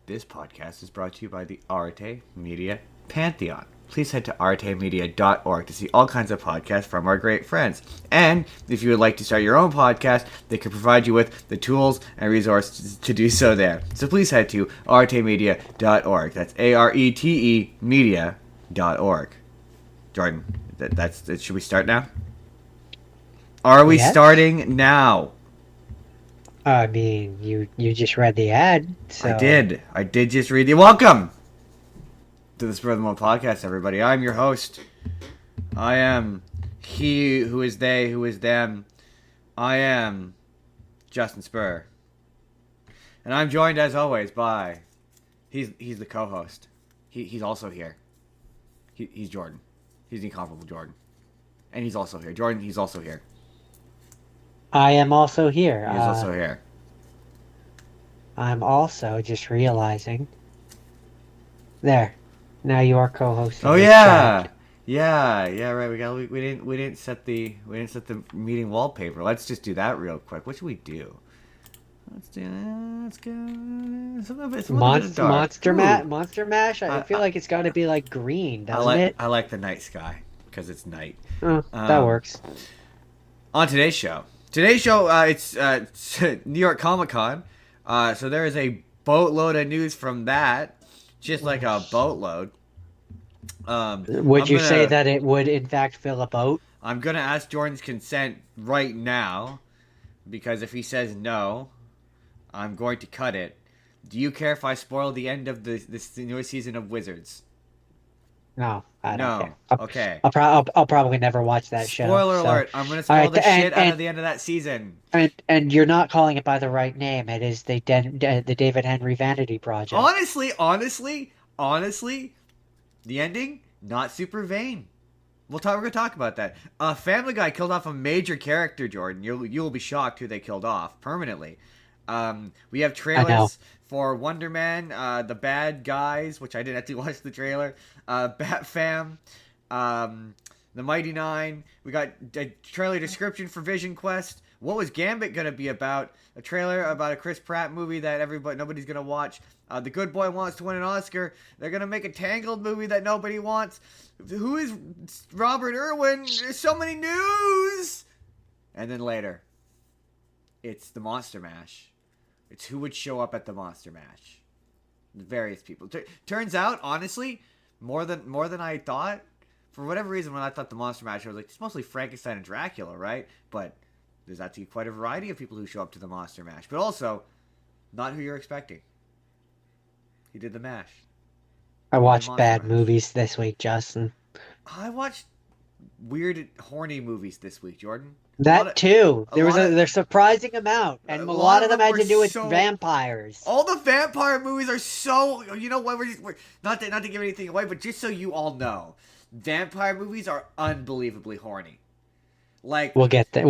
This podcast is brought to you by the Arte Media Pantheon. Please head to artemedia.org to see all kinds of podcasts from our great friends. And if you would like to start your own podcast, they can provide you with the tools and resources to do so there. So please head to artemedia.org. That's ARETE media.org. Jordan, should we start now? Are we starting now? I mean, you just read the ad. So. I did just read the... Welcome to the Spurr of the Moment podcast, everybody. I'm your host. I am he who is they, who is them. I am Justin Spurr. And I'm joined, as always, by... He's the co-host. He's also here. He's Jordan. He's the incomparable Jordan. And he's also here. Jordan, he's also here. I am also here. He's also here. I'm also just realizing. There. Now you are co-hosting. Oh yeah. Yeah, right. We didn't set the meeting wallpaper. Let's just do that real quick. What should we do? Let's do that. Let's go. It's a little bit dark. Monster Mash. I feel like it's got to be like green, doesn't it? I like the night sky because it's night. Oh, that works. On today's show, it's New York Comic Con. So there is a boatload of news from that, just like a boatload. Would you say that it would in fact fill a boat? I'm gonna ask Jordan's consent right now, because if he says no, I'm going to cut it. Do you care if I spoil the end of this new season of Wizards? No, I don't care. Okay. I'll probably never watch that show. Spoiler alert! I'm gonna spoil the shit out of the end of that season. And you're not calling it by the right name. It is the David Henry Vanity Project. Honestly, the ending not super vain. We're gonna talk about that. Family Guy killed off a major character, Jordan. You will be shocked who they killed off permanently. We have trailers for Wonder Man, The Bad Guys, which I didn't actually watch the trailer. Bat Fam, The Mighty Nine. We got a trailer description for Vision Quest. What was Gambit gonna be about? A trailer about a Chris Pratt movie that nobody's gonna watch. The Good Boy wants to win an Oscar. They're gonna make a Tangled movie that nobody wants. Who is Robert Irwin? There's so many news. And then later, it's the Monster Mash. It's who would show up at the Monster Mash. Various people. Turns out, honestly, more than I thought. For whatever reason, when I thought the Monster Mash, I was like, it's mostly Frankenstein and Dracula, right? But there's actually quite a variety of people who show up to the Monster Mash. But also, not who you're expecting. He did the mash. I watched bad movies this week, Justin. I watched weird, horny movies this week, Jordan. That too. There's surprising amount, and a lot of them had to do with vampires. All the vampire movies are so. You know what? We're not to give anything away, but just so you all know, vampire movies are unbelievably horny. Like we'll get there.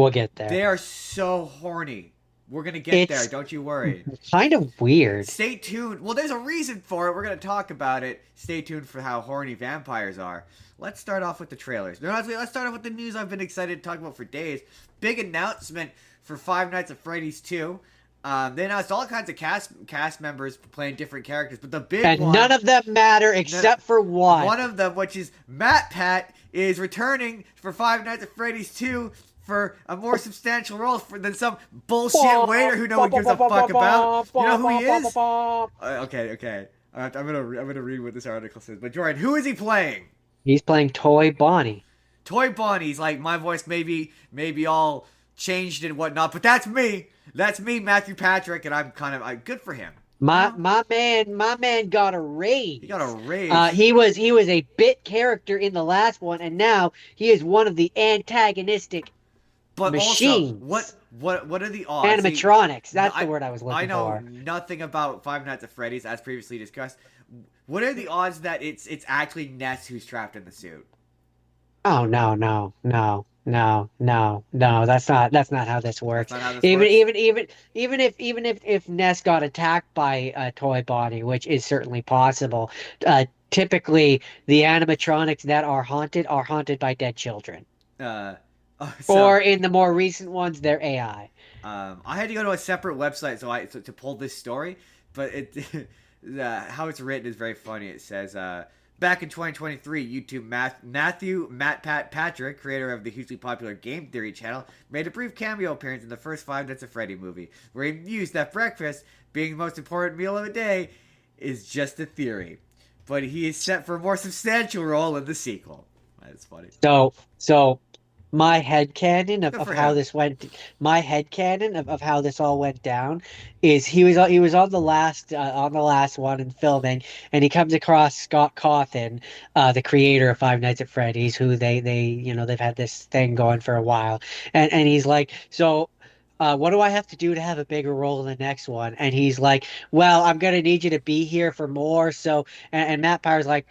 They are so horny. We're gonna get there. Don't you worry. Kind of weird. Stay tuned. Well, there's a reason for it. We're gonna talk about it. Stay tuned for how horny vampires are. Let's start off with the trailers. No, let's start off with the news I've been excited to talk about for days. Big announcement for Five Nights at Freddy's 2. They announced all kinds of cast members playing different characters, but the big one... none of them matter except for one. One of them, which is Matt Pat, is returning for Five Nights at Freddy's 2 for a more substantial role than some bullshit waiter who no one gives a fuck about. You know who he is? Okay. I'm gonna read what this article says. But Jordan, who is he playing? He's playing Toy Bonnie. Toy Bonnie's like my voice maybe all changed and whatnot, but that's me. That's me, Matthew Patrick, and I'm good for him. My man got a raise. He got a raise. He was a bit character in the last one, and now he is one of the antagonistic machines. Also, what are the odds? Animatronics. That's the word I was looking for. I know nothing about Five Nights at Freddy's, as previously discussed. What are the odds that it's actually Ness who's trapped in the suit? Oh no. That's not how this works. Even if Ness got attacked by a Toy Bonnie, which is certainly possible, typically the animatronics that are haunted by dead children. Or in the more recent ones, they're AI. I had to go to a separate website to pull this story, but how it's written is very funny. It says, back in 2023, YouTube Matt Patrick, creator of the hugely popular Game Theory channel, made a brief cameo appearance in the first Five Nights at Freddy movie, where he mused that breakfast, being the most important meal of the day, is just a theory. But he is set for a more substantial role in the sequel. That's funny. So my headcanon Good of for how him. this went, my headcanon of how this all went down is he was on the last one in filming, and he comes across Scott Cawthon, the creator of Five Nights at Freddy's, who they've had this thing going for a while, and he's like, so what do I have to do to have a bigger role in the next one? And he's like, well, I'm gonna need you to be here for more. So, and Matt Pat's like,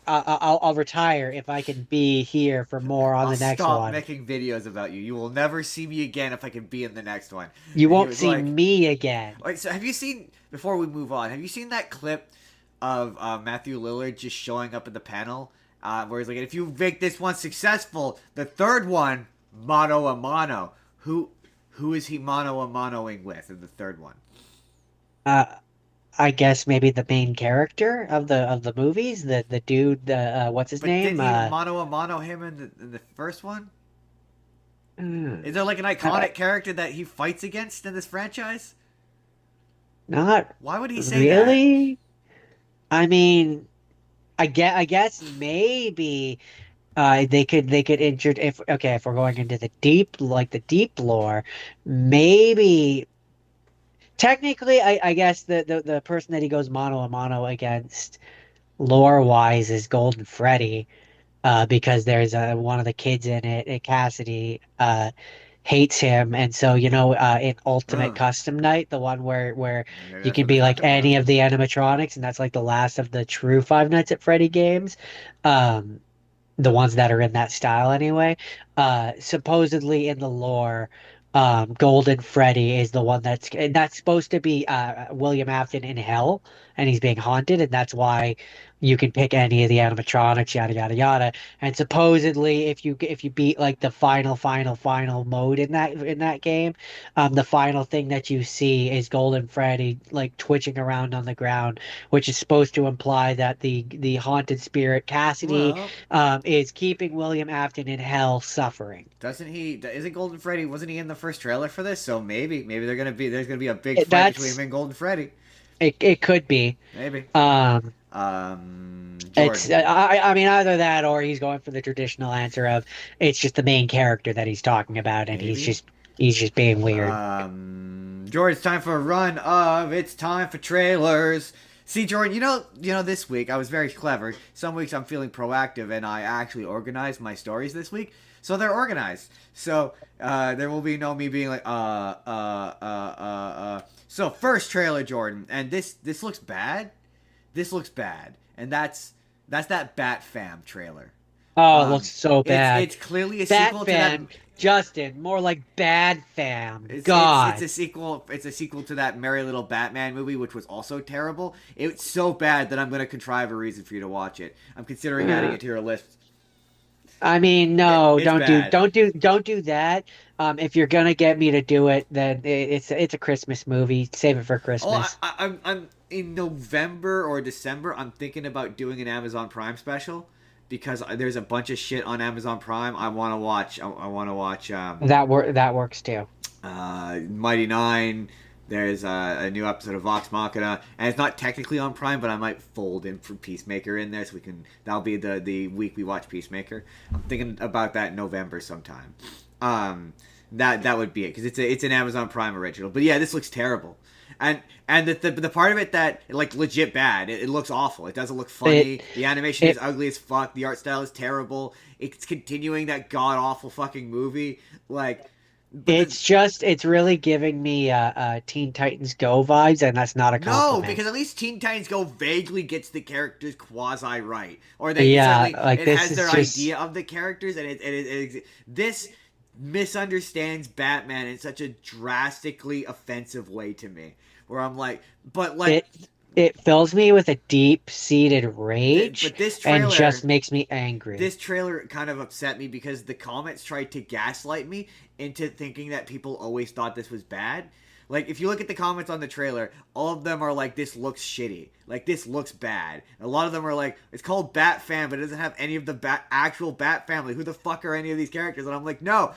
I'll retire if I can be here for more on I'll the next stop one. making videos about you. You will never see me again if I can be in the next one. You And he won't was see like, me again. wait, so have you seen, before we move on, have you seen that clip of Matthew Lillard just showing up at the panel? Where he's like, if you make this one successful, the third one, mano a mano. Who is he mano a manoing with in the third one? Uh, I guess maybe the main character of the movies, the dude, the what's his But didn't name? he mano a mano him in the first one? Is there like an Uh, iconic character that he fights against in this franchise? not Why would he say that? really. I mean, I guess maybe they could insert if we're going into the deep lore, maybe technically I guess the person that he goes mano a mano against lore wise is Golden Freddy, because there's one of the kids in it, Cassidy, hates him, and so in Ultimate Ugh. Custom Night, the one where Maybe you that's can what they're be like talking about. any of the animatronics, and that's like the last of the true Five Nights at Freddy games. Um, the ones that are in that style anyway. Supposedly in the lore, Golden Freddy is the one that's supposed to be William Afton in hell, and he's being haunted, and that's why you can pick any of the animatronics, yada yada yada. And supposedly, if you beat like the final mode in that game, the final thing that you see is Golden Freddy like twitching around on the ground, which is supposed to imply that the haunted spirit Cassidy Well, is keeping William Afton in hell suffering. doesn't he? Isn't Golden Freddy? Wasn't he in the first trailer for this? So maybe there's gonna be a big fight between him That's and Golden Freddy. it could be. Maybe. Um, it's Jordan. I mean either that or he's going for the traditional answer of it's just the main character that he's talking about and he's Maybe. just he's just being weird. Jordan, it's time for a run of. It's time for trailers. See, Jordan, this week I was very clever. Some weeks I'm feeling proactive, and I actually organized my stories this week, so they're organized. So there will be no me being like So first trailer, Jordan, and this looks bad. This looks bad, and that's that Bat Fam trailer. Oh, it looks so bad. It's clearly a Bat sequel to that. Fam, Justin, more like Bad Fam. It's God. a sequel. It's a sequel to that Merry Little Batman movie, which was also terrible. It's so bad that I'm gonna contrive a reason for you to watch it. I'm considering adding Uh, it to your list. I mean, no, It's bad. don't do that. If you're gonna get me to do it, then it's a Christmas movie. Save it for Oh, Christmas. I'm in November or December. I'm thinking about doing an Amazon Prime special because there's a bunch of shit on Amazon Prime. I want to watch. I want to watch. That works too. Mighty Nine. There's a new episode of Vox Machina, and it's not technically on Prime, but I might fold in for Peacemaker in there, so we can. That'll be the week we watch Peacemaker. I'm thinking about that in November sometime. That would be it because it's an Amazon Prime original. But yeah, this looks terrible, and the part of it that like legit bad. It looks awful. It doesn't look It funny. The animation is it ugly as fuck. The art style is terrible. It's continuing that god awful fucking movie. Like, but the it's really giving me Teen Titans Go vibes, and that's not a No, compliment. because at least Teen Titans Go vaguely gets the characters quasi right, or they Yeah, certainly like it this has is their just idea of the characters, and this misunderstands Batman in such a drastically offensive way to me, where I'm like, but like, it it fills me with a deep-seated rage but this and just trailer makes me angry. this trailer kind of upset me because the comments tried to gaslight me into thinking that people always thought this was bad. Like, if you look at the comments on the trailer, all of them are like, this looks shitty. Like, this looks bad. And a lot of them are like, it's called Bat Fam, but it doesn't have any of the actual Bat family. Who the fuck are any of these characters? And I'm like, no,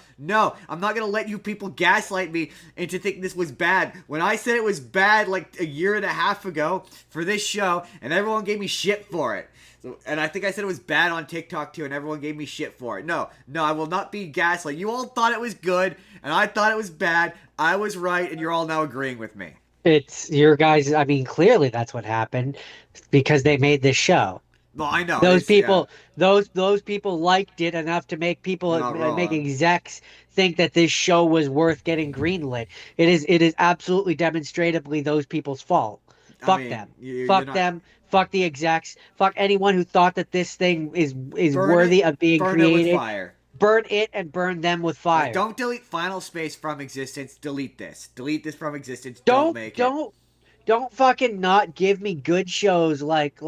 I'm not gonna let you people gaslight me into thinking this was bad. When I said it was bad like a year and a half ago for this show, and everyone gave me shit for it. So, and I think I said it was bad on TikTok too, and everyone gave me shit for it. No, I will not be gaslight. You all thought it was good, and I thought it was bad. I was right, and you're all now agreeing with me. It's your guys. I mean, clearly that's what happened because they made this show. Well, I know. Those It's, yeah, people, those people liked it enough to make people you're not make wrong. execs think that this show was worth getting greenlit. It is absolutely demonstratively those people's fault. I Fuck mean, them. you're Fuck not. them. Fuck the execs. Fuck anyone who thought that this thing is Burn it. worthy of being Burn it with created. fire. Burn it and burn them with fire. Don't delete Final Space from existence. Delete this. Delete this from existence. Don't Don't make it. don't fucking not give me good shows like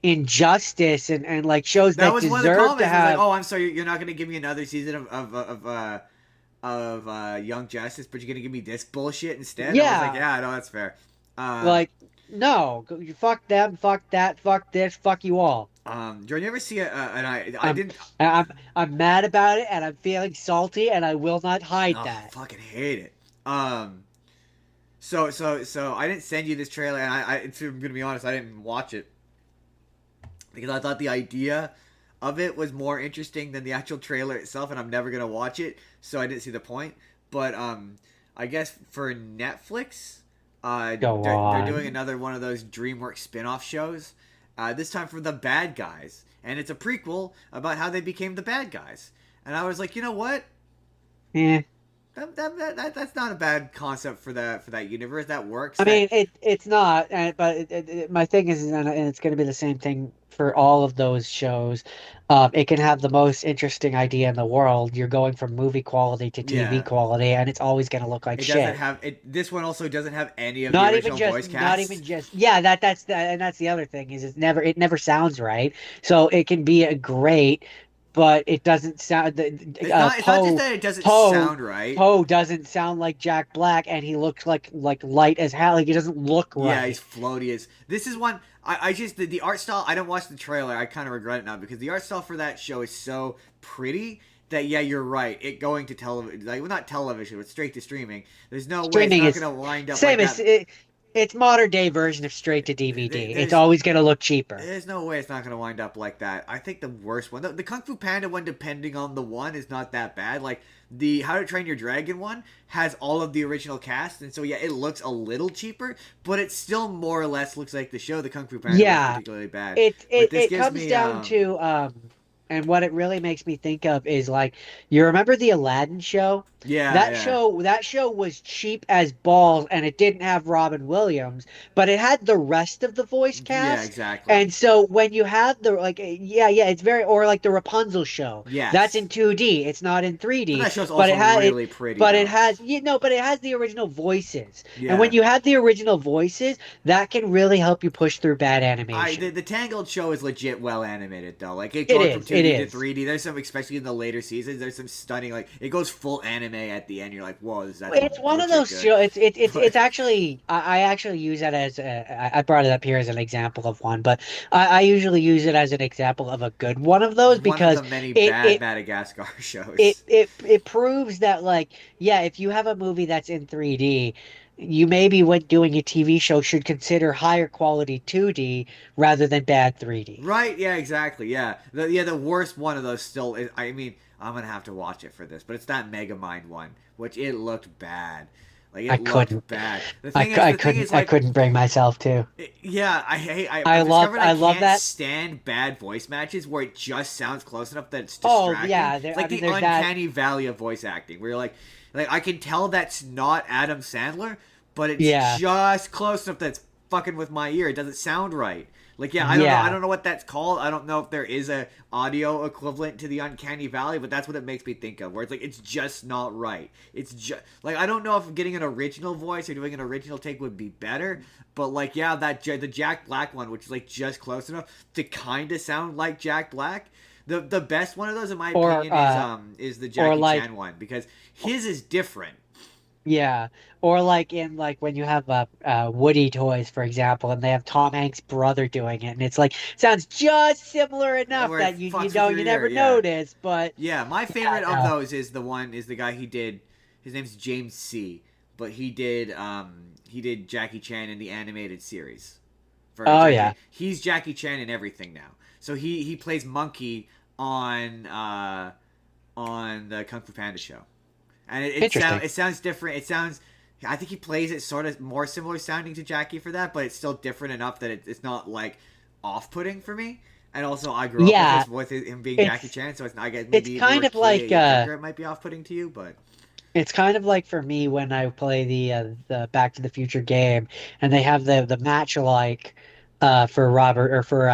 Injustice and like shows That that was one of the deserve to comments. It was like, have. oh, I'm sorry, you're not going to give me another season of Young Justice, but you're going to give me this bullshit instead? I was like, Yeah, yeah, no, that's fair. like no, fuck them, fuck that, fuck this, fuck you all. Jordan, you ever see and I I'm didn't. I'm mad about it and I'm feeling salty and I will not hide Oh, I that. fucking hate it. So I didn't send you this trailer, and I'm gonna be honest, I didn't watch it because I thought the idea of it was more interesting than the actual trailer itself, and I'm never gonna watch it, so I didn't see the point. But I guess for Netflix, Go they're doing on. another one of those DreamWorks spin-off shows. This time for the bad guys, and it's a prequel about how they became the bad guys. And I was like, you know what? Yeah. That's not a bad concept for that universe. That works. I mean, it's not, but my thing is, and it's going to be the same thing for all of those shows. It can have the most interesting idea in the world. You're going from movie quality to TV Yeah, quality, and it's always going to look like it doesn't shit. have it. This one also doesn't have any of the Not even original just, voice not cast. even just, yeah. And that's the other thing is it never sounds right. So it can be a great, but it doesn't sound. It's not just that it doesn't Poe sound right. Poe doesn't sound like Jack Black, and he looks like light as hell. Like he doesn't look Yeah, he's right. floaty as. This is one. I just the art style. I don't watch the trailer. I kind of regret it now because the art style for that show is so pretty that yeah, you're right. It going to television, like well, not television, but straight to streaming. There's no way it's Streaming not is going to wind up like same as that. it's modern day version of straight to DVD. It's There's always gonna look cheaper. There's no way it's not going to wind up like that. I think the worst one, the Kung Fu Panda one, depending on the one, is not that bad. Like the How to Train Your Dragon one has all of the original cast, and so yeah, it looks a little cheaper, but it still more or less looks like the show. The Kung Fu Panda was Yeah, particularly bad, it but it this it gives comes me down to and what it really makes me think of is like you remember the Aladdin show? yeah, That yeah, show was cheap as balls and it didn't have Robin Williams, but it had the rest of the voice yeah, cast. exactly. And so when you have the like yeah, it's very or like the Rapunzel show. That's in Yes, 2D. It's not in but 3D, that show's but also really pretty but it though. has but it has the original voices. And when Yeah. you have the original voices, that can really help you push through bad animation. The Tangled show is legit well animated though. Like it It going from is. It 2D to is. 3D. There's some, especially in the later seasons. There's some stunning. Like it goes full anime at the end. You're like, whoa, that's It's one of legit those good. show. It's But actually I actually use that as I brought it up here as an example of one, but I usually use it as an example of a good one of those one of because the many it bad it Madagascar it shows. it proves that like yeah, if you have a movie that's in 3D, you maybe when doing a TV show should consider higher quality 2D rather than bad 3D. Right? Yeah, exactly. Yeah. The worst one of those still is. I mean, I'm gonna have to watch it for this, but it's that Megamind one, which it looked bad. Like I it couldn't. looked bad. I The thing is, couldn't. I like couldn't bring myself to. yeah, I hate. I I've love. discovered I I love can't that. stand bad voice matches where it just sounds close enough that it's Oh distracting. yeah, It's I like mean the there's that. uncanny valley of voice acting, where you're like I can tell that's not Adam Sandler, but it's Yeah. just close enough that's fucking with my ear. It doesn't sound right. Like yeah, I don't know. I Yeah. don't know what that's called. I don't know if there is a audio equivalent to the uncanny valley, but that's what it makes me think of. Where it's like it's just not right. It's just like I don't know if getting an original voice or doing an original take would be better. But like yeah, the Jack Black one, which is like just close enough to kind of sound like Jack Black. The best one of those, in my Or opinion, is the or Jackie like Chan one because his is different. Yeah, or like in like when you have Woody toys, for example, and they have Tom Hanks' brother doing it, and it's like sounds just similar enough Where it that you fucks with don't your you ear. never Yeah. notice. But Yeah, my yeah, favorite of no. those is the guy he did. His name's James C. But he did Jackie Chan in the animated series for Oh Jackie. yeah, He's Jackie Chan in everything now. So he plays Monkey on the Kung Fu Panda show, and interesting. it sounds different. It sounds. I think he plays it sort of more similar sounding to Jackie for that, but it's still different enough that it's not like off putting for me. And also, I grew up Yeah, with him being Jackie it's Chan, so it's I guess it's maybe if you were kind a of like kid younger, it might be off putting to you. But it's kind of like for me when I play the Back to the Future game, and they have the match like for Robert or for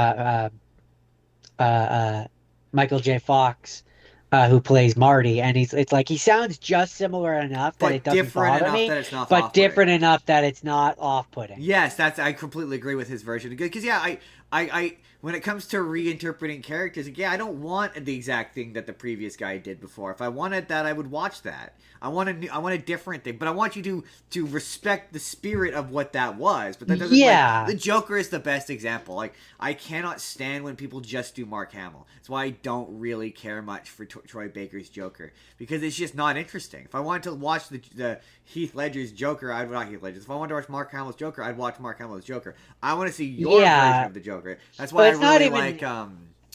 Michael J. Fox, who plays Marty, and it's like he sounds just similar enough that it doesn't different bother enough me, that it's not but off putting. different enough that it's not off-putting. Yes, that's I completely agree with his version because yeah, I when it comes to reinterpreting characters, yeah, I don't want the exact thing that the previous guy did before. If I wanted that, I would watch that. I want a different thing, but I want you to respect the spirit of what that was. But that doesn't like Yeah, the Joker is the best example. Like I cannot stand when people just do Mark Hamill. That's why I don't really care much for Troy Baker's Joker because it's just not interesting. If I wanted to watch the Heath Ledger's Joker, I'd not Heath Ledger's. If I wanted to watch Mark Hamill's Joker, I'd watch Mark Hamill's Joker. I want to see your version yeah, of the Joker. That's why but I really like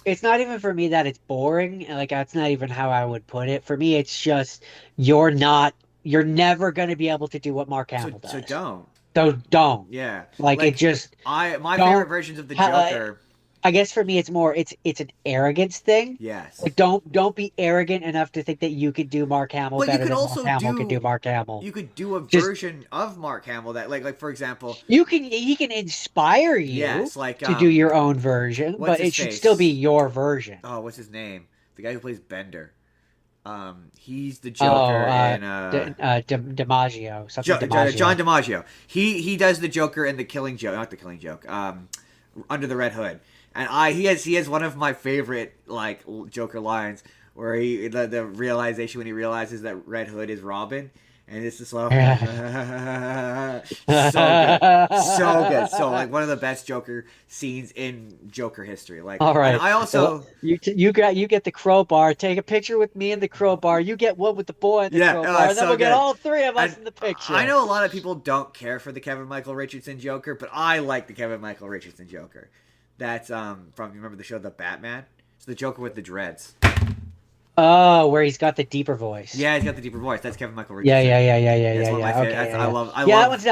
it's not even for me that it's boring. Like that's not even how I would put it. For me, it's just you're not you're never going to be able to do what Mark Hamill so does. don't. So don't. Yeah. Like it Like just I my favorite don't versions of the ha- Joker. I guess for me it's more it's an arrogance thing. Yes. Like don't be arrogant enough to think that you could do Mark Hamill But you better could than Mark also Hamill could do do Mark Hamill. a Just version of Mark Hamill that like for example, you can he can inspire you yes, like to do your own version, what's but his it should still be face? your version. Oh, what's his name? The guy who plays Bender. He's the Oh, Joker in DiMaggio, something John DiMaggio. DiMaggio. He does the Joker in the Killing Joke, not the Killing Joke. Under the Red Hood, and he has one of my favorite like Joker lines where the realization when he realizes that Red Hood is Robin, and it's just like so good, so good, so like one of the best Joker scenes in Joker history. Like, All and right. I Well, also you get the crowbar. Take a picture with me in the crowbar. You get one with the boy in the yeah, oh, crowbar, it's and then so we'll get good. all three of us And in the I picture. know a lot of people don't care for the Kevin Michael Richardson Joker, but I like the Kevin Michael Richardson Joker. That's from you remember the show The Batman? It's the Joker with the dreads. Oh, where he's got the deeper voice. Yeah, he's got the deeper voice. That's Kevin Michael Yeah, Richardson. yeah, yeah, yeah, yeah, Yeah, it's yeah, one of my yeah. favorite. Okay, That's, yeah, yeah. I Yeah, love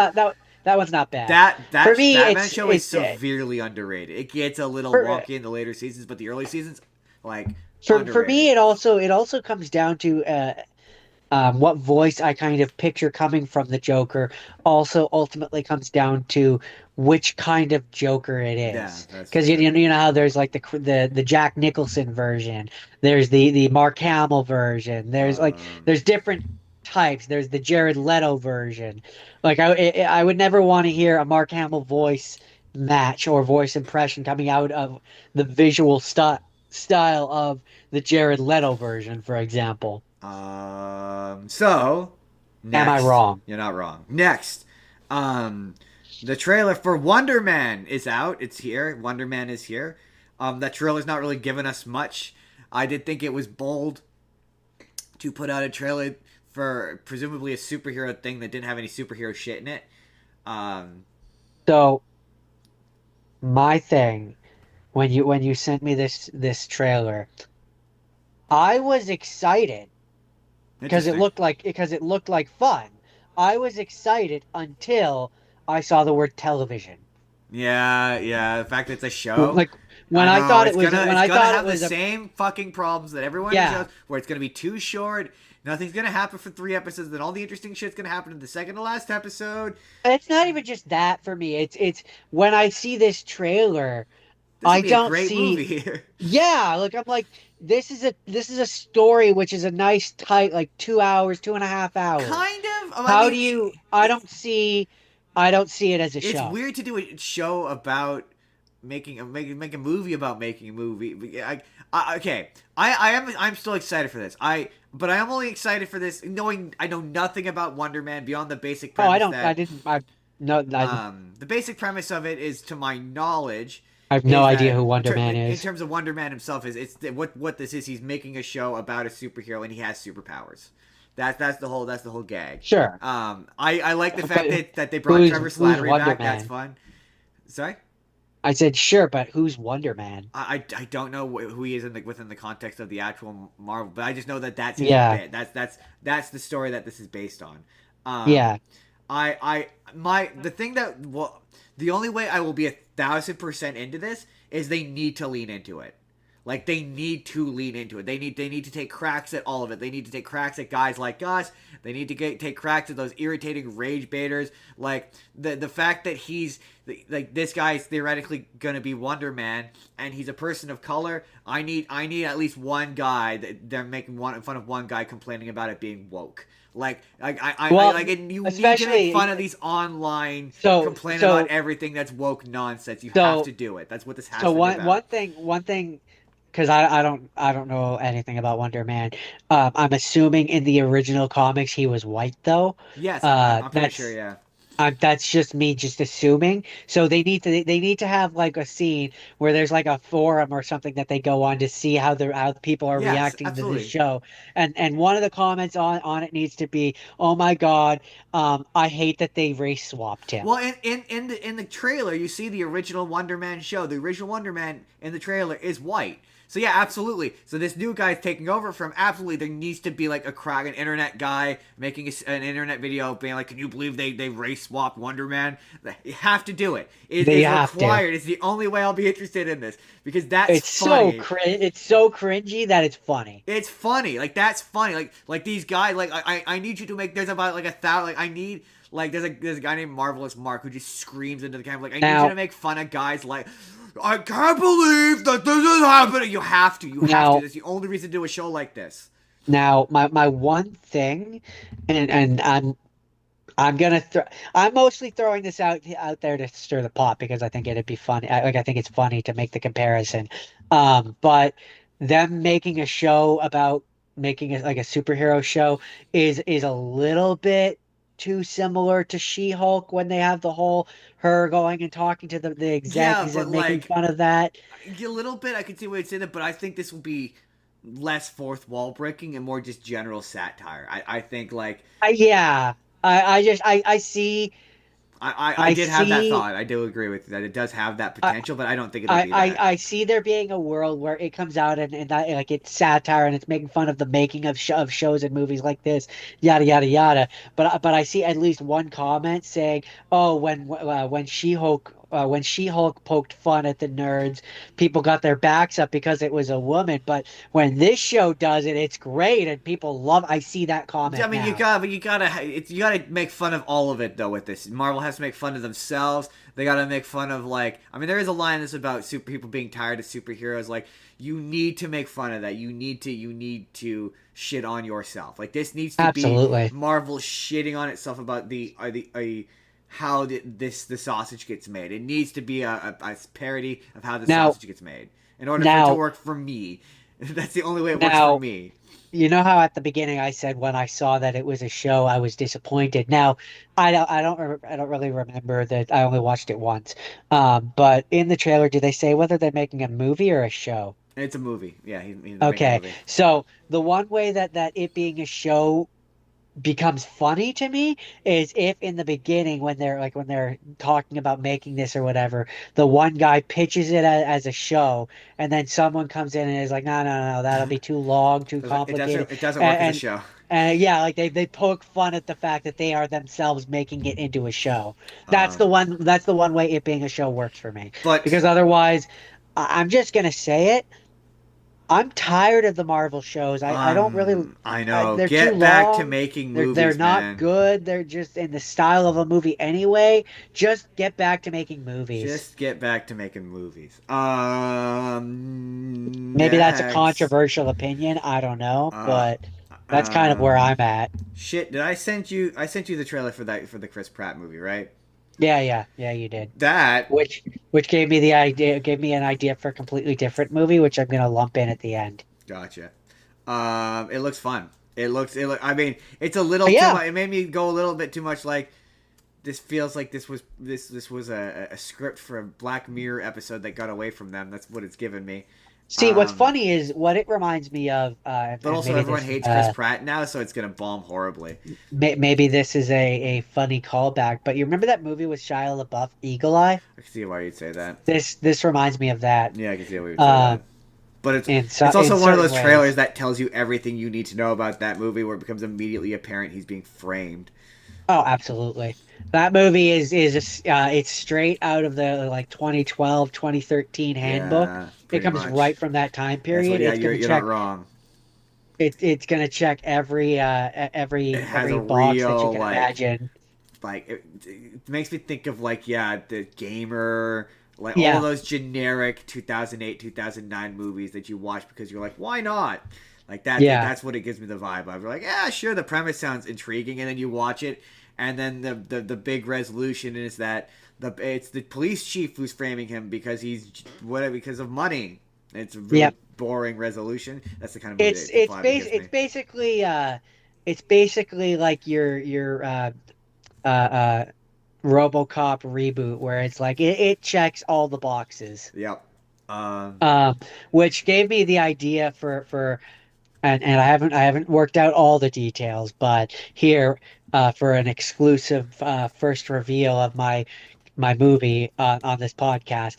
that one's not bad. that For me, Batman show is it's severely underrated. It gets a little for wonky in the later seasons, but the early seasons, like for underrated. me it also comes down to what voice I kind of picture coming from the Joker also ultimately comes down to which kind of Joker it Yeah, is. that's Because fair. you know how there's like the Jack Nicholson version, there's the Mark Hamill version, Um, there's different types. There's the Jared Leto version. Like I would never want to hear a Mark Hamill voice match or voice impression coming out of the visual style of the Jared Leto version, for example. So Am I next, wrong? you're not wrong. Next, um, the trailer for Wonder Man is out. It's here. Wonder Man is here. That trailer's not really giving us much. I did think it was bold to put out a trailer for presumably a superhero thing that didn't have any superhero shit in it. Um, So my thing when you sent me this trailer, I was excited interesting. because it looked like fun. I was excited until I saw the word television. Yeah, yeah. The fact that it's a show. Like when I I know thought it was when it's I gonna thought it have the was a same fucking problems that everyone in yeah. shows, where it's gonna be too short. Nothing's gonna happen for 3 episodes. Then all the interesting shit's gonna happen in the second to last episode. It's not even just that for me. It's when I see this trailer, This will I be a don't great see movie. yeah, like I'm like this is a story which is a nice tight like 2 hours, 2.5 hours. Kind of. I How mean, do you it I don't see it as a it's show. weird to do a show about make a movie about making a movie. Okay, I'm still excited for this. But I am only excited for this, knowing I know nothing about Wonder Man beyond the basic Oh, I premise don't. I that didn't. I no. the basic premise of it is, to my knowledge, I have no is idea that who Wonder Man in is. terms of Wonder Man himself, is what this is. He's making a show about a superhero and he has superpowers. That's the whole gag. Sure, I like the fact but that they brought who's Trevor who's Slattery Wonder back. That's Man? fun. Sorry. I said sure, but who's Wonder Man? I don't know who he is within the context of the actual Marvel, but I just know that that's his Yeah, bit. That's the story that this is based on. Um, yeah. the thing that, well, the only way I will be 1,000% into this is they need to lean into it. Like, they need to lean into it. They need to take cracks at all of it. They need to take cracks at guys like us. They need to take cracks at those irritating rage baiters. Like, the fact that he's like, this guy's theoretically gonna be Wonder Man and he's a person of color. I need at least one guy that they're making fun of, one guy complaining about it being woke. Well, Like, and you need to make fun especially of these online so complaining about so everything that's woke nonsense. You have so to do it. That's what this has so to be one about. one thing because I don't know anything about Wonder Man. I'm assuming in the original comics he was white though. Yes, I'm pretty sure. That's Yeah. that's just me just assuming. So they need to have like a scene where there's like a forum or something that they go on to see how the people are Yes, reacting to this absolutely. show. And one of the comments on it needs to be, "Oh my God, I hate that they race swapped him." Well, in the trailer, you see the original Wonder Man show. The original Wonder Man in the trailer is white. So yeah, absolutely. So this new guy is taking over from, absolutely. There needs to be like an internet guy making an internet video, being like, "Can you believe they race swapped Wonder Man?" You have to do it. They It's have to. required. It's the only way I'll be interested in this, because that's funny. It's so cringy that it's funny. It's funny. Like, that's funny. Like these guys. Like, I need you to make. There's about like 1,000. Like, I need. Like, there's a guy named Marvelous Mark who just screams into the camera, like, "I need you to Now, make fun of guys like, I can't believe that this is happening." You have to. You have to. now, That's the only reason to do a show like this. my one thing, and I'm gonna throw. I'm mostly throwing this out there to stir the pot because I think it'd be funny. I think it's funny to make the comparison. But them making a show about making it like a superhero show is a little bit too similar to She-Hulk when they have the whole her going and talking to the Yeah, execs but and making like fun of that. a little bit, I can see why it's in it, but I think this will be less fourth wall breaking and more just general satire. I think, like, Yeah, I just I see I I did have that see. thought. I do agree with you that it does have that I, potential, but I don't think it'll be that. I see there being a world where it comes out and that, like, it's satire and it's making fun of the making of shows and movies like this, yada yada yada. But I see at least one comment saying, "Oh, when She-Hulk poked fun at the nerds, people got their backs up because it was a woman. But when this show does it, it's great and people love." I see that I comment mean, now. you gotta make fun of all of it though. With this, Marvel has to make fun of themselves. They gotta make fun of, like, I mean, there is a line that's about super people being tired of superheroes. Like, you need to make fun of that. You need to shit on yourself. Like, this needs to be Absolutely. Marvel shitting on itself about how the sausage gets made. It needs to be a parody of how the Now sausage gets made. In order for it to now work for me, that's the only way it works for now me. You know how at the beginning I said when I saw that it was a show, I was disappointed. Now, I don't really remember that. I only watched it once. But in the trailer, do they say whether they're making a movie or a show? It's a movie. Yeah, they're making a Okay, movie. so the one way that it being a show becomes funny to me is if in the beginning when they're talking about making this or whatever, the one guy pitches it as a show and then someone comes in and is like, no, that'll be too long, too complicated. It doesn't work as a and show. yeah, like they poke fun at the fact that they are themselves making it into a show. Uh, That's the one way it being a show works for me, but because otherwise I'm just gonna say it, I'm tired of the Marvel shows. I don't really. I know. They're too Get back to long. making They're movies, not man. good. They're just in the style of a movie anyway. Just get back to making movies. Just get back to making movies. Maybe that's a Next. controversial opinion. I don't know, Uh, but that's kind of where um, I'm at. Shit. Did I send you? I sent you the trailer for the Chris Pratt movie, right? Yeah, you did. That. Which gave me the idea, gave me an idea for a completely different movie, which I'm gonna lump in at the end. Gotcha. It looks fun. I mean, it's a little too Yeah. much. It made me go a little bit too much. Like, this feels like this was a script for a Black Mirror episode that got away from them. That's what it's given me. See, what's funny is what it reminds me of, But and also, maybe everyone this hates Chris Pratt now, so it's gonna bomb horribly. maybe this is a funny callback, but you remember that movie with Shia LaBeouf, Eagle Eye? I can see why you'd say that. This reminds me of that. Yeah, I can see why you'd say Um, that. But in it's also one of certain those trailers ways. that tells you everything you need to know about that movie, where it becomes immediately apparent he's being framed. Oh, absolutely. That movie it's straight out of the like 2012, 2013 handbook. Yeah, It pretty comes much. right from that time That's what. period. Yeah, It's you're gonna you're not check wrong. it's gonna check It has every a box that you real can imagine. it makes me think of like the gamer, like all Yeah. those generic 2008 2009 movies that you watch because you're like, why not? Like Yeah. that's what it gives me the vibe of. You're like, yeah, sure, the premise sounds intriguing, and then you watch it, and then the big resolution is that it's the police chief who's framing him because because of money. It's a really Yep. boring resolution. That's the kind of movie It's the it's vibe it bas gives me. it's basically like your uh RoboCop reboot where it's like it checks all the boxes. Yep. Um, Um, which gave me the idea for and I haven't worked out all the details, but here for an exclusive first reveal of my movie on this podcast.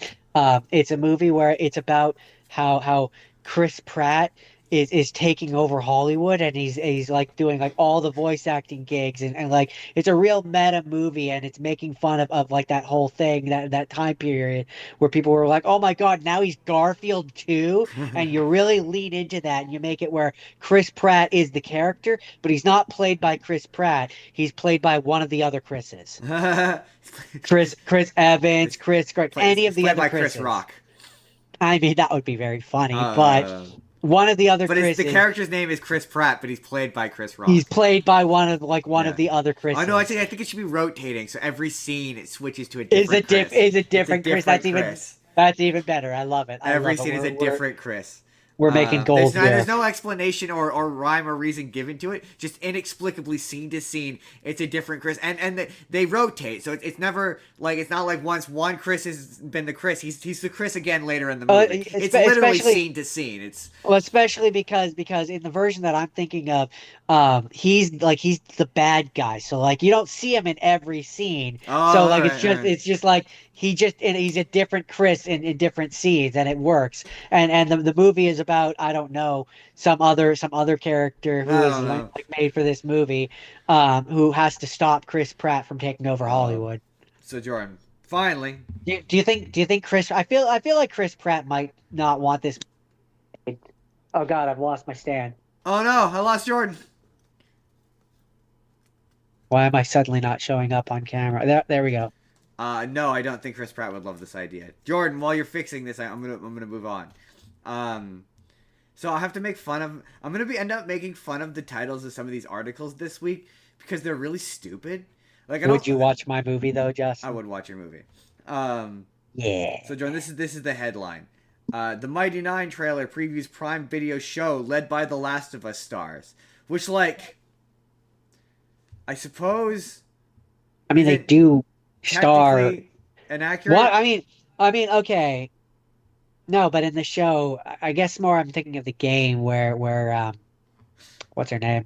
It's a movie where it's about how Chris Pratt is taking over Hollywood and he's like doing like all the voice acting gigs and like it's a real meta movie and it's making fun of like that whole thing that time period where people were like, oh my God, now he's Garfield too. And you really lean into that and you make it where Chris Pratt is the character, but he's not played by Chris Pratt. He's played by one of the other Chris's. Chris Evans, any it's of the played other by Chris Chris's. Rock. I mean, that would be very funny, but Uh, one of the other the Chris's, character's name is Chris Pratt, but he's played by Chris he's Rock. played by one of Yeah. the other Oh no, Chris's. I think it should be rotating, so every scene it switches to a different Chris. Is a It's a different Chris. different Chris. That's even better. I love it. I Every love it. scene is a different Chris. We're making gold There's here. no explanation or rhyme or reason given to it. Just inexplicably, scene to scene, it's a different Chris, and they rotate. So it's never like it's not like once one Chris has been the Chris, he's the Chris again later in the movie. It's literally Especially scene to scene. It's well, especially because in the version that I'm thinking of, he's the bad guy. So like you don't see him in every scene. oh, So all like right, all right. it's just like he's a different Chris in different scenes, and it works. And the movie is about I don't know some other character who I is don't know. like made for this movie, who has to stop Chris Pratt from taking over Um, Hollywood. so Jordan, finally. Do you think Chris? I feel like Chris Pratt might not want this. Oh God, I've lost my stand. Oh no, I lost Jordan. Why am I suddenly not showing up on camera? There we go. No, I don't think Chris Pratt would love this idea. Jordan, while you're fixing this, I'm gonna move on. So I'll have to make fun of. I'm gonna end up making fun of the titles of some of these articles this week because they're really stupid. Like Would you watch my movie though, I Justin? would watch your movie. Um, Yeah. so Jordan, this is the headline. The Mighty Nine trailer previews Prime Video show led by The Last of Us stars, which like, I suppose. I mean, is they it do star. technically inaccurate. What? I mean, okay. No, but in the show, I guess more I'm thinking of the game where what's her name?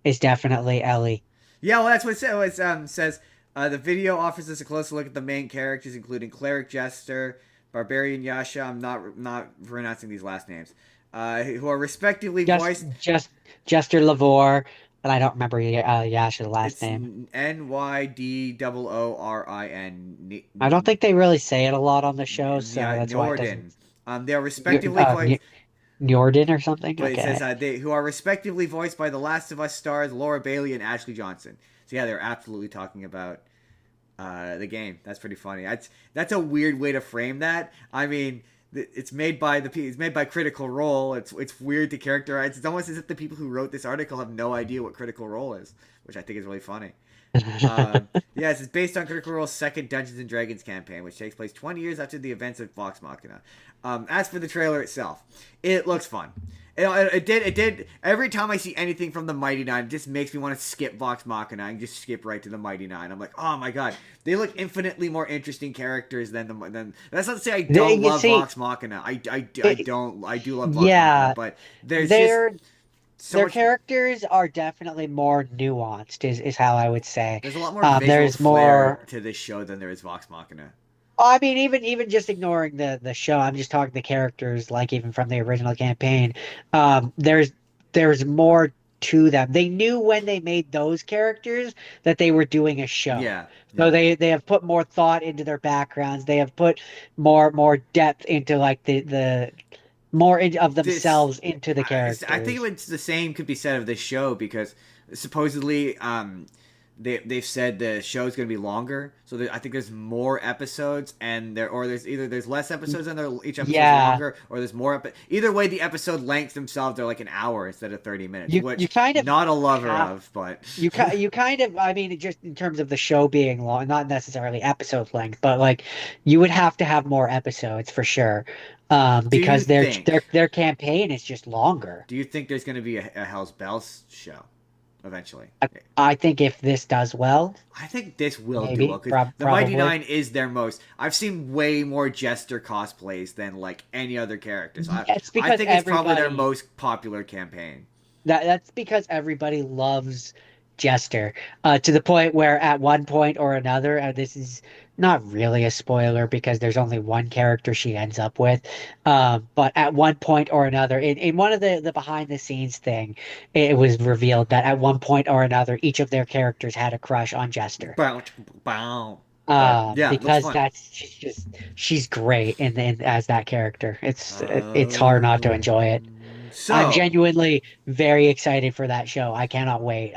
Is definitely Ellie. Yeah, well, that's what it says. The video offers us a closer look at the main characters, including Cleric Jester, Barbarian Yasha. I'm not pronouncing these last names. Who are respectively voiced. Just Jester Lavore, and I don't remember Yasha's last It's name. Nydoorin. I don't think they really say it a lot on the show, so that's why it doesn't. Norden. They are respectively voiced. Njorden or something. But it Okay. says they who are respectively voiced by The Last of Us stars Laura Bailey and Ashley Johnson. So yeah, they're absolutely talking about the game. That's pretty funny. That's a weird way to frame that. I mean, it's made by Critical Role. It's weird to characterize. It's almost as if the people who wrote this article have no idea what Critical Role is, which I think is really funny. Yes, it's based on Critical Role's second Dungeons and Dragons campaign, which takes place 20 years after the events of Vox Machina. As for the trailer itself, it looks fun. It did. Every time I see anything from the Mighty Nine, it just makes me want to skip Vox Machina and just skip right to the Mighty Nine. I'm like, oh my god, they look infinitely more interesting characters than the than. That's not to say I don't You love see, Vox Machina. I it, don't. I do love Vox Machina, yeah, but there's just their so their much. characters are definitely more nuanced, is how I would say. There's a lot more visual There's flair more. to this show than there is Vox Machina. I mean, even just ignoring the show, I'm just talking the characters, like even from the original campaign. There's more to them. They knew when they made those characters that they were doing a show. Yeah, So yeah. they have put more thought into their backgrounds. They have put more depth into like the more of This themselves into the I think characters. it's the same could be said of this show because supposedly they've said the show's going to be longer, so I think there's more episodes, and there's less episodes and each episode's Yeah, longer, or there's more either way the episode lengths themselves they're like an hour instead of 30 minutes, you which kind of not a lover have of, but you kind of, I mean, just in terms of the show being long, not necessarily episode length, but like you would have to have more episodes for sure, do you because think their campaign is just longer. do you think there's going to be a Hell's Bells show eventually? I think if this does well, I think this will do well maybe, because the Mighty probably. Nine is their most. I've seen way more Jester cosplays than like any other character. So It's I because think it's probably their everybody most popular campaign. that's because everybody loves Jester, to the point where at one point or another, this is not really a spoiler because there's only one character she ends up with, but at one point or another, in one of the behind the scenes thing, it was revealed that at one point or another, each of their characters had a crush on Jester. Bow, bow. But yeah, it looks Because fun. she's great in as that character. It's hard not to enjoy it. I'm So, genuinely very excited for that show. I cannot wait.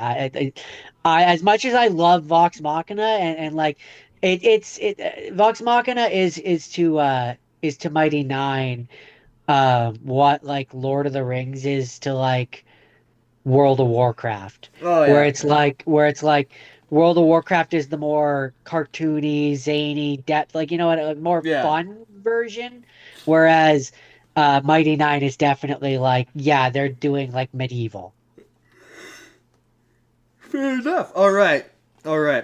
As much as I love Vox Machina and like Vox Machina is to Mighty Nine, what like Lord of the Rings is to like World of Warcraft, oh yeah, where it's like World of Warcraft is the more cartoony, zany, depth, like you know what, a more yeah. fun version, whereas Mighty Nine is definitely like, yeah, they're doing like medieval. Fair enough. All right,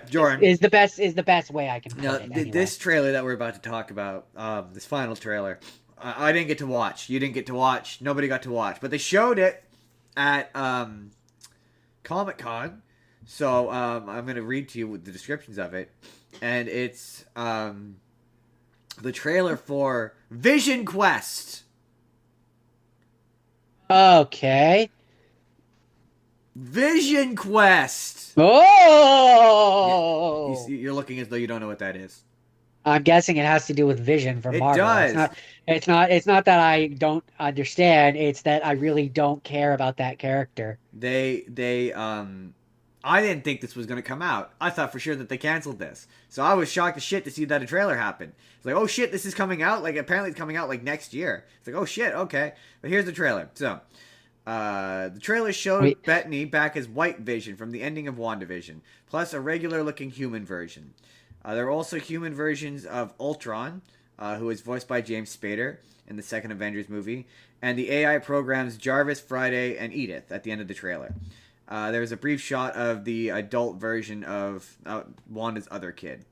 Jordan. Is the best way I can Now, put it anyway. this trailer that we're about to talk about, this final trailer, I didn't get to watch. You didn't get to watch. Nobody got to watch. But they showed it at Comic Con. So I'm going to read to you the descriptions of it. And it's the trailer for Vision Quest. Okay. Vision Quest! Yeah, Oh, you're looking as though you don't know what that is. I'm guessing it has to do with Vision from It Marvel. does. It's not that I don't understand, it's that I really don't care about that character. They I didn't think this was gonna come out. I thought for sure that they canceled this. So I was shocked as shit to see that a trailer happened. It's like, oh shit, this is coming out. Like apparently it's coming out like next year. It's like, oh shit, okay. But here's the trailer. So the trailer Wait, showed Bettany back as White Vision from the ending of WandaVision, plus a regular looking human version. There are also human versions of Ultron, who is voiced by James Spader in the second Avengers movie, and the AI programs Jarvis, Friday, and Edith at the end of the trailer. There was a brief shot of the adult version of Wanda's other kid,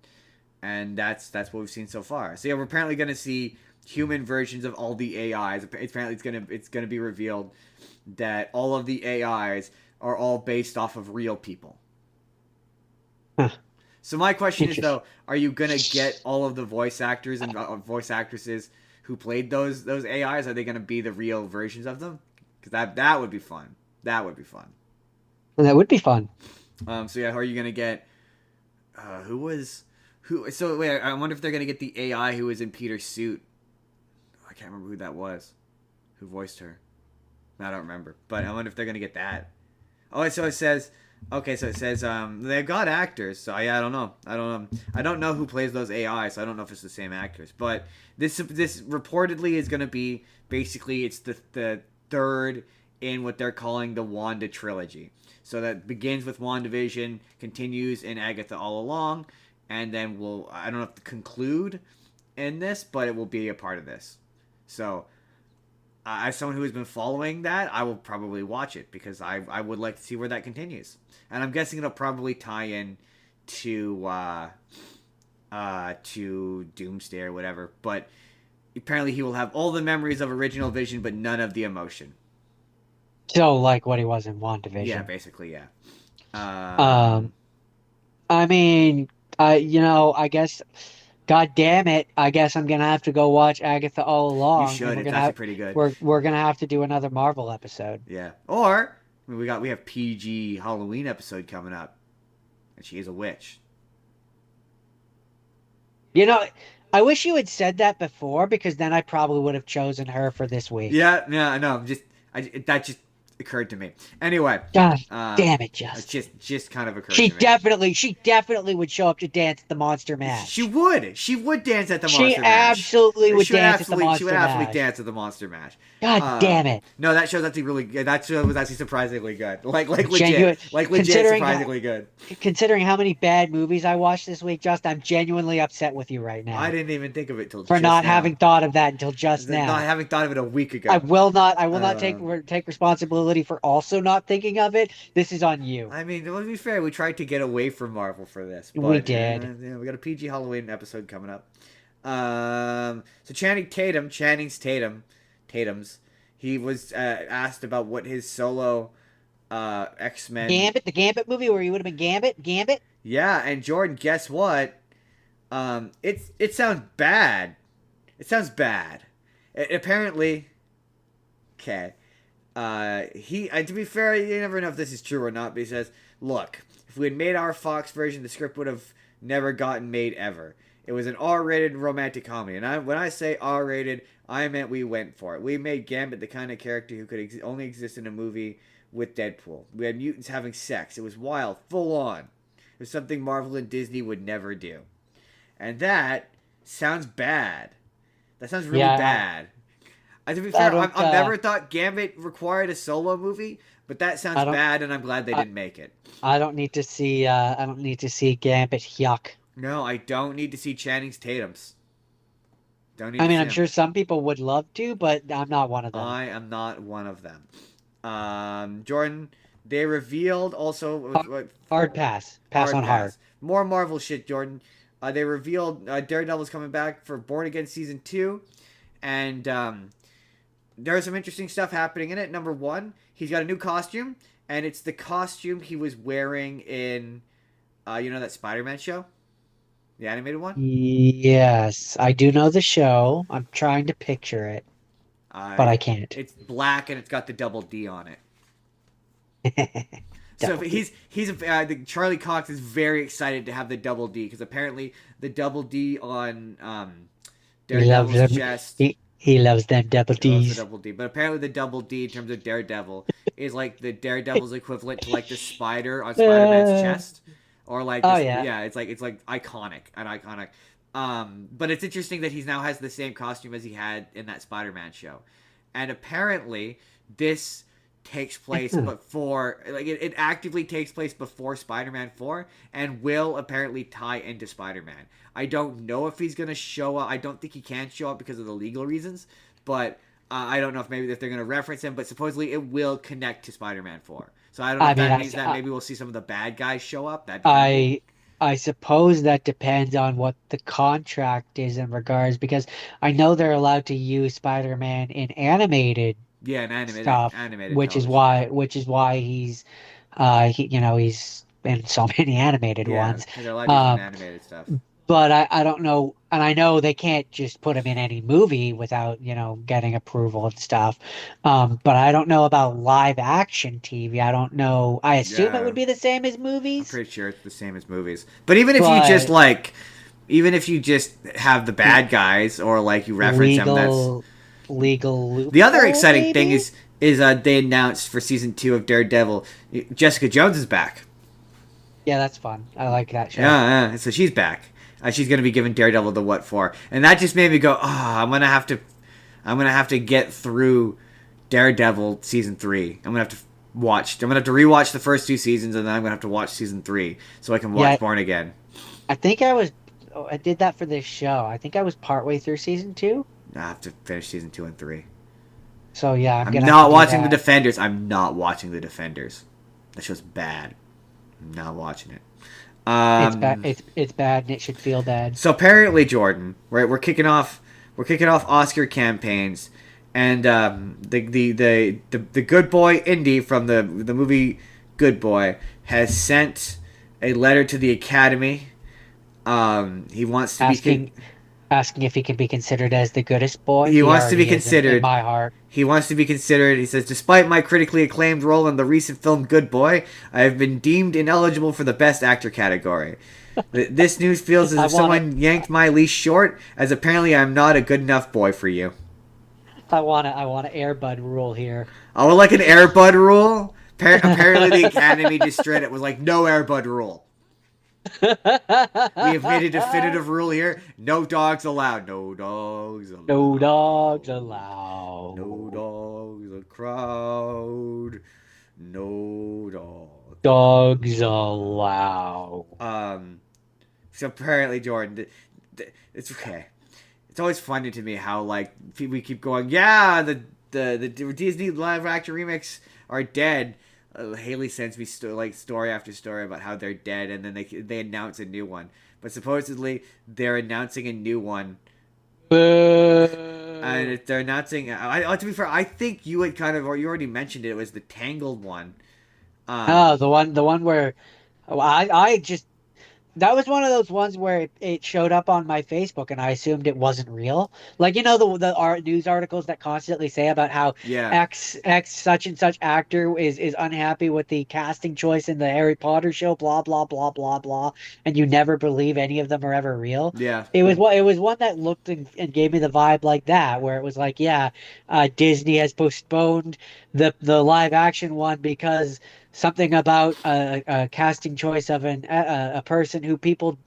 and that's what we've seen so far. So yeah, we're apparently going to see human versions of all the AIs. Apparently, it's gonna be revealed that all of the AIs are all based off of real people. huh, So my question is interesting. though, are you gonna get all of the voice actors and voice actresses who played those AIs? Are they gonna be the real versions of them? Because that would be fun. That would be fun. And that would be fun. So yeah, who are you gonna get? Who was who? So wait, I wonder if they're gonna get the AI who was in Peter's suit. I can't remember who that was. Who voiced her? I don't remember. But I wonder if they're gonna get that. Oh, so it says. Okay, so it says they've got actors. So yeah, I don't know. I don't know who plays those AI. So I don't know if it's the same actors. But this reportedly is gonna be basically it's the third in what they're calling the Wanda trilogy. So that begins with WandaVision, continues in Agatha All Along, and then will, I don't know if to conclude in this, but it will be a part of this. So, as someone who has been following that, I will probably watch it because I would like to see where that continues. And I'm guessing it'll probably tie in to Doomsday or whatever. But apparently he will have all the memories of original Vision, but none of the emotion. So, like what he was in WandaVision. Yeah, basically, yeah. I mean, I guess, God damn it, I guess I'm gonna have to go watch Agatha All You Along, and should. It's actually pretty good. we're gonna have to do another Marvel episode. Yeah. Or I mean, we have PG Halloween episode coming up, and she is a witch. I wish you had said that before, because then I probably would have chosen her for this week. Yeah, I know. That just occurred to me. Anyway, God damn it, just kind of occurred to me. She definitely would show up to dance at the Monster Mash. She would dance at the Monster Mash. She absolutely would dance at the Monster Mash. She would absolutely dance at the Monster Mash. God damn it! No, that show's actually really good. That show was actually surprisingly good. Like legit, surprisingly good. Considering how many bad movies I watched this week, just I'm genuinely upset with you right now. I didn't even think of it till for not having thought of that until just now. Not having thought of it a week ago. I will not take responsibility for also not thinking of it. This is on you. I mean, to be fair, we tried to get away from Marvel for this. But, we did. We got a PG Halloween episode coming up. So Tatum's. He was asked about what his solo X-Men... the Gambit movie where he would have been Gambit? Yeah, and Jordan, guess what? It sounds bad. It sounds bad. Apparently... Okay. To be fair, you never know if this is true or not, but he says, look, if we had made our Fox version, the script would have never gotten made ever. It was an R-rated romantic comedy, and when I say R-rated, I meant we went for it. We made Gambit the kind of character who could only exist in a movie with Deadpool. We had mutants having sex. It was wild, full on. It was something Marvel and Disney would never do. And that sounds bad. That sounds really bad. To be fair, I've never thought Gambit required a solo movie, but that sounds bad, and I'm glad they didn't make it. I don't need to see Gambit. Yuck. No, I don't need to see Channing's Tatum's. I'm sure some people would love to, but I'm not one of them. I am not one of them. Jordan, they revealed also... Hard pass. Pass on hard. More Marvel shit, Jordan. They revealed Daredevil's coming back for Born Again Season 2, and there's some interesting stuff happening in it. Number one, he's got a new costume, and it's the costume he was wearing in, that Spider-Man show? The animated one? Yes, I do know the show. I'm trying to picture it, but I can't. It's black, and it's got the double D on it. So Charlie Cox is very excited to have the double D, because apparently the double D on Daredevil's chest... He loves them double Ds. But apparently the double D in terms of Daredevil is like the Daredevil's equivalent to like the spider on Spider-Man's chest. Or like it's like iconic. But it's interesting that he now has the same costume as he had in that Spider-Man show. And apparently this takes place it actively takes place before Spider-Man 4 and will apparently tie into Spider-Man. I don't know if he's going to show up. I don't think he can show up because of the legal reasons, but I don't know if they're going to reference him, but supposedly it will connect to Spider-Man 4. So I don't know if that means that maybe we'll see some of the bad guys show up. I suppose that depends on what the contract is in regards, because I know they're allowed to use Spider-Man in animated stuff, which is why he's he's in so many animated ones. They're allowed to use animated stuff. But I don't know, and I know they can't just put him in any movie without, getting approval and stuff. But I don't know about live action TV. I don't know. I assume it would be the same as movies. I'm pretty sure it's the same as movies. But even if you just have the bad guys or like you reference them, that's legal loophole, the other exciting thing is they announced for season 2 of Daredevil, Jessica Jones is back. Yeah, that's fun. I like that show. Yeah. So she's back. She's going to be giving Daredevil the what for, and that just made me go, I'm gonna have to get through Daredevil season 3. I'm gonna have to watch. I'm gonna have to rewatch the first 2 seasons, and then I'm gonna have to watch season 3 so I can Yeah, watch Born Again. I think I was. Oh, I did that for this show. I think I was partway through season two. I have to finish season 2 and 3. So yeah, I'm I'm gonna have to not do watching the that. Defenders. I'm not watching the Defenders. That show's bad. I'm not watching it. It's bad. Um. It's bad, and it should feel bad. So apparently, Jordan, right? We're kicking off. We're kicking off Oscar campaigns, and the Good Boy Indy from the movie Good Boy has sent a letter to the Academy. He wants to be. Asking if he can be considered as the goodest boy. He He wants to be already is in considered. my heart. He wants to be considered. He says, despite my critically acclaimed role in the recent film Good Boy, I have been deemed ineligible for the Best Actor category. This news feels as I if want someone yanked my leash short, as apparently I'm not a good enough boy for you. I want an Airbud rule here. I would like an Airbud rule. Apparently the Academy just straight it was like, no Airbud rule. We have made a definitive rule here. No dogs allowed. No dogs allowed. No dogs allowed. No dogs a crowd. No dogs. Dogs allowed. So apparently, Jordan, it's okay. It's always funny to me how like we keep going. Yeah, the Disney live action remakes are dead. Haley sends me story after story about how they're dead, and then they announce a new one. But supposedly they're announcing a new one, and they're announcing. To be fair, I think you had kind of, or you already mentioned it. It was the Tangled one. Oh, the one where I just that was one of those ones where it showed up on my Facebook and I assumed it wasn't real. Like, you know, the art news articles that constantly say about how Yeah, X such and such actor is unhappy with the casting choice in the Harry Potter show, blah blah blah blah blah, and you never believe any of them are ever real. yeah. It was one that looked and gave me the vibe like that, where it was like, yeah, Disney has postponed the live action one because something about a casting choice of a person who people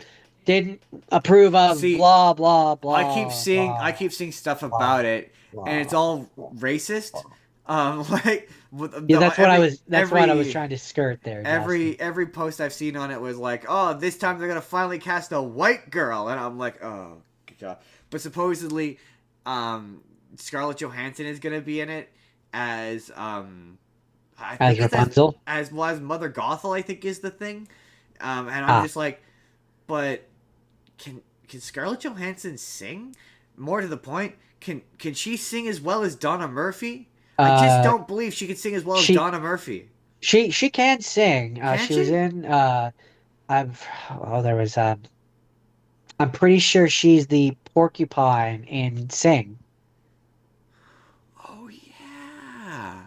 didn't approve of, See, blah blah I blah keep seeing stuff blah about it, and it's blah. all racist. Like Yeah, that's what I was every trying to skirt there, Justin. every post I've seen on it was like, oh, this time they're gonna finally cast a white girl, and I'm like, oh god. But supposedly, Scarlett Johansson is gonna be in it as I As think it's Rapunzel. as well as Mother Gothel. I think is the thing, and I'm Ah, just like, but can Scarlett Johansson sing? More to the point, can she sing as well as Donna Murphy? I just uh, don't believe she can sing as well as she Donna Murphy. she can sing. Can She was she? in I've oh there was I'm pretty sure she's the porcupine in Sing. Oh yeah.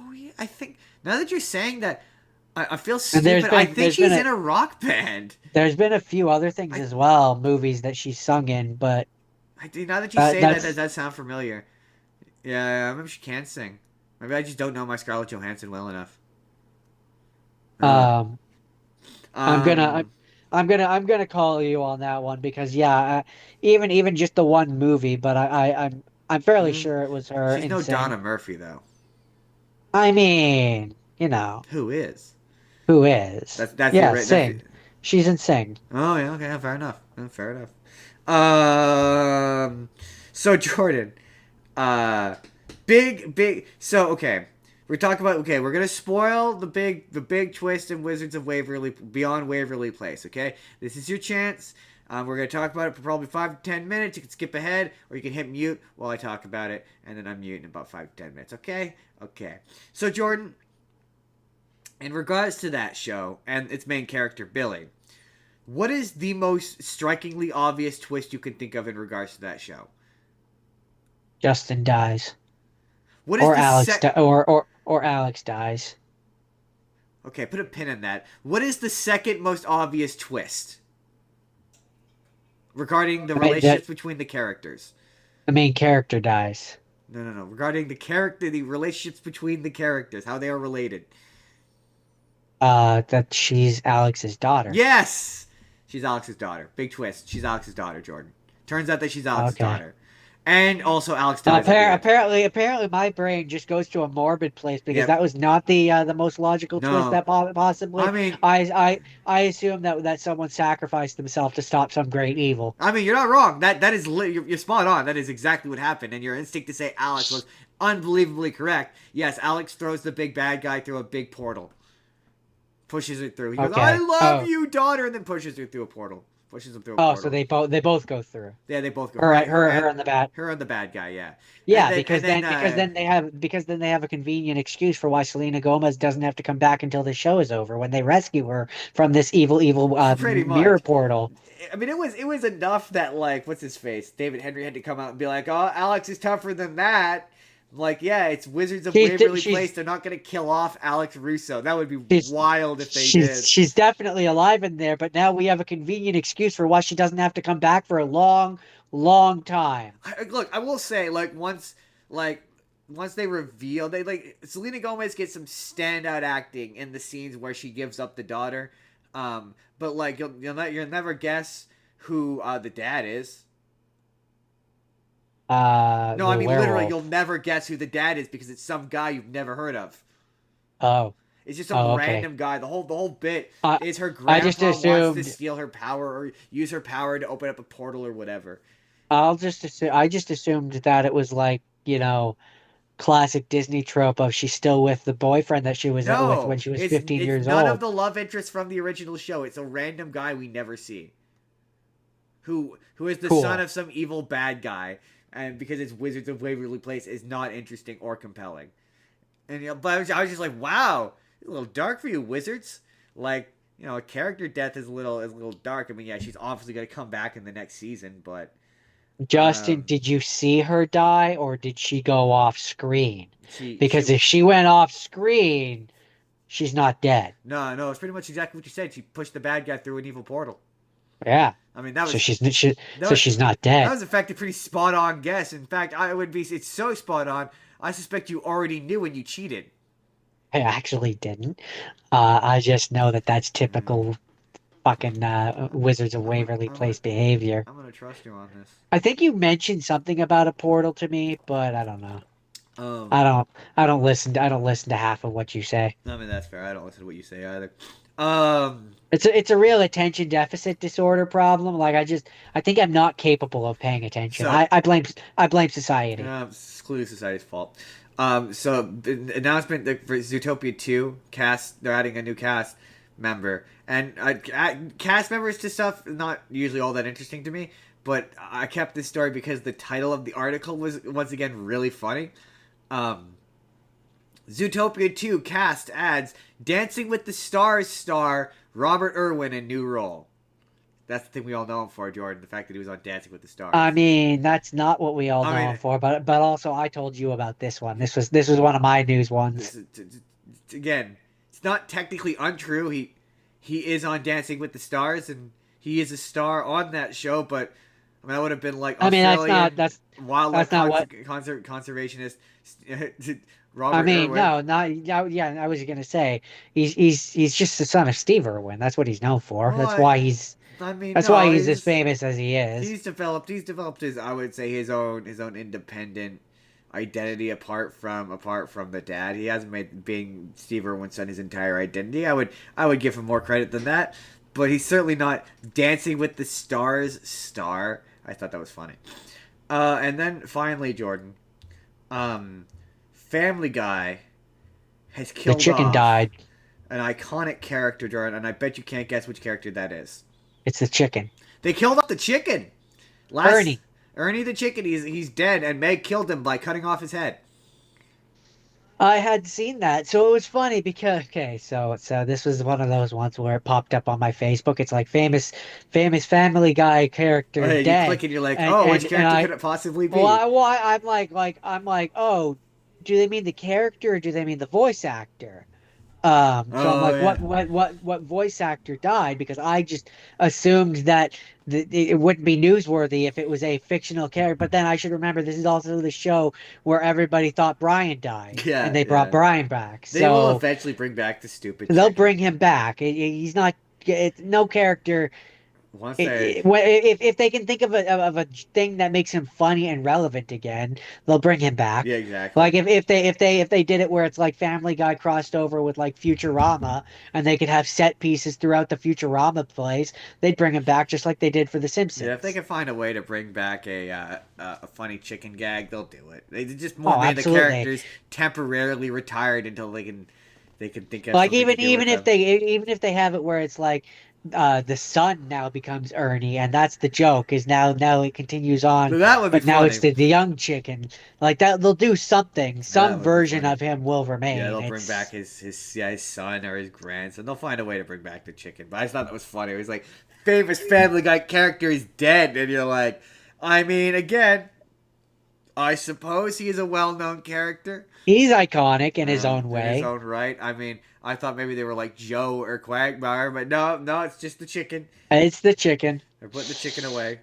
Oh yeah. I think now that you're saying that, I feel And stupid. I think she's in a rock band. there's been a few other things I as well, movies that she's sung in, but I do now that you say that, that that's does sound familiar. Yeah, maybe she can sing. Maybe I just don't know my Scarlett Johansson well enough. Uh, um I'm gonna um, I'm gonna call you on that one because yeah, even just the one movie, but I'm fairly mm, sure it was her she's in no Donna Sing. Murphy though. I mean, you know, Who is? who is? That's the Yeah, that's the. Sing. She's in Sing. Oh yeah, okay, fair enough. Fair enough. Um, so Jordan, uh, big. So okay, we're talking about okay. We're gonna spoil the big twist in Wizards of Waverly Beyond Waverly Place. Okay, this is your chance. We're gonna talk about it for probably 5 to 10 minutes. You can skip ahead, or you can hit mute while I talk about it, and then I'm muting in about 5 to 10 minutes. Okay, okay. So Jordan, in regards to that show and its main character Billy, what is the most strikingly obvious twist you can think of in regards to that show? Justin dies. What is Or the Alex sec? di- or Alex dies. Okay, put a pin in that. What is the second most obvious twist regarding the I mean, that relationships between the characters? the main character dies. No. Regarding the relationships between the characters, how they are related. That she's Alex's daughter. Yes, she's Alex's daughter. Big twist. She's Alex's daughter, Jordan. Turns out that she's Alex's Okay. daughter. And also, Alex dies at the end. Apparently, my brain just goes to a morbid place because Yep. that was not the most logical twist No. that possibly. I mean, I assume that someone sacrificed themselves to stop some great evil. you're not wrong. That is you're spot on. That is exactly what happened, and your instinct to say Alex was unbelievably correct. Yes, Alex throws the big bad guy through a big portal, pushes it through. He goes, "I Okay. love you, daughter," and then pushes her through a portal. Pushes him through a So portal. they both go through. Yeah, they both go. Her and the bat. Her and the bad guy. Yeah, Yeah, and then because then they have a convenient excuse for why Selena Gomez doesn't have to come back until the show is over when they rescue her from this evil pretty mirror much. portal. I mean, it was enough that like what's his face, David Henry had to come out and be like, "Oh, Alex is tougher than that." I'm like, yeah, it's Wizards of Waverly Place. They're not gonna kill off Alex Russo. That would be wild if they did. She's definitely alive in there, but now we have a convenient excuse for why she doesn't have to come back for a long time. Look, I will say, like once they reveal, they like Selena Gomez gets some standout acting in the scenes where she gives up the daughter. But like you'll never guess who the dad is. No, I The mean literally, werewolf. you'll never guess who the dad is because it's some guy you've never heard of. Oh, It's just some okay. random guy. The whole bit I is her I just grandpa wants to assumed. steal her power or use her power to open up a portal or whatever. I just assumed that it was like, classic Disney trope of she's still with the boyfriend that she was with when No, she was it's 15 it's years none of old. the love interests from the original show. It's a random guy we never see, who is the son Cool. of some evil bad guy, and because it's Wizards of Waverly Place, is not interesting or compelling. And but I was just like, wow, it's a little dark for you, Wizards. Like, a character death is a little dark. I mean, yeah, she's obviously gonna come back in the next season, but Justin, um, did you see her die or did she go off screen? she Because if she went off screen, she's not dead. no, it's pretty much exactly what you said. She pushed the bad guy through an evil portal. Yeah. I mean, that So was that so was, she's not that dead. was in fact a pretty spot on guess. In fact, I would be it's so spot on. I suspect you already knew when you cheated. I actually didn't. I just know that that's Hmm. typical fucking Wizards of I'm gonna Waverly I'm gonna Place behavior. I'm gonna trust you on this. I think you mentioned something about a portal to me, but I don't know. Um, I don't I don't listen to half of what you say. I mean that's fair. I don't listen to what you say either. Um, It's a real attention deficit disorder problem. Like I think I'm not capable of paying attention. so I blame society. it's clearly society's fault. So the announcement that for Zootopia 2 cast, they're adding a new cast member, and cast members to stuff not usually all that interesting to me. But I kept this story because the title of the article was once again really funny. Um, Zootopia 2 cast adds Dancing with the Stars star Robert Irwin in new role. That's the thing we all know him for, Jordan. The fact that he was on Dancing with the I Stars. mean, that's not what we all I know mean, him for, but also I told you about this one. This was one of my news ones. this is, again, it's not technically untrue. He is on Dancing with the Stars, and he is a star on that show. But I mean, that would have been like I mean, Australian wildlife that's not what conservationist I Robert mean. Irwin. Yeah, I was gonna say he's just the son of Steve Irwin. That's what he's known for. Well, I mean, That's why no, he's as famous as he is. he's developed his, I would say, his own independent identity apart from the dad. He hasn't made being Steve Irwin's son his entire identity. I would give him more credit than that, but he's certainly not Dancing with the Stars star. I thought that was funny. And then finally, Jordan, um, Family Guy has The killed chicken off died. an iconic character, Jordan, and I bet you can't guess which character that is. It's the chicken. They killed off the chicken. Last Ernie. Ernie the chicken, he's dead, and Meg killed him by cutting off his head. I had seen that, so it was funny because okay, so this was one of those ones where it popped up on my Facebook. It's like famous Family Guy Oh, character yeah, you dead, click and you're like, and oh, which and and character could it possibly well, be? I'm like, oh, do they mean the character or do they mean the voice actor? So I'm Oh like, yeah, what voice actor died? Because I just assumed that it wouldn't be newsworthy if it was a fictional character. But then I should remember this is also the show where everybody thought Brian died, and yeah, they brought yeah. Brian back. They will So eventually bring back the stupid they'll chicken. bring him back. He's not. No character. once they If they can think of a thing that makes him funny and relevant again, they'll bring him back. yeah, exactly. Like if they did it where it's like Family Guy crossed over with like Futurama, and they could have set pieces throughout the Futurama plays, they'd bring him back just like they did for The Yeah, if they Simpsons. can find a way to bring back a funny chicken gag, they'll do it. They just more Oh, made the absolutely. characters temporarily retired until they can think of Like something to do with them. even if they have it where it's like the son now becomes Ernie, and that's the joke is now it continues on, But that would be but now funny. it's the young chicken. Like that they'll do something. That Some would be version funny. of him will Yeah, remain. they'll bring back It's his son or his grandson. They'll find a way to bring back the chicken. But I just thought that was funny. It was like famous Family Guy character is dead, and you're like, I mean, again, I suppose he is a well-known character. he's iconic in his own In his way. own right. I mean, I thought maybe they were like Joe or Quagmire, but no, no, it's just the chicken. It's the chicken. They're putting the chicken away.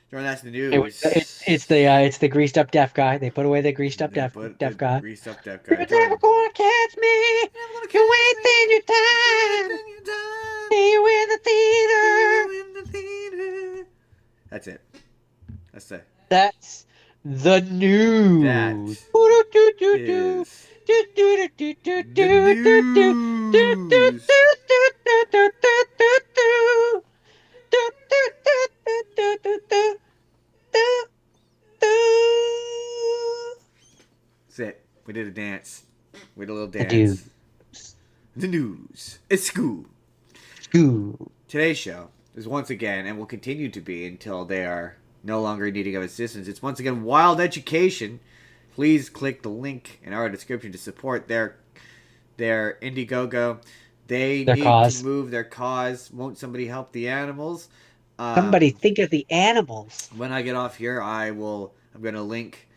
Jordan, that's the It's news. it's the greased up deaf guy. They put away the greased up They deaf put the deaf guy. greased up deaf You're guy. never Jordan, gonna catch me. you're never gonna You're catch wasting your me. You're time. wasting your time. See you in the See theater. you in the theater. That's it. That's it. That's the That news. is the news. That's it. We did a dance. We did a little The news. dance. The news. It's school. School. Today's show is once again, and will continue to be until they are no longer needing of assistance. It's once again Wild Education. Please click the link in our description to support their Indiegogo. They Their need cause. to move their cause. Won't somebody help the animals? Somebody think of the animals. When I get off here, I'm going to link.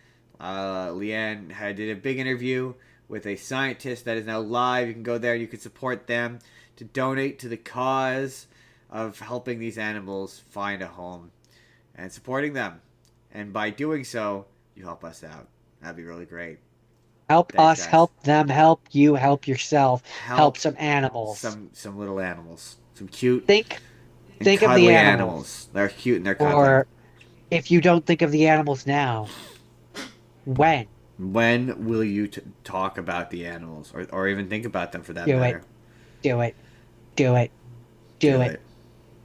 Leanne did a big interview with a scientist that is now live. You can go there. You can support them to donate to the cause of helping these animals find a home and supporting them. And by doing so, you help us out. That'd be really great. Help Thanks, us, guys. help them, help you, help yourself, help some animals. Some little animals. Some cute Think and of the cuddly animals. They're cute and they're cuddly. Or if you don't think of the animals now, when? When will you talk about the animals? Or even think about them for that Do matter? Do it. Do it. Do it.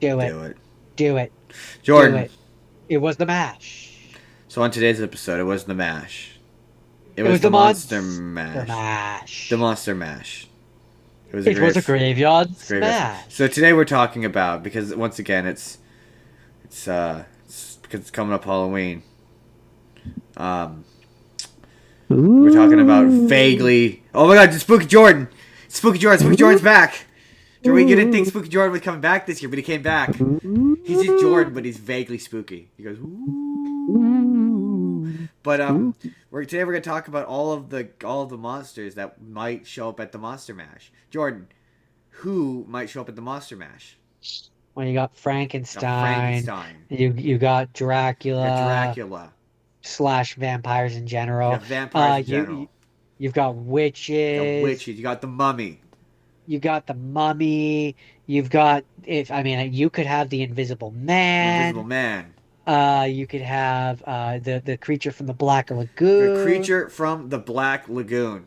Do it. Do it. Do it. Jordan. Do it. It was the mash. So on today's episode, it wasn't the mash. It was was the Monster The Mash. mash. The Monster Mash. It was It was a graveyard graveyard. smash. So today we're talking about, because once again it's because it's coming up Halloween. We're talking about vaguely. Oh my God, it's Spooky Jordan! Spooky Jordan's back. We didn't think Spooky Jordan was coming back this year, but he came back. He's just Jordan, but he's vaguely spooky. He goes, ooh. But today we're gonna talk about all of the monsters that might show up at the Monster Mash. Jordan, who might show up at the Monster Mash? Well, you got Frankenstein. You got Dracula. Dracula. / vampires in general. You got vampires in general. You've got witches. You got the mummy. You got the mummy. You've got you could have the Invisible Man. Invisible Man. You could have the creature from the Black Lagoon. The creature from the Black Lagoon.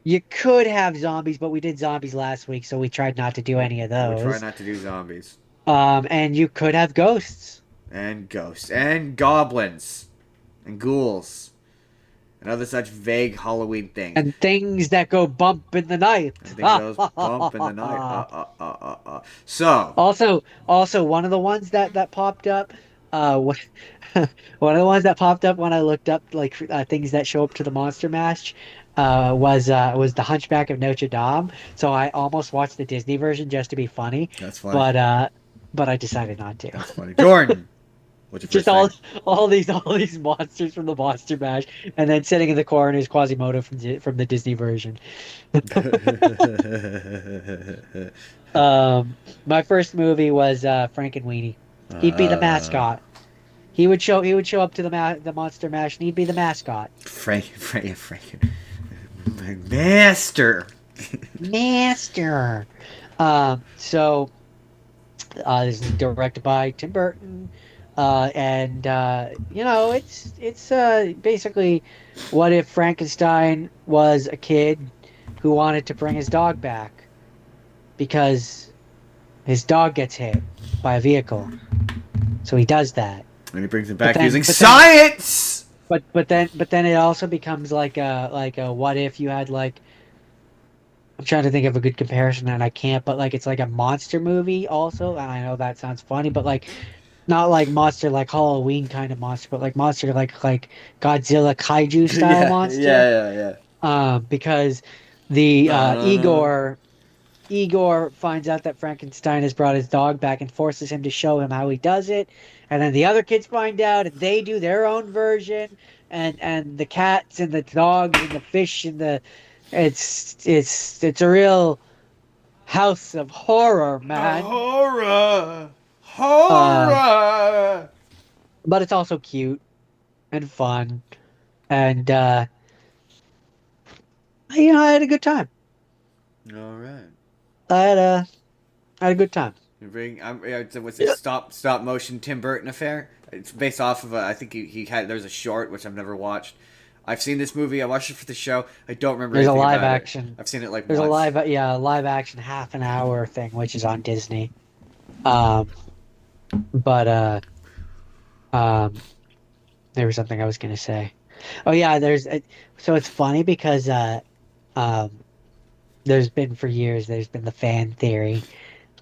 You could have zombies, but we did zombies last week, so we tried not to do any of those. We tried not to do zombies. And you could have ghosts. And ghosts. And goblins. And ghouls. And other such vague Halloween things. And things that go bump in the night. And things that bump in the night. So. Also, one of the ones that popped up, one of the ones that popped up when I looked up things that show up to the Monster Mash, was the Hunchback of Notre Dame. So I almost watched the Disney version just to be funny. That's funny. But I decided not to. That's funny. Jordan. What's your Just first all these monsters from the Monster Mash, and then sitting in the corner is Quasimodo from the Disney version. My first movie was Frankenweenie. He'd be the mascot. He would show up to the Monster Mash, and he'd be the mascot. Frank. Master. Master. So This is directed by Tim Burton, and it's basically what if Frankenstein was a kid who wanted to bring his dog back because his dog gets hit by a vehicle, so he does that. And he brings it But back then, using but then, science. but then it also becomes like a what if you had like I'm trying to think of a good comparison and I can't, but like it's like a monster movie also, and I know that sounds funny, but like not like monster like Halloween kind of monster, but like monster like Godzilla kaiju style Yeah, monster. yeah, yeah, Because the yeah. Igor finds out that Frankenstein has brought his dog back and forces him to show him how he does it. And then the other kids find out and they do their own version. And the cats and the dogs and the fish and the it's a real house of horror, man. Horror, Uh, horror. but it's also cute and fun. And I had a good time. All right. I had a good time. What's it? Stop motion Tim Burton affair. It's based off of I think he had. There's a short which I've never watched. I've seen this movie. I watched it for the show. I don't remember There's a anything live about it. action. I've seen it like There's a once. live action half an hour thing, which is on Disney. Um, but um, there was something I was gonna say. Oh yeah, so it's funny because um, there's been for years there's been the fan theory,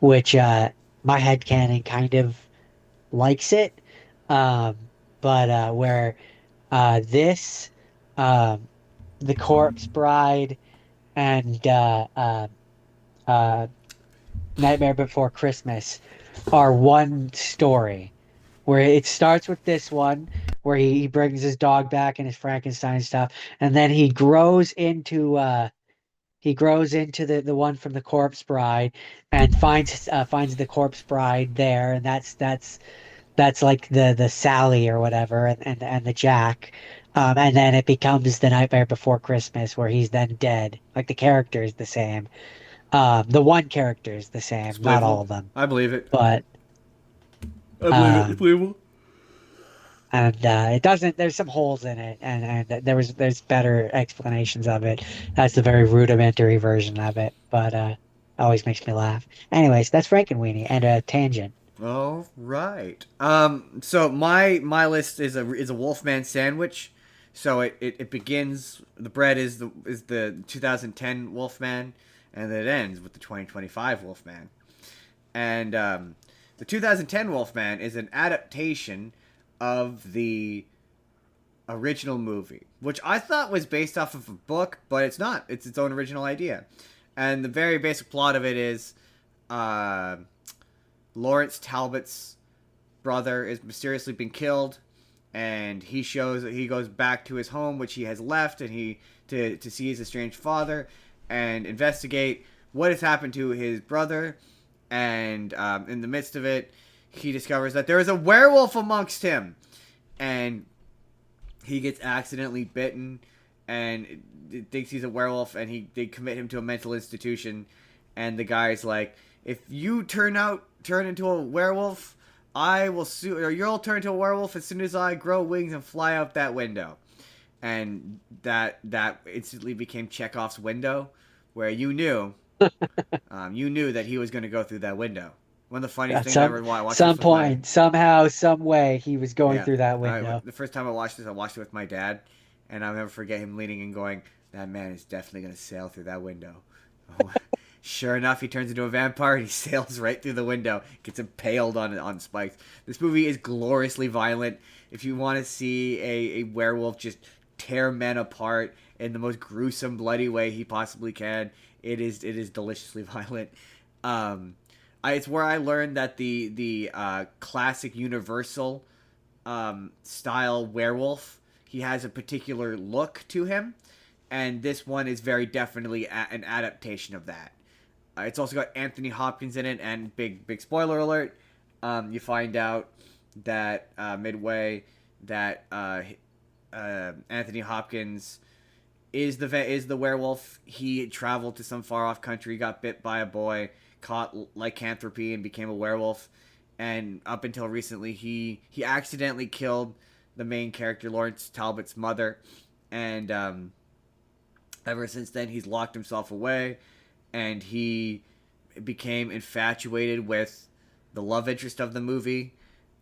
which my headcanon kind of likes it, but where this um the Corpse Bride and uh Nightmare Before Christmas are one story where it starts with this one where he brings his dog back and his Frankenstein stuff, and then he grows into the one from the Corpse Bride and finds the Corpse Bride there, and that's like the Sally or whatever, and the Jack. And then it becomes the Nightmare Before Christmas where he's then dead. Like the character is the same. The one character is the It's same, not all believable. of them. I believe it. But I believe it. It's um believable. and it doesn't there's some holes in it, and there's better explanations of it. That's the very rudimentary version of it, but always makes me laugh. Anyways, that's Frankenweenie and a tangent. All right. So my list is a Wolfman sandwich. So it begins. The bread is the 2010 Wolfman, and then it ends with the 2025 Wolfman. And the 2010 Wolfman is an adaptation of the original movie, which I thought was based off of a book, but it's not. It's its own original idea. And the very basic plot of it is, uh, Lawrence Talbot's brother is mysteriously been killed, and he goes back to his home, which he has left, and he to see his estranged father and investigate what has happened to his brother. And in the midst of it, he discovers that there is a werewolf amongst him, and he gets accidentally bitten and thinks he's a werewolf, and they commit him to a mental institution. And the guy's like, if you turn into a werewolf, I will sue, or you'll turn into a werewolf as soon as I grow wings and fly out that window. And that instantly became Chekhov's window, where you knew that he was going to go through that window. One of the funniest At things I ever watched this some with my point, somehow, some way, he was going yeah. through that window. The first time I watched this, I watched it with my dad, and I'll never forget him leaning and going, "That man is definitely going to sail through that window." Oh, sure enough, he turns into a vampire and he sails right through the window, gets impaled on spikes. This movie is gloriously violent. If you want to see a werewolf just tear men apart in the most gruesome, bloody way he possibly can, it is deliciously violent. Um, it's where I learned that the classic Universal style werewolf, he has a particular look to him, and this one is very definitely an adaptation of that. It's also got Anthony Hopkins in it, and big spoiler alert, you find out that midway that Anthony Hopkins is the werewolf. He traveled to some far off country, got bit by a boy, caught lycanthropy, and became a werewolf. And up until recently, he accidentally killed the main character, Lawrence Talbot's mother, and ever since then, he's locked himself away, and he became infatuated with the love interest of the movie,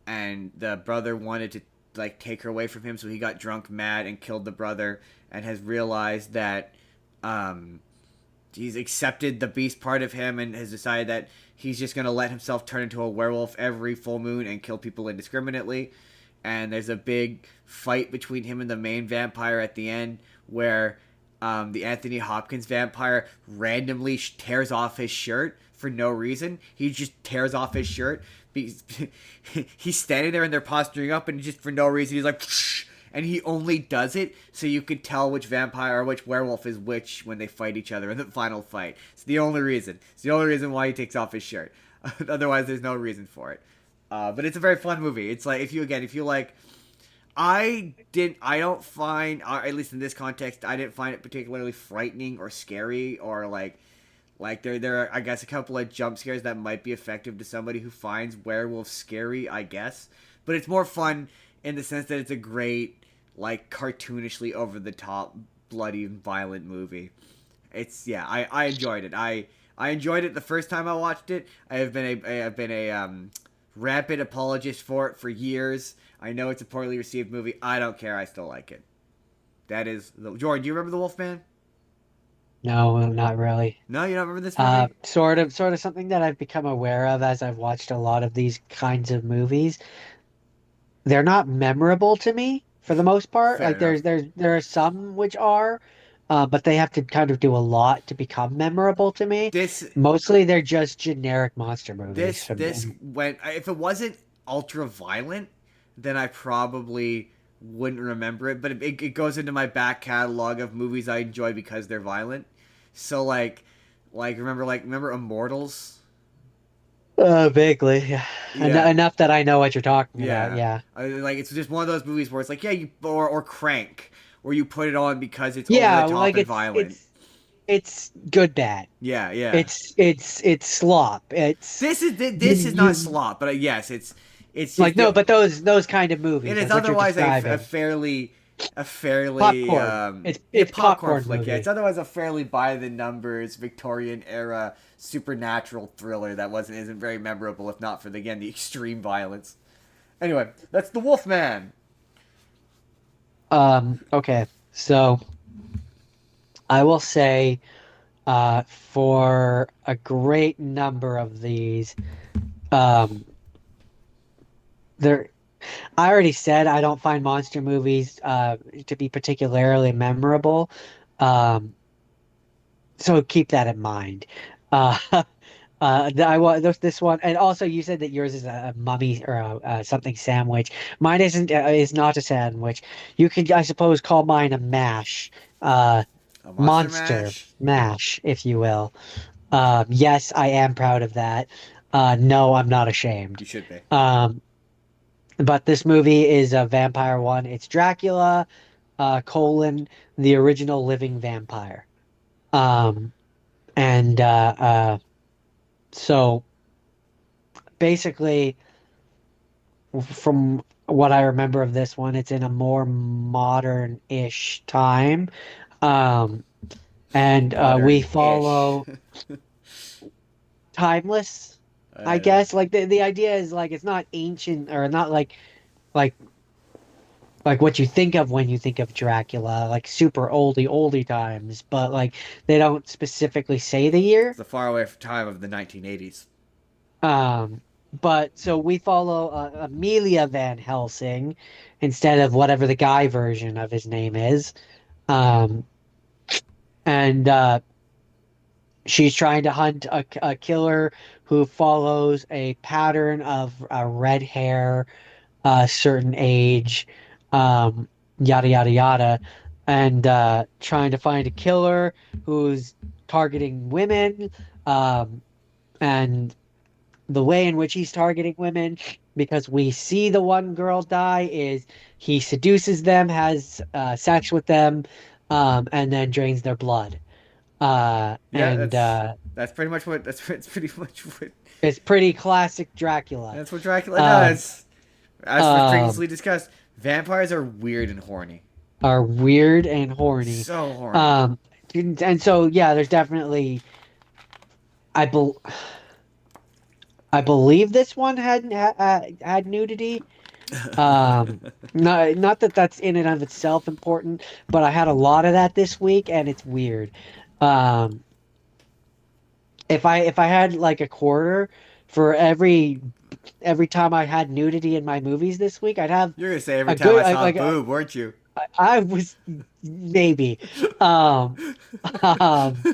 and the brother wanted to like take her away from him, so he got drunk, mad, and killed the brother, and has realized that um, he's accepted the beast part of him and has decided that he's just going to let himself turn into a werewolf every full moon and kill people indiscriminately. And there's a big fight between him and the main vampire at the end where the Anthony Hopkins vampire randomly tears off his shirt for no reason. He just tears off his shirt. He's standing there and they're posturing up, and just for no reason he's like, and he only does it so you could tell which vampire or which werewolf is which when they fight each other in the final fight. It's the only reason. It's the only reason why he takes off his shirt. Otherwise, there's no reason for it. But it's a very fun movie. It's like if you like, I don't find, at least in this context, I didn't find it particularly frightening or scary or like there are, I guess, a couple of jump scares that might be effective to somebody who finds werewolves scary, I guess. But it's more fun in the sense that it's a great, like, cartoonishly over the top, bloody and violent movie. It's I enjoyed it. I enjoyed it the first time I watched it. I've been a rapid apologist for it for years. I know it's a poorly received movie. I don't care. I still like it. That is Jordan. Do you remember The Wolfman? No, not really. No, you don't remember this movie? Sort of something that I've become aware of as I've watched a lot of these kinds of movies. They're not memorable to me for the most part. Fair Like enough. there are some which are, but they have to kind of do a lot to become memorable to me. This Mostly they're just generic monster movies. this went. If it wasn't ultra violent, then I probably wouldn't remember it. But it goes into my back catalog of movies I enjoy because they're violent. So remember Immortals? Vaguely, yeah. Yeah. Enough that I know what you're talking about. Yeah, Yeah. like it's just one of those movies where it's like, yeah, or Crank, where you put it on because it's over Yeah, the top like and violent. it's good bad. Yeah, yeah. It's slop. This is not slop, but yes, it's like just no, but those kind of movies. it is Like what you're otherwise describing. a fairly Popcorn. It's popcorn flick. Yeah, movie. it's otherwise a fairly by the numbers Victorian era supernatural thriller that isn't very memorable if not for the extreme violence. Anyway, that's The Wolfman. Okay. So I will say, for a great number of these, um, there. I already said I don't find monster movies to be particularly memorable. Um, so keep that in mind. Uh, I want this one, and also you said that yours is a mummy or something sandwich. Mine isn't is not a sandwich. You could, I suppose, call mine a mash, uh, A Monster monster Mash. mash, if you will. Yes, I am proud of that. No, I'm not ashamed. You should be. But this movie is a vampire one. It's Dracula, the original living vampire. Um, and so basically, from what I remember of this one, it's in a more modern-ish time. Um, and we Modern-ish. follow timeless, I Uh, guess. Like the idea is like it's not ancient or not like like what you think of when you think of Dracula, like super oldie times, but like they don't specifically say the year. it's the faraway time of the 1980s. Um, but so we follow Amelia Van Helsing instead of whatever the guy version of his name is. Um, and she's trying to hunt a killer who follows a pattern of red hair, a certain age, um, yada yada yada, and trying to find a killer who's targeting women, um, and the way in which he's targeting women, because we see the one girl die, is he seduces them, has sex with them, and then drains their blood. Yeah, And that's pretty much what that's pretty much what it's pretty classic Dracula. that's what Dracula Um, does. As was um, previously discussed, vampires are weird and horny. are weird and horny. So horny. Um, and so yeah, there's definitely I bel I believe this one had nudity. Not that that's in and of itself important, but I had a lot of that this week, and it's weird. Um, if I had like a quarter for every time I had nudity in my movies this week, I'd have You're gonna say every a time good I saw a like boob, weren't you? I was maybe um um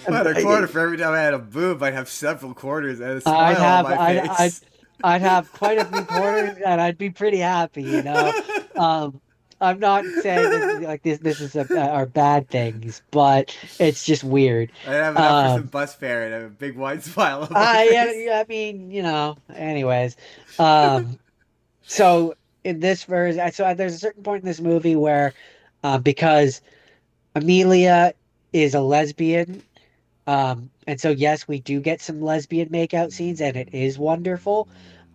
If I had a quarter for every time I had a boob, I'd have several quarters and a I'd smile on have my I'd I'd face. I'd have quite a few quarters and I'd be pretty happy, you know. Um, I'm not saying this is are bad things, but it's just weird. I'd have enough for some Um, bus fare and a big wide smile on my face. I mean, you know, anyways. Um, so in this version, so there's a certain point in this movie where, because Amelia is a lesbian. And so yes, we do get some lesbian makeout scenes, and it is wonderful.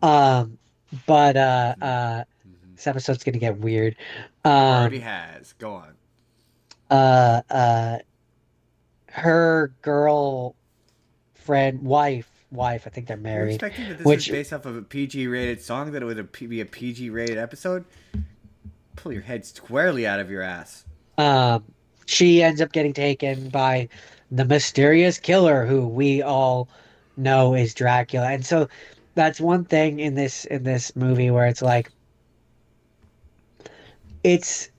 Um, but this episode's gonna get weird. Already Um, has. Go on. uh, uh, her girlfriend, wife, I think they're You're married, expecting that this was which based off of a PG rated song, that it would be a PG rated episode? Pull your head squarely out of your ass. um, she ends up getting taken by the mysterious killer who we all know is Dracula. And so that's one thing in this movie where it's like it's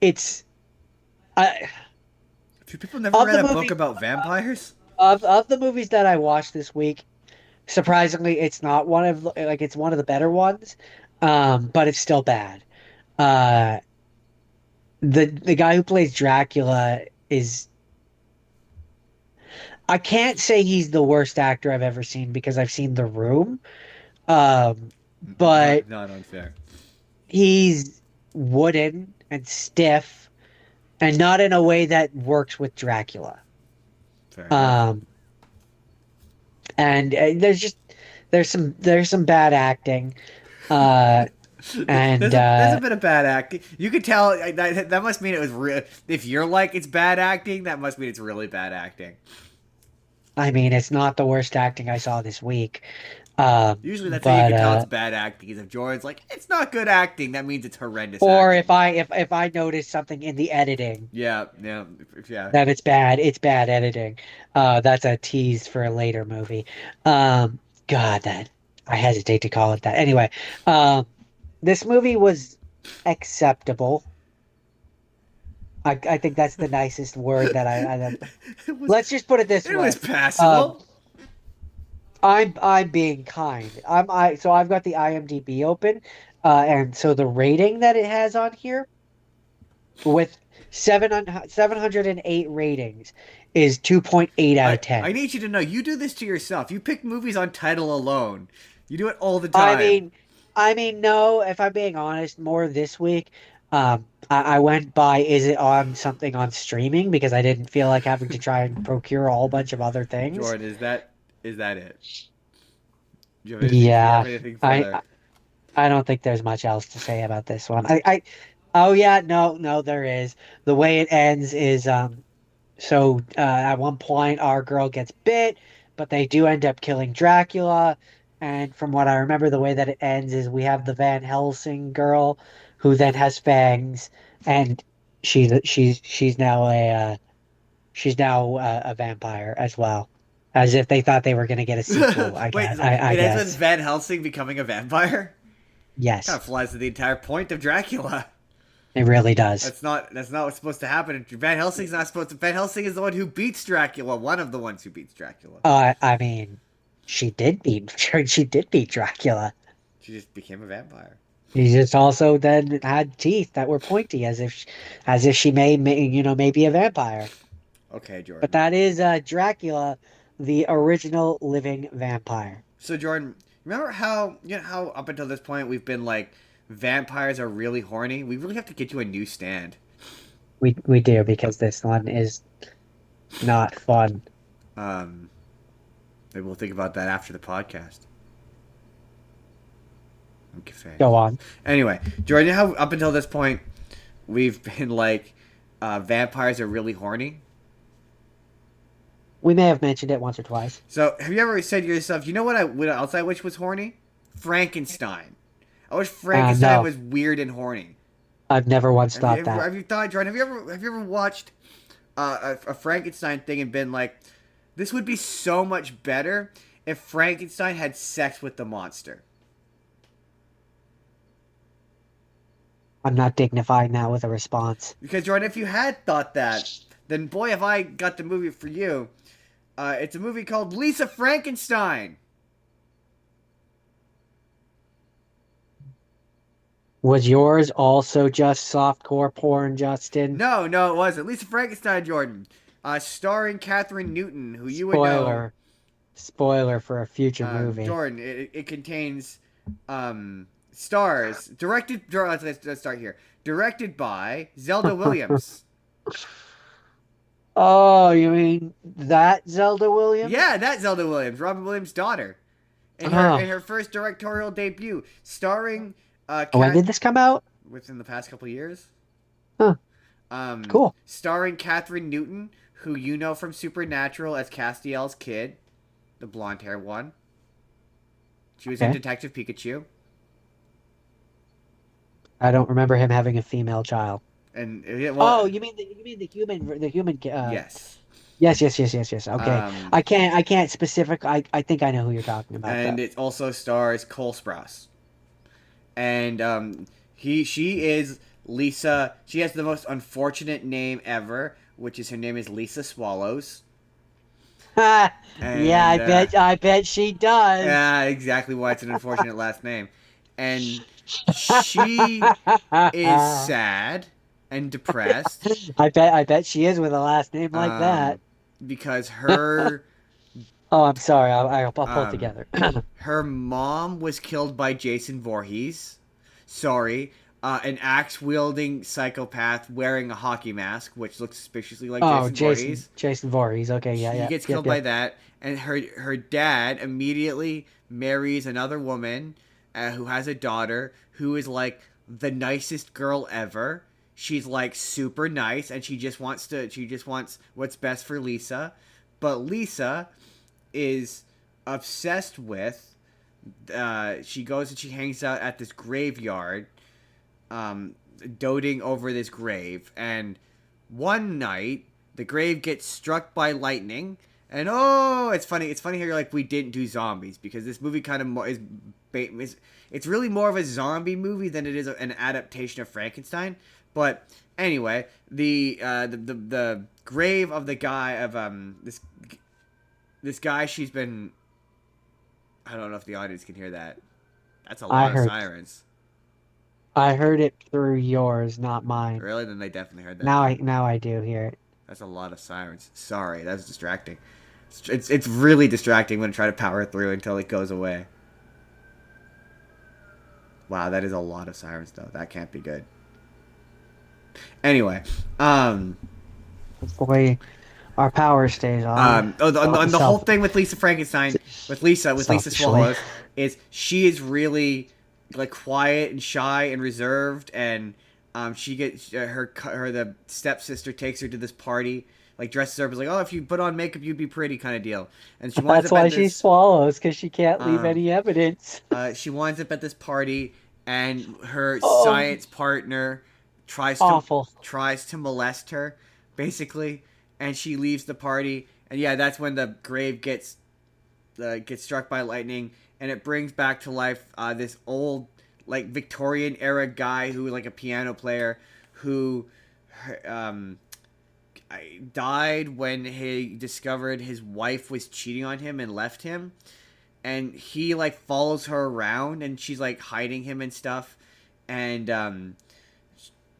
it's I Do people never of read the a book movie about vampires? of the movies that I watched this week, surprisingly, it's not one of like it's one of the better ones. But it's still bad. Uh the guy who plays Dracula is I can't say he's the worst actor I've ever seen because I've seen The Room. Um, but Not unfair. he's wooden and stiff and not in a way that works with Dracula. Fair enough. Um, and there's some bad acting. Uh, and There's a bit of bad acting. You could tell that must mean it was real. If you're like it's bad acting, that must mean it's really bad acting. I mean, it's not the worst acting I saw this week. Usually that's how you But can tell it's bad acting. Is if Jordan's like it's not good acting, that means it's horrendous or acting. if I notice something in the editing, Yeah, yeah, yeah. that it's bad. It's bad editing. That's a tease for a later movie. God, that I hesitate to call it that. Anyway, this movie was acceptable. I think that's the nicest word that it was let's just put it this it was way. Um, passable. I'm being kind. So I've got the IMDb open, and so the rating that it has on here with 708 ratings is 2.8 out of I 10. need you to know you do this to yourself. You pick movies on title alone. You do it all the I time. mean, no, if I'm being honest, more this week, I went by, is it on something on streaming? Because I didn't feel like having to try and procure a whole bunch of other things. Jordan, is that it? Do you have Yeah, anything I, further? I I don't think there's much else to say about this one. Oh yeah, no, there is. The way it ends is, so at one point our girl gets bit, but they do end up killing Dracula. And from what I remember, the way that it ends is we have the Van Helsing girl who then has fangs, and she's now a vampire as well, as if they thought they were going to get a sequel. Wait, I it ends with guess. Van Helsing becoming a vampire? Kind Yes, of flies to the entire point of Dracula. it really does. That's not what's supposed to happen. Van Helsing's not supposed to. Van Helsing is the one who beats Dracula. One of the ones who beats Dracula. I mean, she did beat Dracula. She just became a vampire. He just also then had teeth that were pointy, as if she may be a vampire. Okay, But Jordan. that is Dracula, the original living vampire. So Jordan, remember how how up until this point we've been like vampires are really horny? We really have to get you a new stand. We do because this one is not fun. Um, maybe we'll think about that after the podcast. Okay. Go on. Anyway, Jordan, how up until this point we've been like, vampires are really horny. We may have mentioned it once or twice. So, have you ever said to yourself, you know what else I wish was horny? Frankenstein. I wish Frankenstein No, was weird and horny. I've never once Have you thought ever, that. have you thought, Jordan? Have you ever watched a Frankenstein thing and been like, this would be so much better if Frankenstein had sex with the monster? I'm not dignifying that with a response. Because Jordan, if you had thought that, then boy, have I got the movie for you. It's a movie called Lisa Frankenstein. Was yours also just softcore porn, Justin? No, no, it wasn't. Lisa Frankenstein, Jordan. Starring Catherine Newton, who you would know. Spoiler. Spoiler for a future movie. Jordan, it contains stars. Let's start here. Directed by Zelda Williams. Oh, you mean that Zelda Williams? Yeah, that Zelda Williams, Robin Williams' daughter. In Oh, her first directorial debut. Starring when did this come out? within the past couple years. Huh, cool. Starring Catherine Newton, who you know from Supernatural as Castiel's kid, the blonde hair one. She was in Okay. Detective Pikachu. I don't remember him having a female child. And Oh, well, you mean the human yes. yes, yes, yes, yes, yes. Okay. Um, I can't specific I think I know who you're talking about and though. it also stars Cole Sprouse. And she is Lisa. She has the most unfortunate name ever, which is her name is Lisa Swallows. Yeah, And I bet she does. yeah, exactly why it's an unfortunate last name. And she is sad and depressed, I bet she is with a last name like that. um, because her Oh, I'm sorry. I'll pull it um, together. her mom was killed by Jason Voorhees. Sorry, an axe wielding psychopath wearing a hockey mask, which looks suspiciously like Oh, Jason Voorhees. Jason Voorhees. Okay, yeah, She yeah. gets Yep, killed by yep. that, and her dad immediately marries another woman who has a daughter who is like the nicest girl ever. She's like super nice, and she just wants what's best for Lisa, but Lisa is obsessed with. She goes and she hangs out at this graveyard, um, doting over this grave. And one night, the grave gets struck by lightning. And oh, it's funny. It's funny how you're like, we didn't do zombies because this movie kind of is it's really more of a zombie movie than it is an adaptation of Frankenstein. But anyway, the grave of the guy of this guy she's been. I don't know if the audience can hear that. That's a I lot of heard sirens. I heard it through yours, not mine. Really? Then they definitely heard that then. Now I do hear it. That's a lot of sirens. Sorry, that's distracting. It's really distracting when I try to power through until it goes away. Wow, that is a lot of sirens though. That can't be good. Anyway, Hopefully our power stays on. and the whole Self thing with Lisa Frankenstein, with Lisa selfishly. Swallows, is she is really like quiet and shy and reserved, and she gets her the stepsister takes her to this party, like dresses her up as like, oh, if you put on makeup you'd be pretty kind of deal, and she winds That's up at why she this swallows, because she can't leave um, any evidence. she winds up at this party, and her Oh, science partner tries to awful. molest her, basically, and she leaves the party. And yeah, that's when the grave gets struck by lightning, and it brings back to life this old like Victorian era guy who was like a piano player who um, died when he discovered his wife was cheating on him and left him, and he like follows her around, and she's like hiding him and stuff, and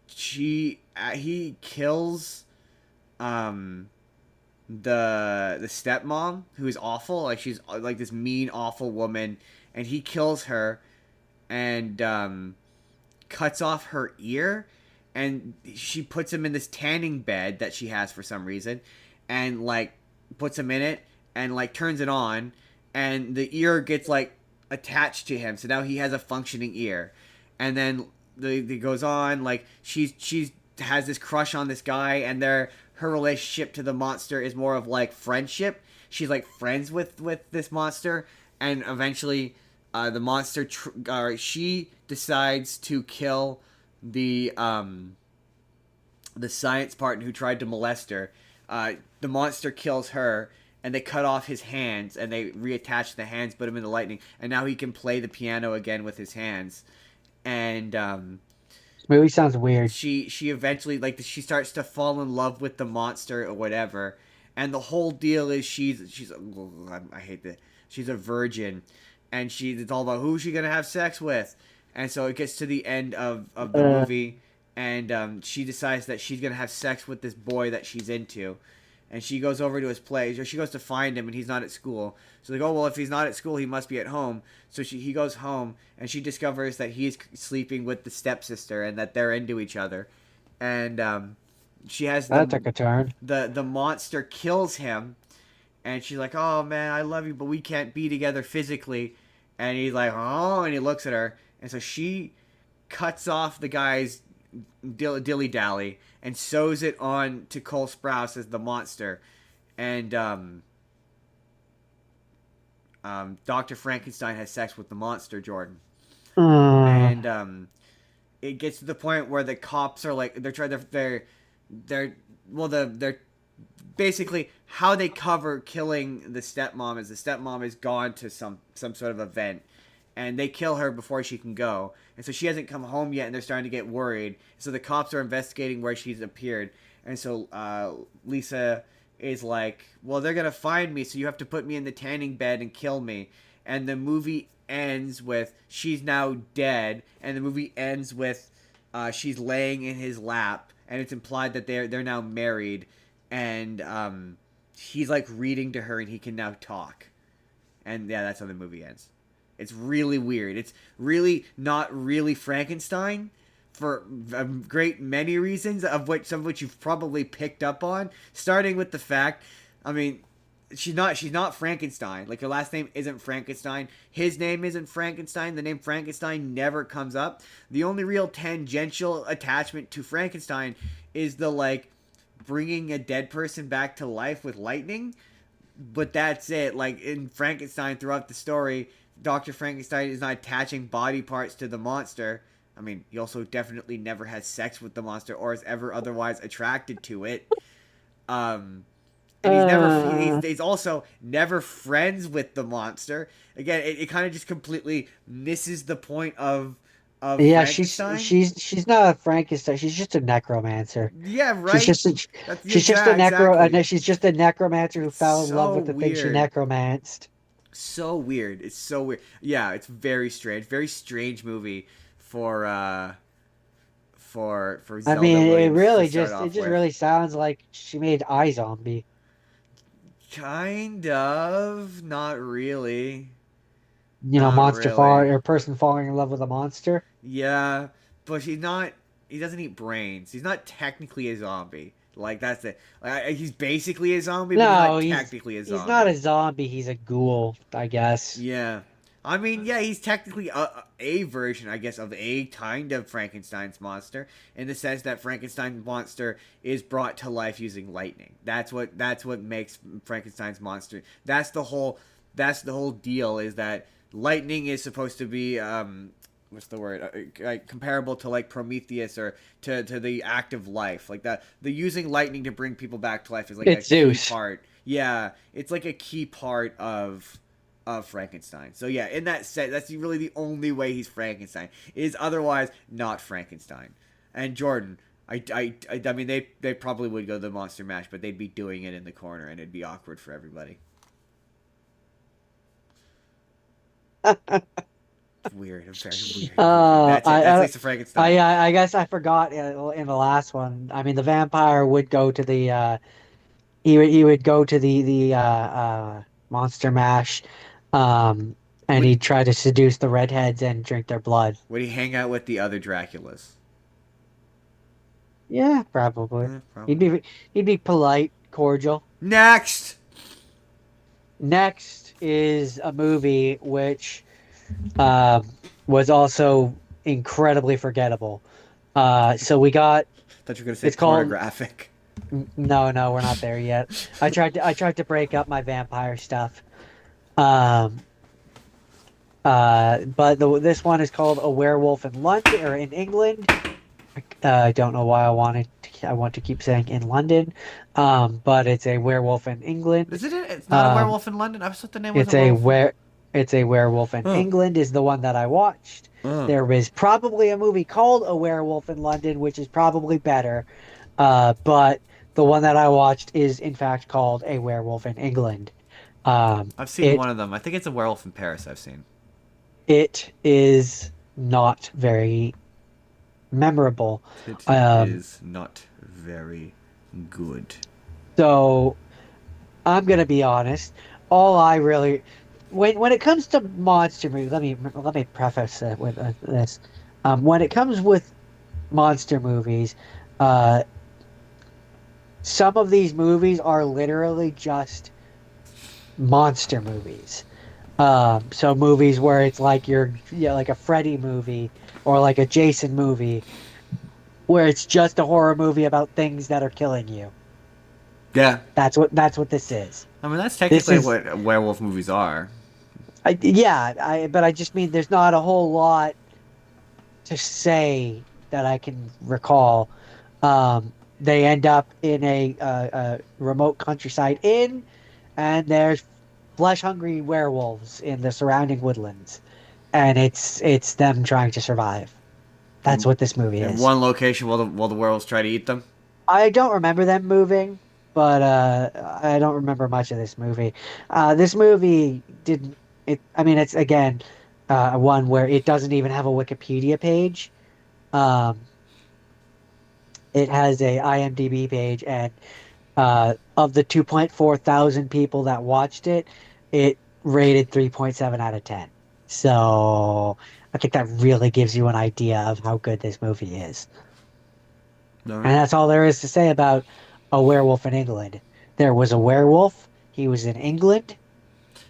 he kills um the stepmom, who's awful, like she's like this mean awful woman, and he kills her and cuts off her ear, and she puts him in this tanning bed that she has for some reason, and like puts him in it and like turns it on, and the ear gets like attached to him, so now he has a functioning ear, and then the goes on like she's has this crush on this guy, and her relationship to the monster is more of like friendship. She's like friends with this monster, and eventually the monster she decides to kill the science partner who tried to molest her. The monster kills her, and they cut off his hands, and they reattach the hands, put him in the lightning, and now he can play the piano again with his hands. And This movie sounds weird. she eventually like she starts to fall in love with the monster or whatever, and the whole deal is she's I hate that she's a virgin, and it's all about who's she gonna have sex with, and so it gets to the end of the movie, and she decides that she's gonna have sex with this boy that she's into, and she goes over to his place, or she goes to find him, and he's not at school. So they go, well, if he's not at school, he must be at home. So he goes home, and she discovers that he's sleeping with the stepsister, and that they're into each other, and she has That took a turn. the monster kills him, and she's like, oh man, I love you, but we can't be together physically, and he's like, oh, and he looks at her, and so she cuts off the guy's dilly dally and sews it on to Cole Sprouse as the monster, and Dr. Frankenstein has sex with the monster, Jordan, and it gets to the point where the cops are like they're well they're basically how they cover killing the stepmom is the stepmom is gone to some sort of event, and they kill her before she can go, and so she hasn't come home yet, and they're starting to get worried, so the cops are investigating where she's appeared, and so Lisa is like, well, they're gonna find me, so you have to put me in the tanning bed and kill me, and the movie ends with she's now dead, and the movie ends with she's laying in his lap, and it's implied that they're now married, and he's like reading to her, and he can now talk, and yeah, that's how the movie ends. It's really weird. It's really not really Frankenstein for a great many reasons, of which some of which you've probably picked up on. Starting with the fact, I mean, she's not Frankenstein. Like her last name isn't Frankenstein. His name isn't Frankenstein. The name Frankenstein never comes up. The only real tangential attachment to Frankenstein is the like bringing a dead person back to life with lightning. But that's it. Like in Frankenstein, throughout the story, Dr. Frankenstein is not attaching body parts to the monster. I mean, he also definitely never has sex with the monster or is ever otherwise attracted to it. And he's also never friends with the monster. Again, it kind of just completely misses the point of Yeah, Frankenstein. she's not a Frankenstein. She's just a necromancer. Yeah, She's right. just a, That's she's just a exactly. she's just a necromancer who It's fell in love so with the thing she weird. necromanced. So weird. It's so weird. Yeah, it's very strange. Very strange movie for for I Zelda mean, Williams to start it off just with. really sounds like she made iZombie. Kind of, not really. You know, Not monster fall really. or person falling in love with a monster. Yeah, but he's not. He doesn't eat brains. He's not technically a zombie. Like that's it. Like, he's basically a zombie, but he's No, not technically a he's not zombie. a zombie. He's a ghoul, I guess. Yeah. I mean, yeah, he's technically a version, I guess, of a kind of Frankenstein's monster, in the sense that Frankenstein's monster is brought to life using lightning. That's what makes Frankenstein's monster. That's the whole deal, is that lightning is supposed to be what's the word, like comparable to like Prometheus, or to the act of life, like that the using lightning to bring people back to life is like a It's key Zeus. part. Yeah, it's like a key part of Frankenstein. So yeah, in that sense, that's really the only way he's Frankenstein. Is otherwise not Frankenstein. And Jordan, I mean, they probably would go to the monster mash, but they'd be doing it in the corner, and it'd be awkward for everybody. It's weird, a very weird movie. That's it. That's Lisa Frankenstein. I guess I forgot in the last one. I mean, the vampire would go to the he would go to the monster mash, and Would he'd try to seduce the redheads and drink their blood. would he hang out with the other Draculas? Yeah, probably. Yeah, He'd probably. be polite, cordial. Next. Next is a movie which um, was also incredibly forgettable. So we got Thought you were gonna say it's called pornographic. no, we're not there yet. I tried to break up my vampire stuff. Um, but this one is called A Werewolf in London or in England. I don't know why I want to keep saying in London. But it's a werewolf in England. Is it? It's not a Um, werewolf in London. I thought the name was a it's a werewolf. were it's a werewolf in Oh, England is the one that I watched. oh. There is probably a movie called A Werewolf in London, which is probably better. But the one that I watched is in fact called A Werewolf in England. Um, I've seen it one of them. I think it's a werewolf in Paris. I've seen. it is not very memorable. It Um, is not very good. so I'm gonna be honest. All I really, when it comes to monster movies, let me preface it with this. When it comes with monster movies, uh, some of these movies are literally just monster movies. So movies where it's like like a Freddy movie or like a Jason movie, where it's just a horror movie about things that are killing you. Yeah. That's what this is. I mean, that's This technically is what werewolf movies are. but I just mean there's not a whole lot to say that I can recall. They end up in a remote countryside inn, and there's flesh-hungry werewolves in the surrounding woodlands, and it's them trying to survive. That's In, what this movie in is. one location, will the werewolves try to eat them? I don't remember them moving, but I don't remember much of this movie. This movie didn't. I mean, it's again one where it doesn't even have a Wikipedia page. Um, it has a IMDb page, and of the 2.4 thousand people that watched it, it rated 3.7 out of 10. So I think that really gives you an idea of how good this movie is. All And right. that's all there is to say about A Werewolf in England. There was a werewolf. He was in England.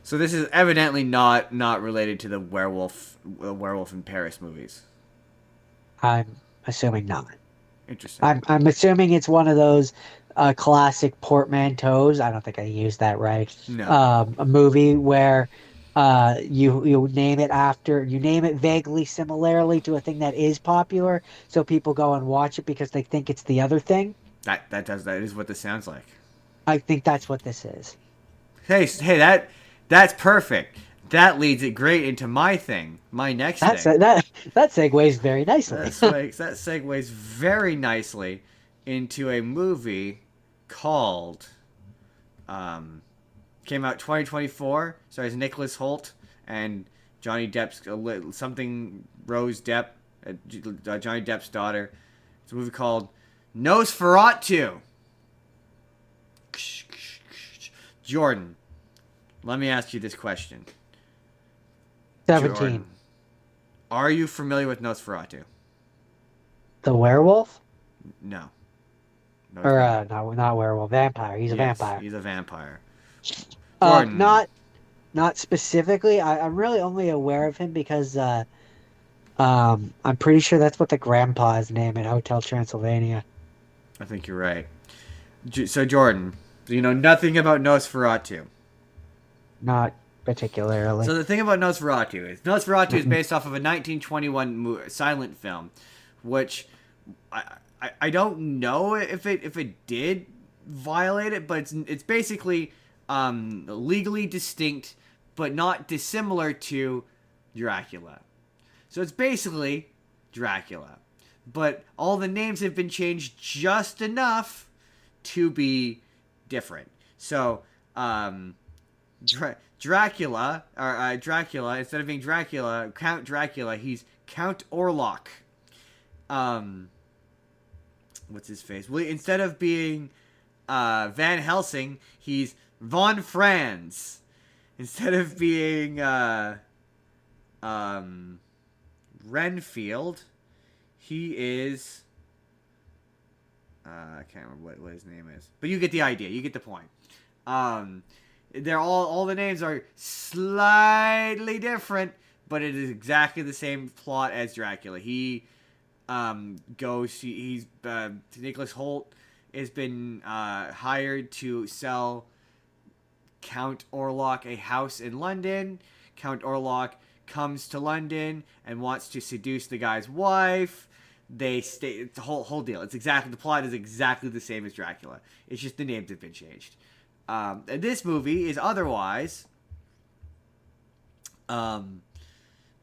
So this is evidently not related to the werewolf in Paris movies. I'm assuming not. Interesting. I'm assuming it's one of those classic portmanteaus. I don't think I used that right. No. A movie where you name it after you name it vaguely similarly to a thing that is popular, so people go and watch it because they think it's the other thing. That is what this sounds like. I think that's what this is. Hey, that's perfect. That leads it great into my thing, my next thing. That segues very nicely. That segues very nicely into a movie called came out 2024. Stars Nicholas Holt and Johnny Depp's something Rose Depp, Johnny Depp's daughter. It's a movie called Nosferatu. Jordan, let me ask you this question. 17. Jordan, are you familiar with Nosferatu? The werewolf? No. No, he's Or not. no, not werewolf, vampire. He's a Yes, vampire. he's a vampire. Jordan, Not not specifically. I'm really only aware of him because I'm pretty sure that's what the grandpa's name in Hotel Transylvania. I think you're right. So, Jordan, you know nothing about Nosferatu. Not particularly. So the thing about Nosferatu is Mm-mm. based off of a 1921 silent film, which I don't know if it did violate it, but it's basically legally distinct, but not dissimilar to Dracula. So it's basically Dracula, but all the names have been changed just enough to be different. So Dracula, instead of being Dracula, Count Dracula, he's Count Orlok. What's his face? Well, instead of being Van Helsing, he's Von Franz. Instead of being Renfield, he is I can't remember what his name is, but you get the idea. You get the point. Um, they're all the names are slightly different, but it is exactly the same plot as Dracula. He he's Nicholas Holt has been hired to sell Count Orlok a house in London. Count Orlok comes to London and wants to seduce the guy's wife. They stay. It's a whole deal. It's exactly the plot is exactly the same as Dracula. It's just the names have been changed. And this movie is otherwise,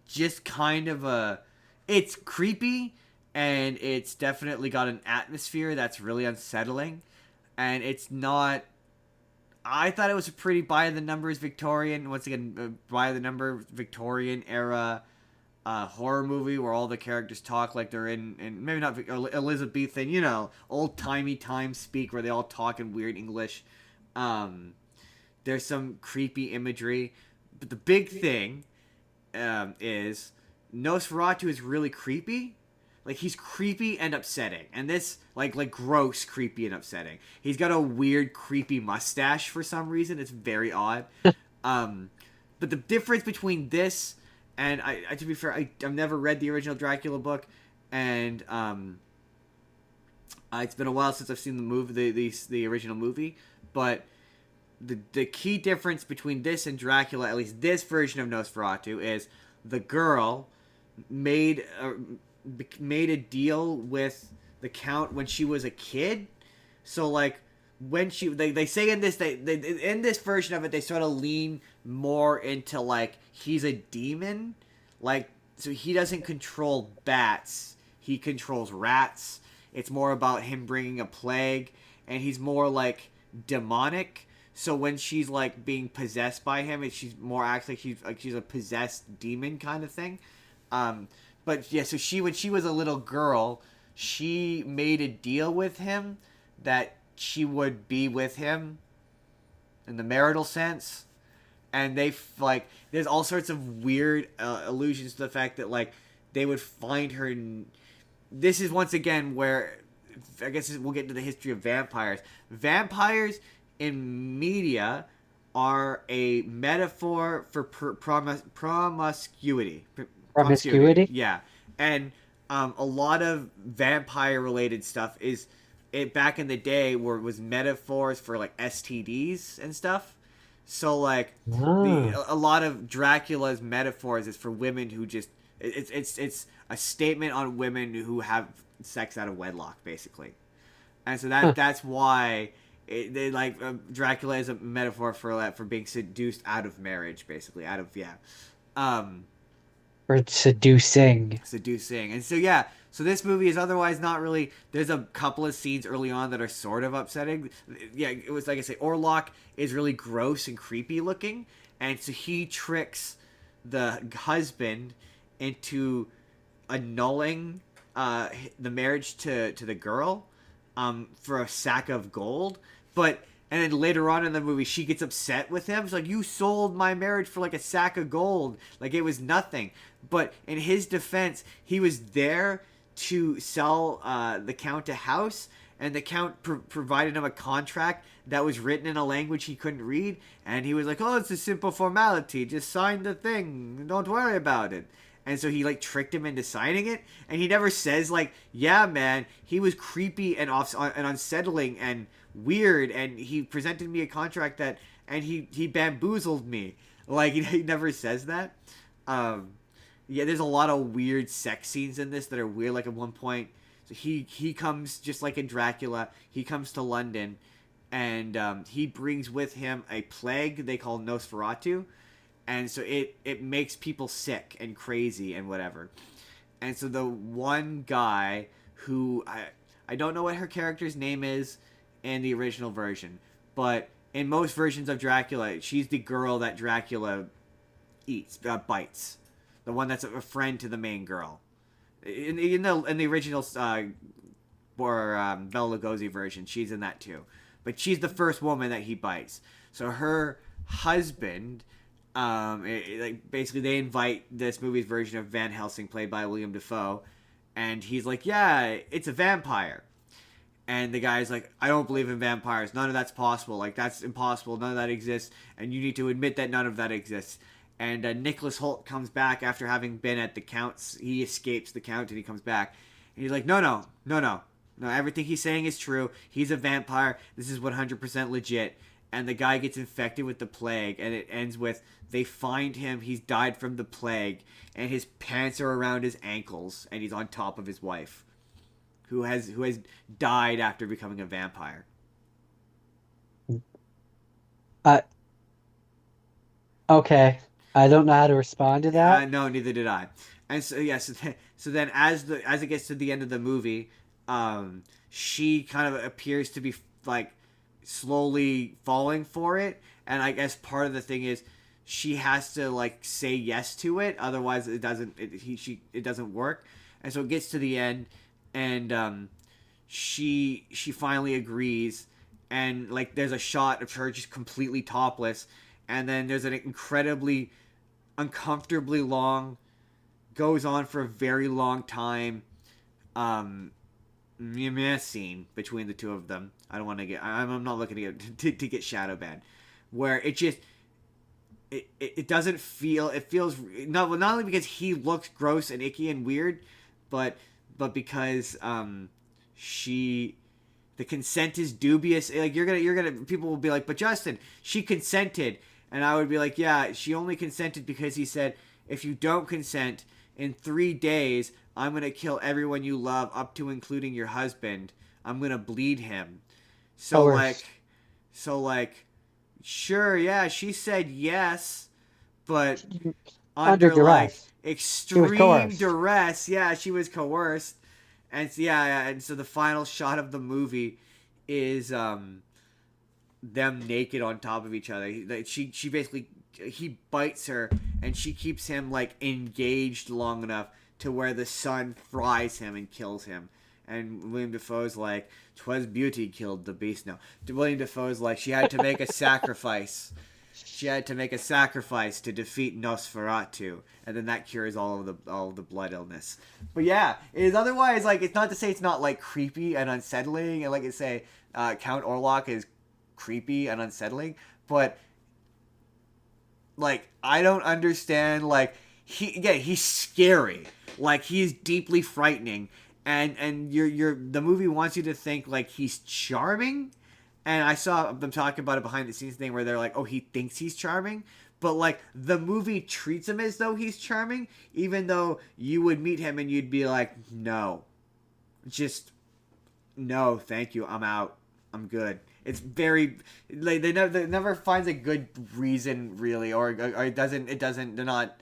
just kind of a. It's creepy, and it's definitely got an atmosphere that's really unsettling, and it's not. I thought it was a pretty by the numbers Victorian, once again, by the number Victorian era horror movie where all the characters talk like they're in maybe not Elizabethan, old timey time speak where they all talk in weird English. There's some creepy imagery, but the big thing is Nosferatu is really creepy. Like, he's creepy and upsetting. And this, like gross, creepy, and upsetting. He's got a weird, creepy mustache for some reason. It's very odd. But the difference between this and, to be fair, I've never read the original Dracula book. And it's been a while since I've seen the movie, the original movie. But the key difference between this and Dracula, at least this version of Nosferatu, is the girl made a deal with the Count when she was a kid. So like when they say in this in this version of it, they sort of lean more into like he's a demon, like, so he doesn't control bats, he controls rats. It's more about him bringing a plague, and he's more like demonic. So when she's like being possessed by him, she's more acts like she's a possessed demon kind of thing. But yeah, so when she was a little girl, she made a deal with him that she would be with him in the marital sense. And there's all sorts of weird allusions to the fact that like they would find her. This is once again where I guess we'll get into the history of vampires. Vampires in media are a metaphor for promiscuity. Promiscuity? Yeah. And a lot of vampire-related stuff back in the day was metaphors for, like, STDs and stuff. So, like, a lot of Dracula's metaphors is for women who just... It's a statement on women who have sex out of wedlock, basically. And so that's why... Dracula is a metaphor for being seduced out of marriage, basically. Or seducing. And so this movie is otherwise not really. There's a couple of scenes early on that are sort of upsetting. Yeah, it was like I say, Orlok is really gross and creepy looking, and so he tricks the husband into annulling the marriage to the girl for a sack of gold. And then later on in the movie, she gets upset with him. She's like, you sold my marriage for like a sack of gold. Like it was nothing. But in his defense, he was there to sell the Count a house. And the Count provided him a contract that was written in a language he couldn't read. And he was like, oh, it's a simple formality. Just sign the thing. Don't worry about it. And so he like tricked him into signing it. And he never says like, yeah, man, he was creepy and unsettling and weird, and he presented me a contract and he bamboozled me. Like he never says that. There's a lot of weird sex scenes in this that are weird. Like at one point, so he comes, just like in Dracula, he comes to London, and he brings with him a plague they call Nosferatu, and so it makes people sick and crazy and whatever. And so the one guy who I don't know what her character's name is in the original version, but in most versions of Dracula, she's the girl that Dracula bites, the one that's a friend to the main girl. In the original Bela Lugosi version, she's in that too, but she's the first woman that he bites. So her husband, basically they invite this movie's version of Van Helsing, played by William Dafoe, and he's like, yeah, it's a vampire. And the guy's like, I don't believe in vampires. None of that's possible. Like, that's impossible. None of that exists. And you need to admit that none of that exists. And Nicholas Holt comes back after having been at the Count's. He escapes the Count and he comes back. And he's like, no, no, no, no. No, everything he's saying is true. He's a vampire. This is 100% legit. And the guy gets infected with the plague. And it ends with they find him. He's died from the plague. And his pants are around his ankles. And he's on top of his wife, who has died after becoming a vampire. Uh, okay. I don't know how to respond to that. No, neither did I. And so yes, so then as it gets to the end of the movie, she kind of appears to be like slowly falling for it, and I guess part of the thing is she has to like say yes to it, otherwise it doesn't work. And so it gets to the end, and she finally agrees, and like there's a shot of her just completely topless, and then there's an incredibly uncomfortably long, goes on for a very long time, um scene between the two of them. I don't want to get, I'm not looking to get shadow banned, where it just it doesn't feel, it feels not only because he looks gross and icky and weird, but because she, the consent is dubious. Like you're gonna people will be like, but Justin, she consented. And I would be like, yeah, she only consented because he said, if you don't consent, in 3 days, I'm going to kill everyone you love, up to including your husband. I'm going to bleed him. So, Coerced. like, sure, yeah, she said yes, but Under under, like, duress. She was extreme coerced. duress. Yeah, she was coerced. And so, yeah, and so the final shot of the movie is, them naked on top of each other. She basically, he bites her and she keeps him like engaged long enough to where the sun fries him and kills him. And William Defoe's like, "'Twas beauty killed the beast." No, William Defoe's like, she had to make a sacrifice. She had to make a sacrifice to defeat Nosferatu, and then that cures all of the blood illness. But yeah, it is otherwise like, it's not to say it's not like creepy and unsettling, and like I say, Count Orlok is creepy and unsettling, but like I don't understand, like he's scary, like he's deeply frightening, and you're the movie wants you to think like he's charming. And I saw them talking about a behind the scenes thing where they're like, oh, he thinks he's charming, but like the movie treats him as though he's charming, even though you would meet him and you'd be like, no, just no, thank you, I'm out, I'm good. It's very like they never finds a good reason really, or it doesn't they're not,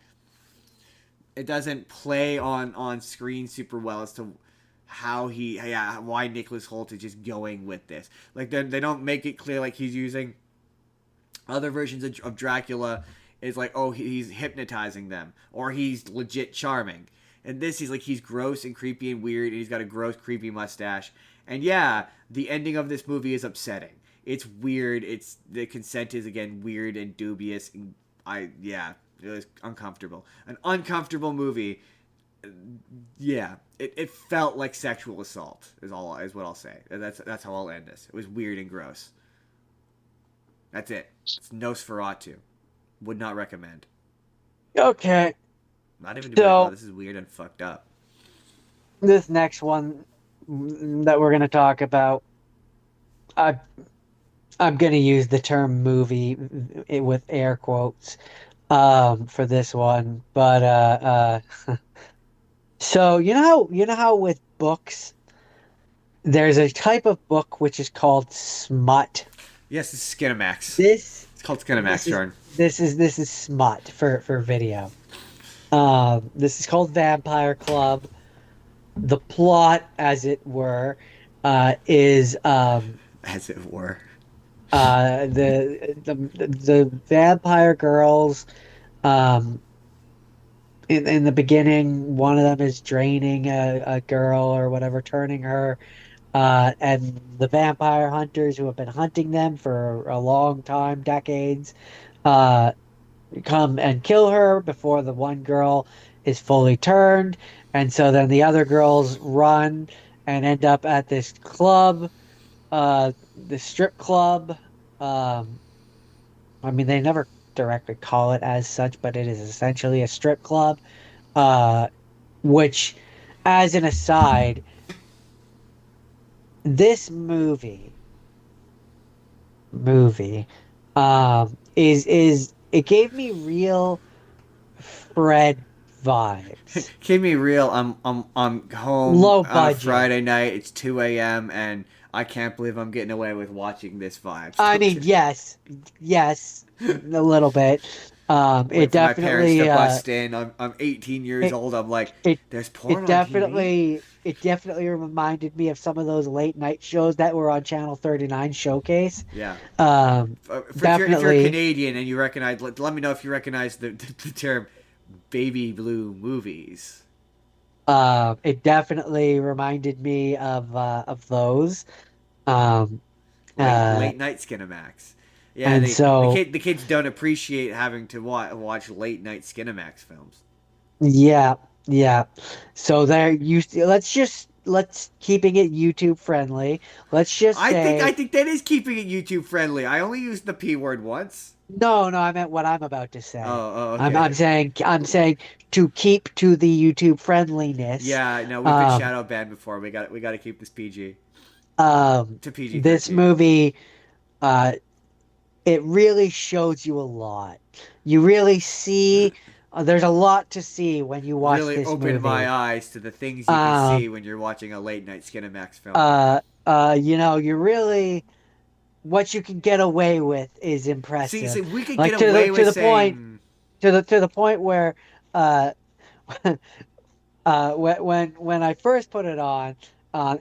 it doesn't play on screen super well as to how he, yeah, why Nicholas Holt is just going with this. Like they don't make it clear like he's using other versions of Dracula is like, oh, he's hypnotizing them or he's legit charming. And this, he's like, he's gross and creepy and weird, and he's got a gross creepy mustache. And yeah, the ending of this movie is upsetting. It's weird. It's, the consent is again weird and dubious. And yeah, it was uncomfortable. An uncomfortable movie. Yeah, it felt like sexual assault. Is what I'll say. That's how I'll end this. It was weird and gross. That's it. It's Nosferatu. Would not recommend. Okay. Not even to be like, oh, So this is weird and fucked up. this next one that we're going to talk about, I I'm going to use the term movie with air quotes for this one, but so you know how with books there's a type of book which is called smut. Yes, this is Skinamax. This It's called Skinamax, this is Jordan. this is smut for video. This is called Vampire Club. The plot, as it were, is As it were. the vampire girls. Um, in the beginning, one of them is draining a girl or whatever, turning her. And the vampire hunters who have been hunting them for a long time, decades, uh, come and kill her before the one girl is fully turned. And so then the other girls run and end up at this club, the strip club. Um, I mean, they never directly call it as such, but it is essentially a strip club. Uh, which, as an aside, this movie, is it gave me real Fred vibes. Keep me real. I'm home Low on a budget. Friday night. It's 2 a.m. and I can't believe I'm getting away with watching this vibes. I I'm mean, just yes, a little bit. It wait for my parents to definitely, bust in. I'm 18 years it old. I'm like, it there's porn on TV. it definitely reminded me of some of those late night shows that were on Channel 39 Showcase. Yeah. Um, If you're a definitely. Canadian and you recognize, let me know if you recognize the term baby blue movies. It definitely reminded me of those. Um, uh, Late night Skinamax. Yeah, and so the kids don't appreciate having to watch late night Skinamax films. yeah, yeah. So there you let's keeping it YouTube friendly. Let's just I say think that is keeping it YouTube friendly. I only used the p word once. no, I meant what I'm about to say. I'm Okay. saying to keep to the YouTube friendliness. Yeah, no, we've been Um, shadow banned before. We got to keep this PG to PG this 13. movie, uh, it really shows you a lot. You really see, there's a lot to see when you watch Really this opened my movie. eyes to the things you can see Um, when you're watching a late night Skinamax film. you really, what you can get away with is impressive. See, we could get Like away to with the point, saying to the point where, uh, when I first put it on,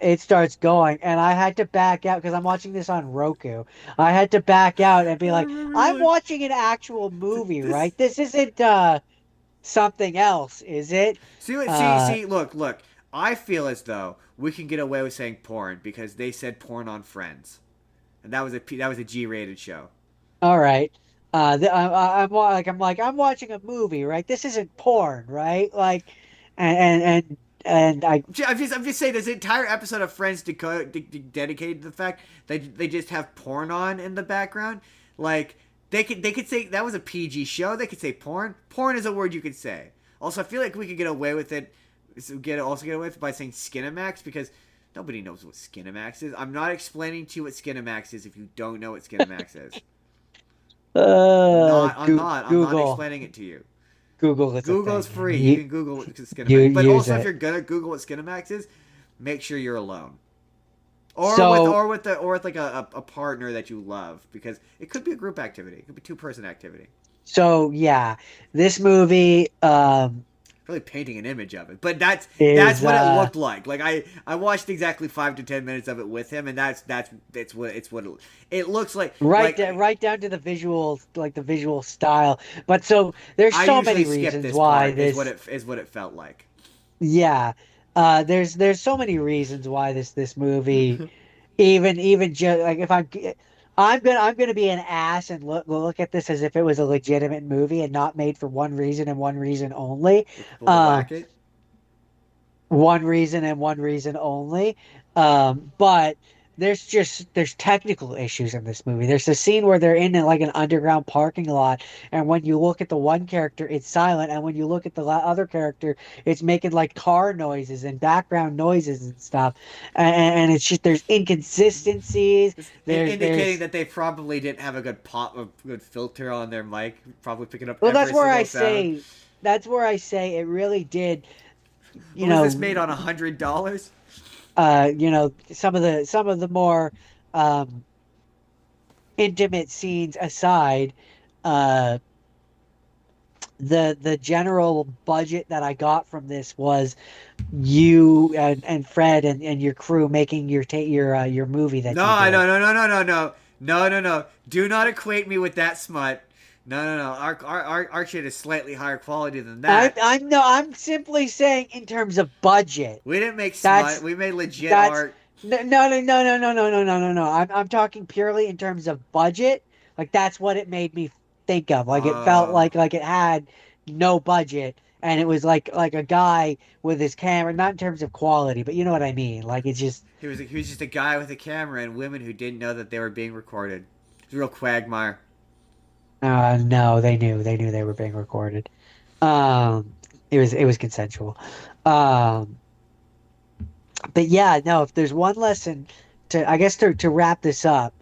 it starts going, and I had to back out because I'm watching this on Roku. I had to back out and be I like, remember you're I'm like watching an actual movie, this. right? This isn't something else, is it? Uh, Look. I feel as though we can get away with saying porn because they said porn on Friends, and that was a G-rated show. all right. I'm watching a movie, right? This isn't porn, right? Like, and and and I I'm just saying this entire episode of Friends dedicated to the fact that they just have porn on in the background. Like they could say that was a PG show. They could say porn. Porn is a word you could say. Also, I feel like we could get away with it. Get away with it by saying Skinamax because nobody knows what Skinamax is. I'm not explaining to you what Skinamax is if you don't know what Skinamax is. I'm not Google explaining it to you. Google is a Google's thing. free. You can Google what You Skinamax. But use also, if it. you're gonna Google what Skinamax is, make sure you're alone, So or with like a partner that you love, because it could be a group activity. It could be two-person activity. so yeah, this movie Really painting an image of it, but that's is what it looked like. Like I watched exactly 5 to 10 minutes of it with him, and that's what it looks like. right down to the visual, like the visual style. But so there's I so usually many skip reasons this why part. this Is what it felt like. yeah. There's so many reasons why this movie even just like if I'm gonna be an ass and look at this as if it was a legitimate movie and not made for one reason and one reason only. For people to Um, whack it. one reason and one reason only. But there's technical issues in this movie. There's a scene where they're in like an underground parking lot, and when you look at the one character, it's silent, and when you look at the other character, it's making like car noises and background noises and stuff. And it's just there's inconsistencies. Just indicating There's that they probably didn't have a good filter on their mic, probably picking up well, every single sound. that's where I say it really did. You Was this know, made on $100? some of the more um, intimate scenes aside, uh, the general budget that I got from this was you and Fred and your crew making your movie that you No, did. no. Do not equate me with that smut. No. Our shit is slightly higher quality than that. I'm no, I'm simply saying in terms of budget. We didn't make smut. That's We made legit that's art. no. I'm talking purely in terms of budget. Like that's what it made me think of. Like it felt Uh, like it had no budget and it was like a guy with his camera, not in terms of quality, but you know what I mean. Like it's just He was just a guy with a camera and women who didn't know that they were being recorded. It's a real quagmire. no, they knew they were being recorded. It was consensual. Um, but yeah, no, if there's one lesson to, I guess to wrap this up,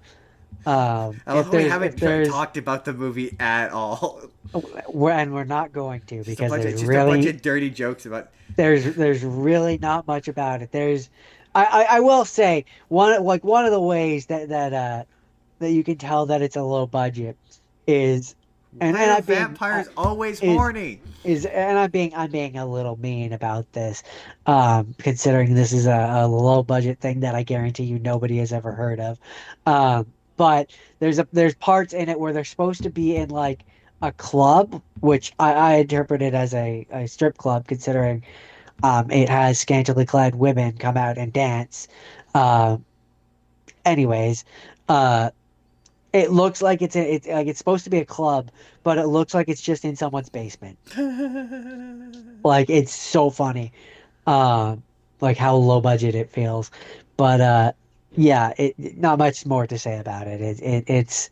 I love if how we there's haven't if there's talked about the movie at all. we're not going to because It's just a bunch of dirty jokes about. there's really not much about it. I will say one of the ways that you can tell that it's a low budget is, Why and are I'm being vampires always is horny? and I'm being a little mean about this, considering this is a low budget thing that I guarantee you nobody has ever heard of. But there's parts in it where they're supposed to be in like a club, which I interpret it as a strip club, considering it has scantily clad women come out and dance. Uh, anyways, uh, it looks like it's like it's supposed to be a club, but it looks like it's just in someone's basement. Like it's so funny, um, like how low budget it feels. But yeah, not much more to say about it. It's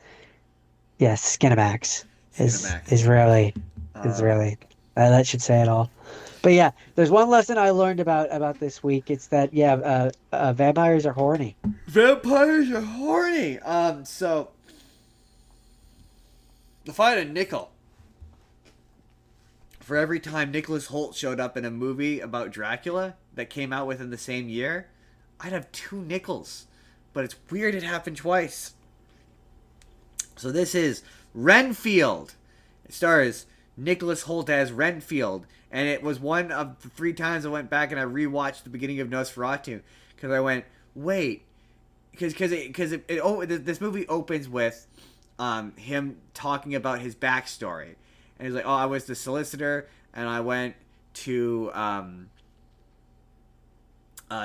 yes, Skinamax Skinamax. is really that should say it all. But yeah, there's one lesson I learned about this week. It's that yeah, vampires are horny. Vampires are horny. So if I had a nickel for every time Nicholas Holt showed up in a movie about Dracula that came out within the same year, I'd have 2 nickels. But it's weird it happened twice. So this is Renfield. It stars Nicholas Holt as Renfield, and it was one of the 3 times I went back and I rewatched the beginning of Nosferatu because I went, wait, this movie opens with him talking about his backstory, and he's like, oh, I was the solicitor and I went to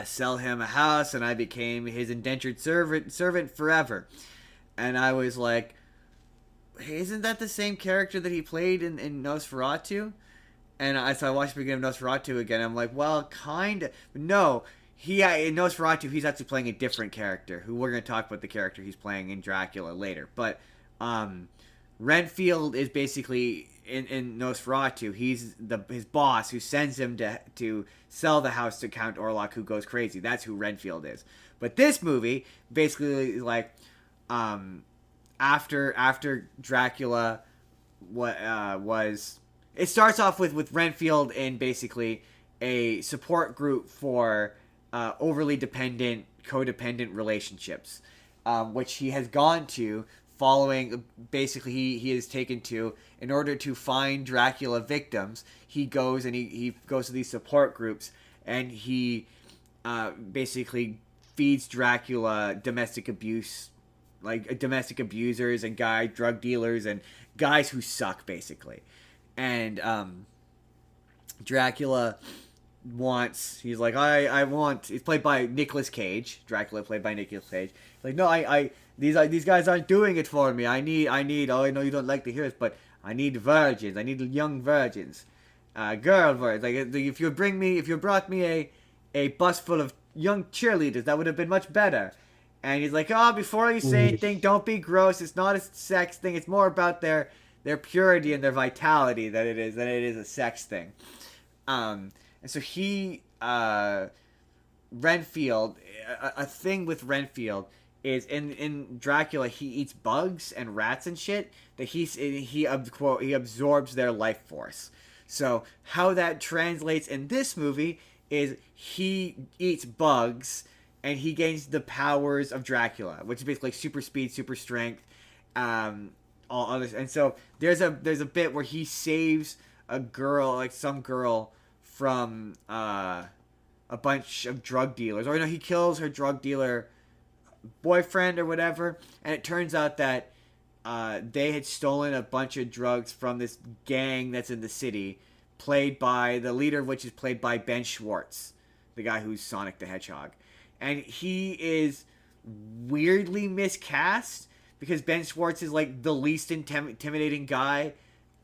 sell him a house and I became his indentured servant forever, and I was like, hey, isn't that the same character that he played in Nosferatu? And so I watched the beginning of Nosferatu again. I'm like, well, kind of. No, in Nosferatu, he's actually playing a different character. Who we're going to talk about the character he's playing in Dracula later. But Renfield is basically in Nosferatu. He's his boss who sends him to sell the house to Count Orlok, who goes crazy. That's who Renfield is. But this movie basically is like after Dracula was. It starts off with Renfield in basically a support group for overly dependent, codependent relationships, which he has gone to following. Basically, he is taken to in order to find Dracula victims. He goes and he goes to these support groups, and he basically feeds Dracula domestic abuse, like domestic abusers and drug dealers and guys who suck, basically. And Dracula he's like, he's played by Nicolas Cage. Dracula played by Nicolas Cage. He's like, no, these guys aren't doing it for me. I need, oh, I know you don't like to hear this, but I need virgins. I need young virgins. Girl virgins. Like, if you brought me a bus full of young cheerleaders, that would have been much better. And he's like, oh, before you say anything, don't be gross. It's not a sex thing. It's more about their purity and their vitality than it is a sex thing. And so Renfield, a thing with Renfield is in Dracula, he eats bugs and rats and shit that he absorbs their life force. So how that translates in this movie is he eats bugs and he gains the powers of Dracula, which is basically like super speed, super strength, all others. And so there's a bit where he saves a girl, like some girl, from a bunch of drug dealers, or no, he kills her drug dealer boyfriend or whatever. And it turns out that they had stolen a bunch of drugs from this gang that's in the city, played by the leader of which is played by Ben Schwartz, the guy who's Sonic the Hedgehog. And he is weirdly miscast because Ben Schwartz is like the least intimidating guy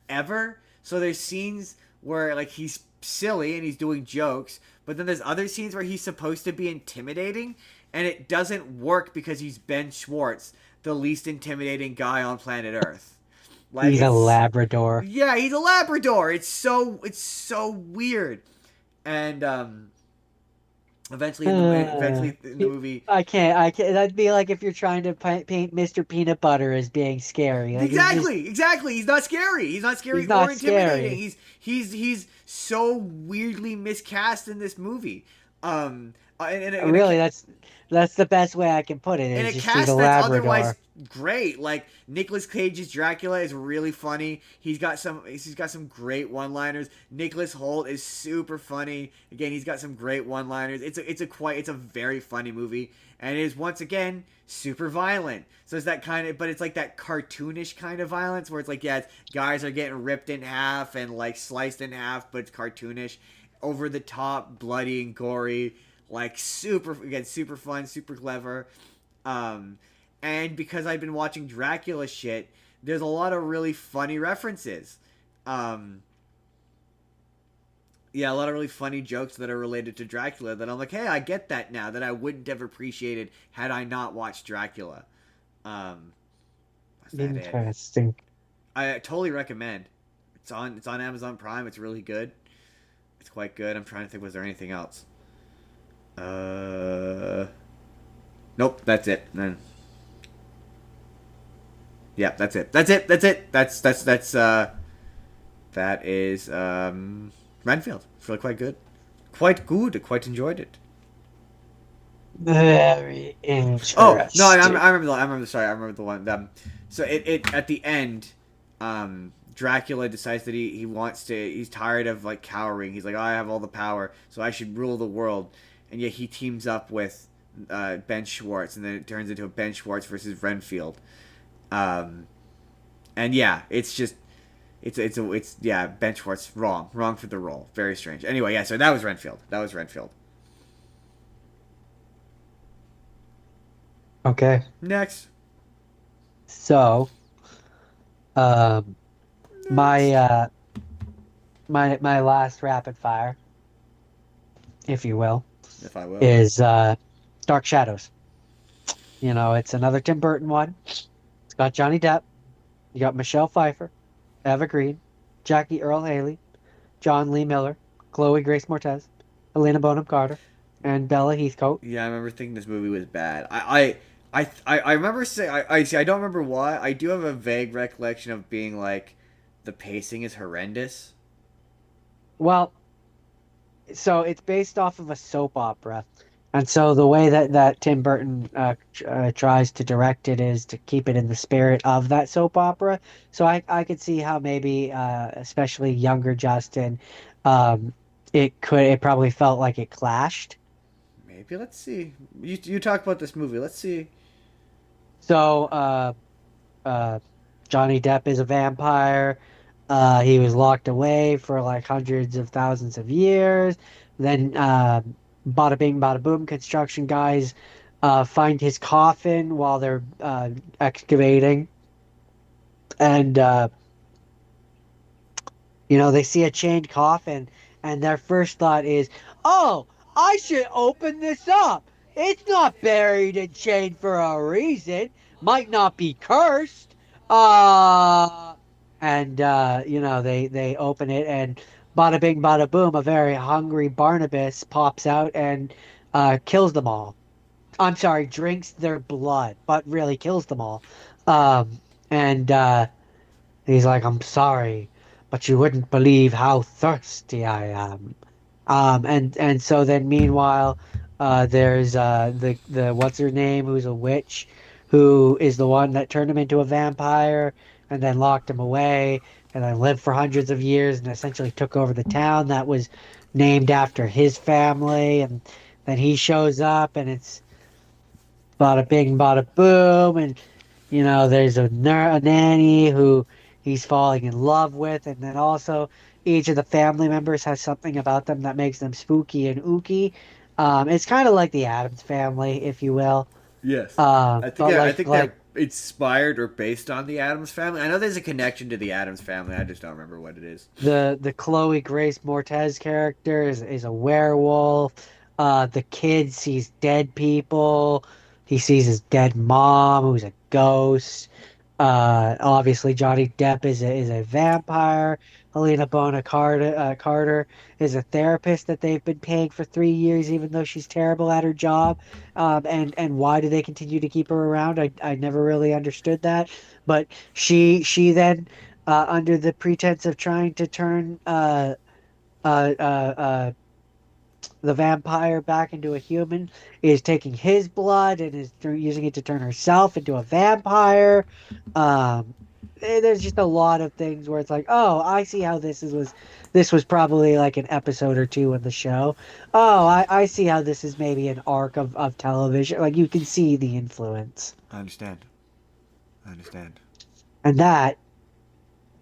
ever. So there's scenes where like he's silly and he's doing jokes, but then there's other scenes where he's supposed to be intimidating, and it doesn't work because he's Ben Schwartz, the least intimidating guy on planet Earth. Like He's a it's Labrador. yeah, he's a Labrador. It's so weird, and eventually in the movie. I can't. That'd be like if you're trying to paint Mr. Peanut Butter as being scary. Like Exactly. He's not scary. He's not scary he's or not intimidating. scary. He's so weirdly miscast in this movie. Really, that's the best way I can put it. In Is a just he's a cast that's otherwise Labrador. great. Like Nicolas Cage's Dracula is really funny. He's got some great one-liners. Nicholas Hoult is super funny. Again, he's got some great one-liners. It's a very funny movie, and it is once again super violent. So it's that kind of, but it's like that cartoonish kind of violence where it's like, yeah, guys are getting ripped in half and like sliced in half, but it's cartoonish, over the top, bloody and gory, like super fun, super clever. And because I've been watching Dracula shit, there's a lot of really funny references. Um, yeah, a lot of really funny jokes that are related to Dracula that I'm like, hey, I get that now, that I wouldn't have appreciated had I not watched Dracula. Um, that's that it. Interesting. I totally recommend. It's on Amazon Prime. It's really good. It's quite good. I'm trying to think, was there anything else? Nope, that's it. Then yeah, that's it. That is Renfield. It's really quite good. Quite good. I quite enjoyed it. Very Oh no, interesting. I remember the one. So it at the end, Dracula decides that he wants to. He's tired of like cowering. He's like, oh, I have all the power, so I should rule the world. And yet he teams up with Ben Schwartz, and then it turns into a Ben Schwartz versus Renfield. Um, and yeah, it's just it's yeah, Ben Schwartz wrong for the role. Very strange. Anyway, yeah, so that was Renfield. Okay. Next. So, um, my Next. my last rapid fire, if you will, If I will. is Dark Shadows. You know, it's another Tim Burton one. It's got Johnny Depp. You got Michelle Pfeiffer, Eva Green, Jackie Earl Haley, John Lee Miller, Chloe Grace Moretz, Helena Bonham Carter, and Bella Heathcote. Yeah, I remember thinking this movie was bad. I remember saying I see. I don't remember why. I do have a vague recollection of being like, the pacing is horrendous. Well, so it's based off of a soap opera. And so the way that Tim Burton tries to direct it is to keep it in the spirit of that soap opera. So I could see how maybe, especially younger Justin, um, it probably felt like it clashed. Maybe let's see. You talk about this movie. Let's see. So uh, Johnny Depp is a vampire. He was locked away for like hundreds of thousands of years. Then, bada bing, bada boom, construction guys find his coffin while they're excavating. And, they see a chained coffin, and their first thought is, oh, I should open this up. It's not buried and chained for a reason. Might not be cursed. Uh, and they open it, and bada bing, bada boom, a very hungry Barnabas pops out and kills them all. I'm sorry, drinks their blood, but really kills them all. And he's like, I'm sorry, but you wouldn't believe how thirsty I am. And so then meanwhile, there's the what's her name, who's a witch, who is the one that turned him into a vampire and then locked him away and then lived for hundreds of years and essentially took over the town that was named after his family. And then he shows up, and it's bada bing, bada boom, and there's a nanny who he's falling in love with, and then also each of the family members has something about them that makes them spooky and ooky. It's kind of like the Addams family, if you will. Yes. But I like think like inspired or based on the Addams Family? I know there's a connection to the Addams Family. I just don't remember what it is. The Chloe Grace Moretz character is a werewolf. The kid sees dead people. He sees his dead mom, who's a ghost. Obviously Johnny Depp is a vampire. Helena Bonham Carter is a therapist that they've been paying for 3 years, even though she's terrible at her job. And why do they continue to keep her around? I never really understood that. But she then, under the pretense of trying to turn uh, uh, uh, the vampire back into a human, is taking his blood and is using it to turn herself into a vampire. Um, there's just a lot of things where it's like, oh, I see how this was probably like an episode or two in the show. Oh, I see how this is maybe an arc of television. Like you can see the influence. I understand. I understand. And that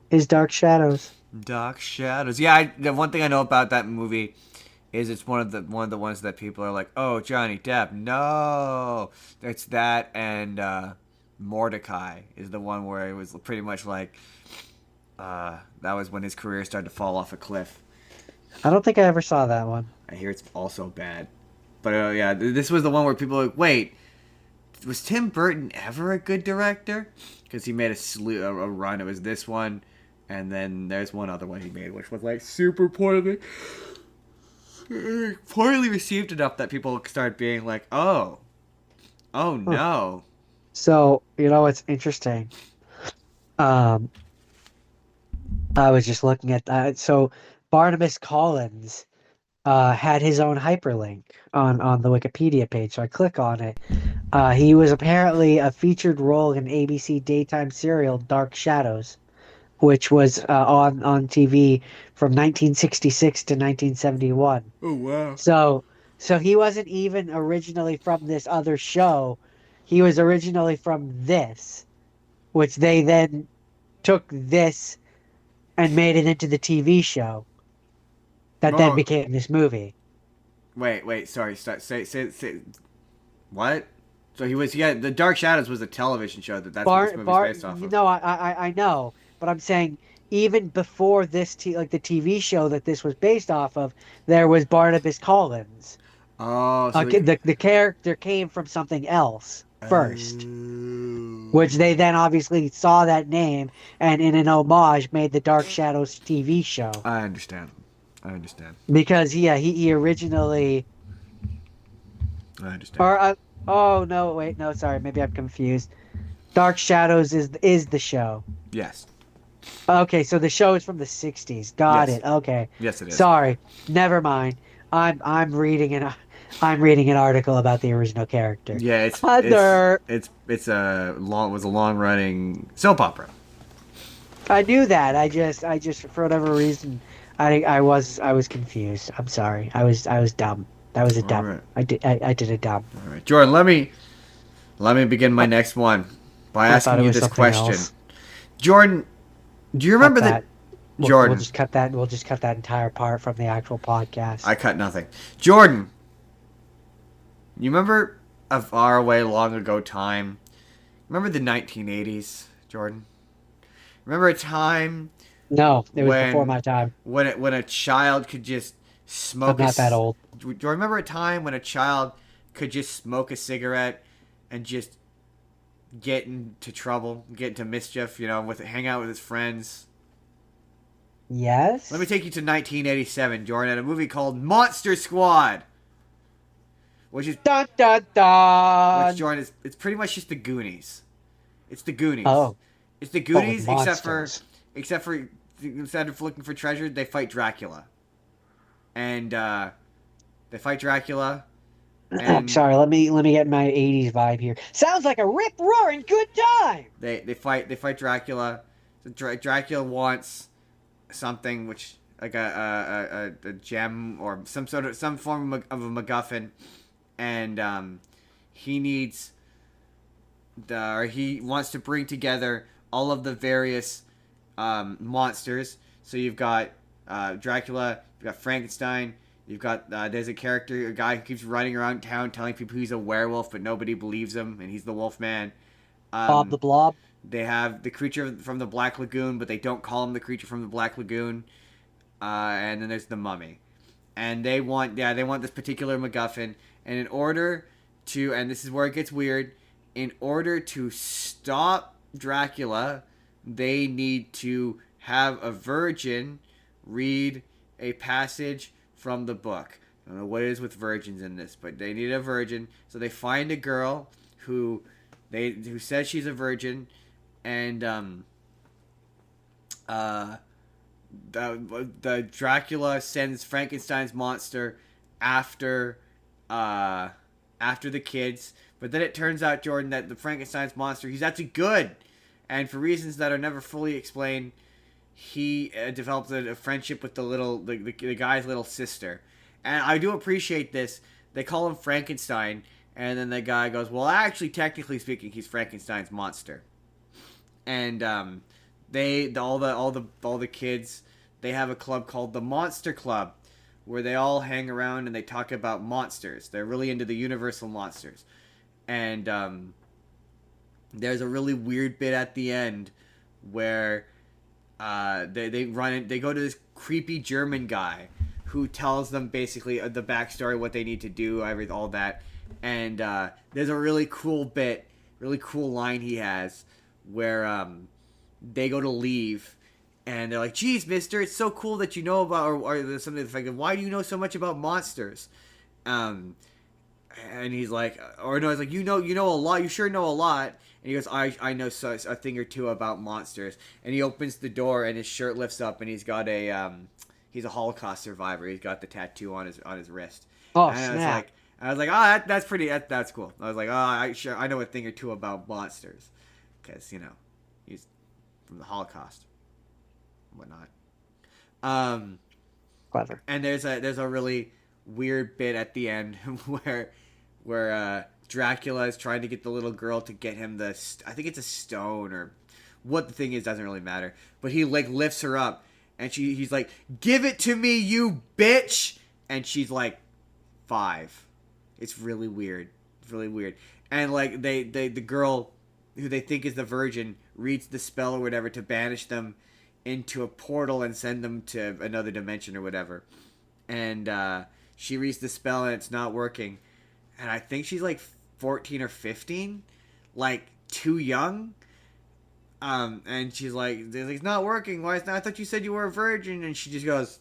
is Dark Shadows. Dark Shadows. Yeah, the one thing I know about that movie is it's one of the ones that people are like, oh, Johnny Depp. No, it's that, and Mordecai is the one where it was pretty much like that was when his career started to fall off a cliff. I don't think I ever saw that one. I hear it's also bad, but yeah, this was the one where people were like, wait, was Tim Burton ever a good director? Because he made a run. It was this one, and then there's one other one he made, which was like super poorly received enough that people started being like, oh no. So, you know, it's interesting. Um, I was just looking at that. So Barnabas Collins had his own hyperlink on the Wikipedia page. So I click on it. He was apparently a featured role in ABC daytime serial Dark Shadows, which was on TV from 1966 to 1971. Oh wow. So he wasn't even originally from this other show. He was originally from this, which they then took this and made it into the TV show that then became this movie. Wait, sorry. Say. What? So the Dark Shadows was a television show that's what this movie's based off of. No, I know, but I'm saying even before this, like the TV show that this was based off of, there was Barnabas Collins. Oh, so the character came from something else first, which they then obviously saw that name and in an homage made the Dark Shadows TV show. I understand. Because he originally. I understand. Or oh no, wait, no, sorry, maybe I'm confused. Dark Shadows is the show. Yes. Okay, so the show is from the 60s. Got Yes. it. Okay. Yes, it is. Sorry, never mind. I'm reading an article about the original character. Yeah, it's a long running soap opera. I knew that. I just for whatever reason, I was confused. I'm sorry. I was dumb. That was a dumb. Right. I did a dumb. All right, Jordan. Let me begin my next one by asking you this question. Else. Jordan, do you remember that? Jordan, we'll just cut that. We'll just cut that entire part from the actual podcast. I cut nothing. Jordan, you remember a far away, long ago time? Remember the 1980s, Jordan? Remember a time? No, it was before my time. When a child could just smoke. I'm not that old. Do you remember a time when a child could just smoke a cigarette and just get into trouble, get into mischief? You know, hang out with his friends. Yes. Let me take you to 1987, Jordan, at a movie called Monster Squad, which is dun dun dun. Which, Jordan, it's pretty much just the Goonies. It's the Goonies. Oh. It's the Goonies, except for instead of looking for treasure, they fight Dracula. And they fight Dracula. And sorry, let me get my 80s vibe here. Sounds like a rip roaring good time. They fight Dracula. So Dracula wants something which like a gem or some form of a MacGuffin, and he wants to bring together all of the various monsters. So you've got Dracula, you've got Frankenstein, you've got there's a guy who keeps running around town telling people he's a werewolf, but nobody believes him, and he's the Wolfman. Bob the Blob. They have the creature from the Black Lagoon, but they don't call him the creature from the Black Lagoon. And then there's the mummy, and they want this particular MacGuffin, and in order to, and this is where it gets weird, in order to stop Dracula, they need to have a virgin read a passage from the book. I don't know what it is with virgins in this, but they need a virgin, so they find a girl who says she's a virgin, and the Dracula sends Frankenstein's monster after the kids, but then it turns out, Jordan, that the Frankenstein's monster, he's actually good, and for reasons that are never fully explained, he develops a friendship with the guy's little sister, and I do appreciate this. They call him Frankenstein, and then the guy goes, "Well, actually, technically speaking, he's Frankenstein's monster," and all the kids, they have a club called the Monster Club, where they all hang around and they talk about monsters. They're really into the Universal monsters, and there's a really weird bit at the end where they go to this creepy German guy who tells them basically the backstory, what they need to do, all that, and there's a really cool line he has where they go to leave, and they're like, "Geez, mister, it's so cool that you know about," or something to the fact of, "Why do you know so much about monsters?" And he's like, or no, he's like, you know a lot, you sure know a lot. And he goes, I know a thing or two about monsters. And he opens the door, and his shirt lifts up, and he's got he's a Holocaust survivor. He's got the tattoo on his wrist. Oh, and snap. I was like, oh, that's pretty, that's cool. I was like, oh, I know a thing or two about monsters, because he's from the Holocaust, and whatnot. Clever. And there's a really weird bit at the end where Dracula is trying to get the little girl to get him I think it's a stone, or what the thing is, doesn't really matter. But he lifts her up, and he's like, "Give it to me, you bitch!" And she's like 5. It's really weird. It's really weird. And like the girl who they think is the virgin reads the spell or whatever to banish them into a portal and send them to another dimension or whatever. And she reads the spell and it's not working. And I think she's like 14 or 15, like too young. And she's like, "It's not working. Why? I thought you said you were a virgin." And she just goes,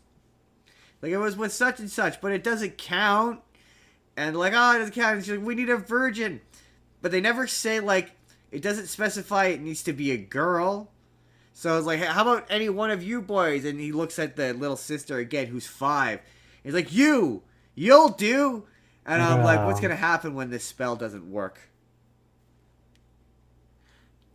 like, "It was with such and such, but it doesn't count." And like, "Oh, it doesn't count." And she's like, "We need a virgin," but they never say, like, it doesn't specify it needs to be a girl. So I was like, "Hey, how about any one of you boys?" And he looks at the little sister again, who's 5. He's like, "You'll do." And I'm like, what's gonna happen when this spell doesn't work?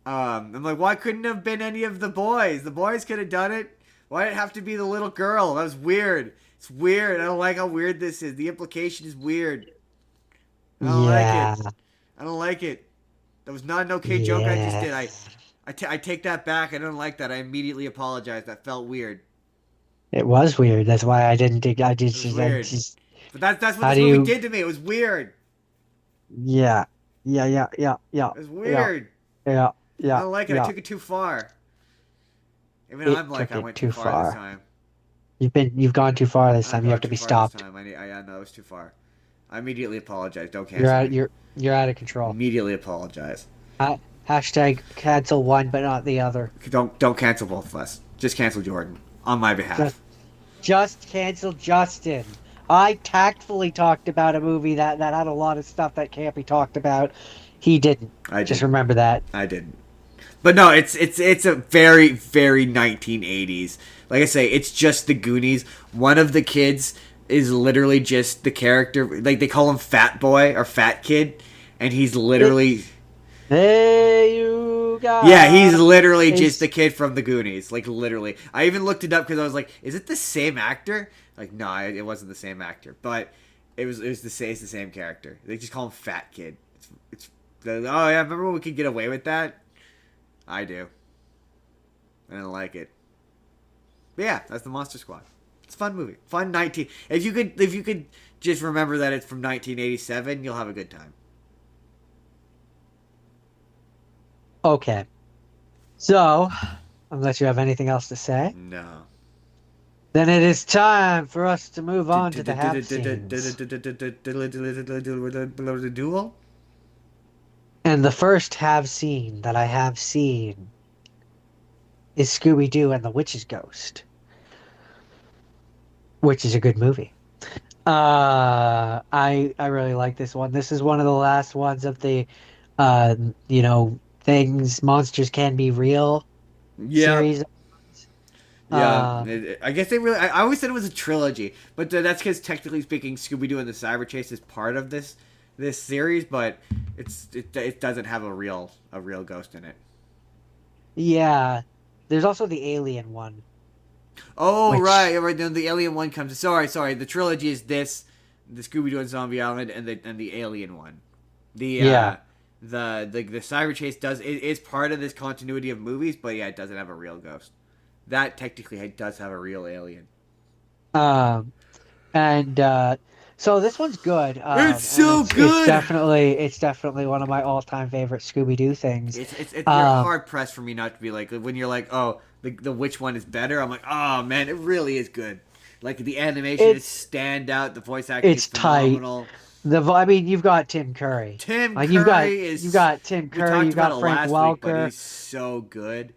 I'm like, why couldn't it have been any of the boys? The boys could have done it. Why did it have to be the little girl? That was weird. It's weird. I don't like how weird this is. The implication is weird. I don't like it. I don't like it. That was not an okay joke I just did. I take that back. I don't like that. I immediately apologize. That felt weird. It was weird. That's why I didn't think. It was weird. But that's what this movie did to me. It was weird. Yeah. It was weird. Yeah. I don't like it. I took it too far. Even I'm like, I went too far this time. You've gone too far this time. You have to be stopped. I know it was too far. I immediately apologize. Don't cancel. You're out of control. Immediately apologize. Hashtag cancel one, but not the other. Don't cancel both of us. Just cancel Jordan on my behalf. Just cancel Justin. I tactfully talked about a movie that had a lot of stuff that can't be talked about. He didn't. Just remember that. I didn't. But no, it's a very, very 1980s. Like I say, it's just the Goonies. One of the kids is literally just the character. Like, they call him Fat Boy or Fat Kid. And he's literally... Hey, you guys. Yeah, he's literally just the kid from the Goonies. Like, literally. I even looked it up because I was like, is it the same actor? Like, no, it wasn't the same actor. But it's the same character. They just call him Fat Kid. Oh, yeah, remember when we could get away with that? I do. I don't like it. But yeah, that's the Monster Squad. It's a fun movie. Fun 19... If you could just remember that it's from 1987, you'll have a good time. Okay. So, unless you have anything else to say, No. then it is time for us to move on to the have scenes. Duel? And the first have seen that I have seen is Scooby-Doo and the Witch's Ghost, which is a good movie. I really like this one. This is one of the last ones of the uh things monsters can be real Yeah. series. Yeah, Um I guess they really. I always said it was a trilogy, but that's because technically speaking, Scooby Doo and the Cyber Chase is part of this series, but it doesn't have a real ghost in it. yeah, there's also the alien one, Oh right, which right. Then the alien one comes. Sorry. The trilogy is this, the Scooby Doo and Zombie Island, and the alien one. The yeah. the Cyber Chase it is part of this continuity of movies, but yeah, it doesn't have a real ghost. That technically does have a real alien. Um and so this one's good. It's And so it's good. definitely one of my all-time favorite Scooby-Doo things. You're Um hard pressed for me not to be like when you're like, oh, the which one is better. I'm like, oh man, it really is good. Like the animation is it's stand out. The voice acting is it's tight. phenomenal. I mean, you've got Tim Curry. Tim Like Curry you've is. got Tim We Curry, talked you've about it got Frank last week, but Welker, he's so good.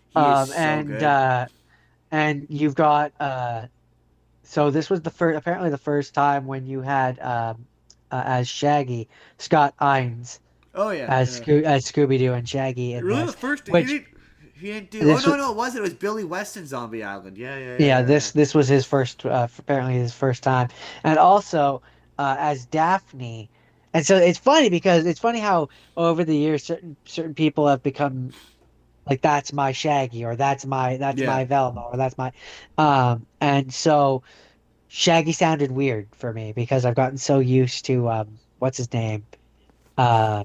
He is so and good. you've got so this was apparently the first time when you had as Shaggy Scott Ines Oh yeah, as yeah. Scooby Doo and Shaggy in Really, the this, first he which didn't. He didn't do. Oh this no, it wasn't. It was Billy Weston Zombie Island. yeah, Yeah. this was his first, apparently his first time, and also as Daphne. And so it's funny because it's funny how over the years certain people have become like that's my Shaggy or that's Yeah. my Velma or that's my, and so Shaggy sounded weird for me because I've gotten so used to what's his name, uh,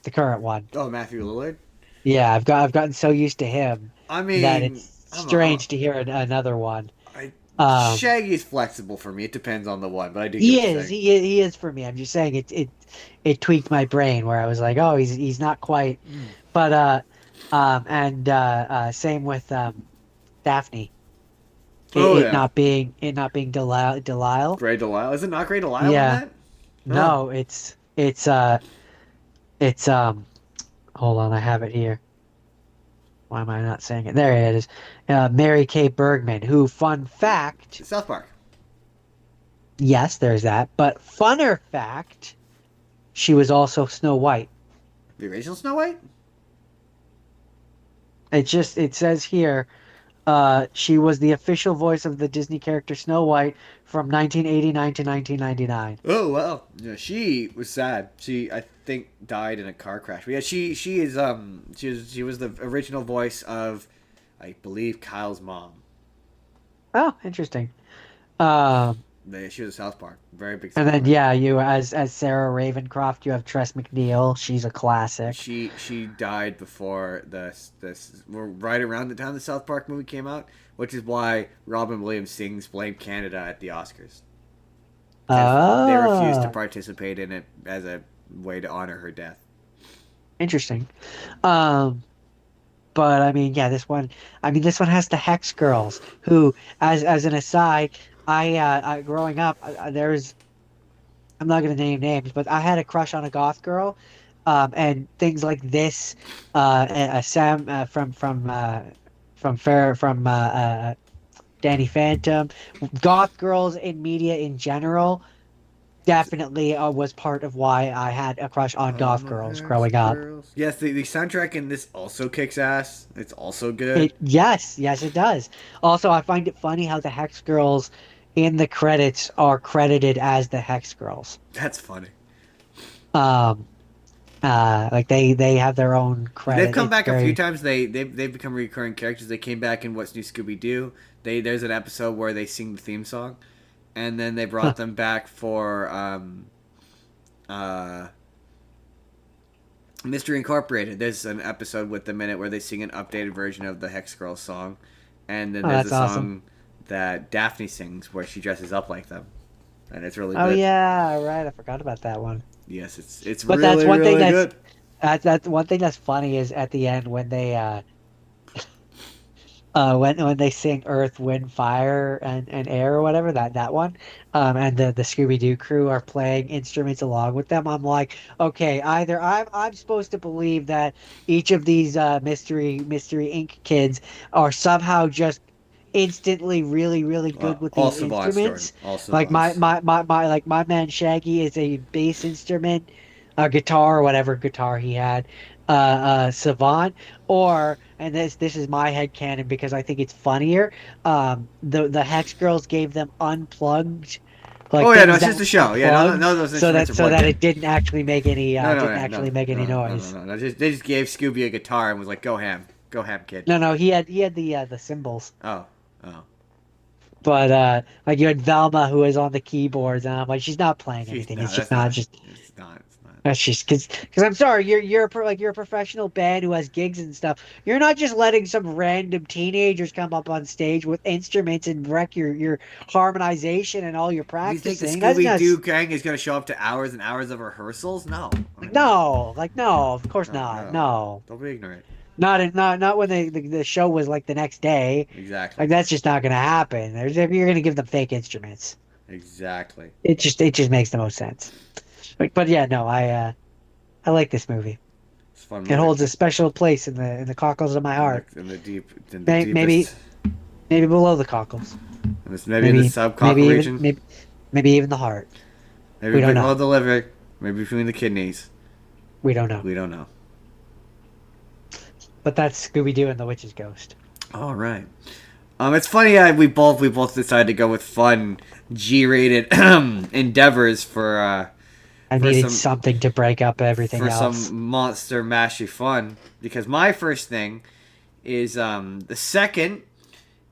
the current one. Oh, Matthew Lillard. Yeah, I've gotten so used to him I that mean, it's I'm a, I'm a, strange to hear another one. I Um, Shaggy's flexible for me. It depends on the one, but I do get He what you're is. saying. He is for me. I'm just saying it tweaked my brain where I was like, oh, he's not quite. Mm. But and same with Daphne. Oh yeah, It not being Delisle. Grey Delisle. Is it not Grey Delisle in Yeah. that? Oh, No, it's hold on, I have it here. Why am I not saying it? There it is. Mary Kay Bergman, who, fun fact, South Park. yes, there's that. But funner fact, she was also Snow White. The original Snow White. It says here, she was the official voice of the Disney character Snow White from 1989 to 1999. Oh well, yeah, she was sad. She I think died in a car crash. But yeah, she was the original voice of, I believe, Kyle's mom. Oh, interesting. Um, She was a South Park, very big and South then Park. yeah, you as Sarah Ravencroft, you have Tress MacNeille. She's a classic. She died before right around the time the South Park movie came out, which is why Robin Williams sings "Blame Canada" at the Oscars, because they refused to Oh, participate in it as a way to honor her death. interesting. Um, but I mean, yeah, this one has the Hex Girls, who, as an aside, growing up, I'm not gonna name names, but I had a crush on a goth girl, and things like this, Sam from Danny Phantom, goth girls in media in general, definitely was part of why I had a crush on goth I'm a girls Hex growing up. Girls. Yes, the soundtrack in this also kicks ass. It's also good. It Yes, it does. Also, I find it funny how the Hex Girls in the credits are credited as the Hex Girls. That's funny. Um, like they have their own They've credit. come It's back a few very times. They've become recurring characters. They came back in What's New Scooby Doo. There's an episode where they sing the theme song, and then they huh. brought them back for uh, Mystery Incorporated. There's an episode with them in it where they sing an updated version of the Hex Girl song, and then Oh, there's that's a awesome. song that Daphne sings where she dresses up like them, and it's really Oh good. yeah, right. I forgot about that one. Yes, it's But really really good. That's one thing that's funny is at the end when they when they sing Earth, Wind, Fire, and Air or whatever that one, and the Scooby Doo crew are playing instruments along with them. I'm like, okay, either I'm supposed to believe that each of these Mystery Inc. kids are somehow just instantly really good with All these savants, Jordan. instruments. All Like savants. like my man Shaggy is a bass instrument, a guitar or whatever guitar he had, savant, or and this is my head canon because I think it's funnier. The Hex Girls gave them unplugged, like Oh yeah, no, things it's that just were a show. Yeah, unplugged, none of those instruments are so plugged that in. it No, didn't actually make any noise. no. They just gave Scooby a guitar and was like, go ham, kid." No, he had the cymbals. Oh, oh. But like you had Velma who was on the keyboards, and I'm like, she's not playing She's anything. no, It's just that's not not. just It's not. It's not. that's just because I'm sorry, you're a professional band who has gigs and stuff. You're not just letting some random teenagers come up on stage with instruments and wreck your harmonization and all your Do you think the practicing. That's Scooby not Doo gang is gonna show up to hours and hours of rehearsals? No, I like mean, no, no, like no, of course no, not. no. No, Don't be ignorant. not when the show was like the next day. Like Exactly. that's just not gonna happen. You're gonna give them fake instruments. Exactly. It just makes the most sense. But yeah, no, I like this movie. It's a fun It movie. holds a special place in the cockles of my heart. In the Maybe deepest, maybe below the cockles. maybe in the Maybe subcockle region. maybe even the heart. Maybe We don't below know. the liver. Maybe between the kidneys. We don't know. We don't know. But that's Scooby Doo and the Witch's Ghost. All right. It's funny. We both decided to go with fun G-rated endeavors I for needed some something to break up everything for else. some monster mashy fun because my first thing is the second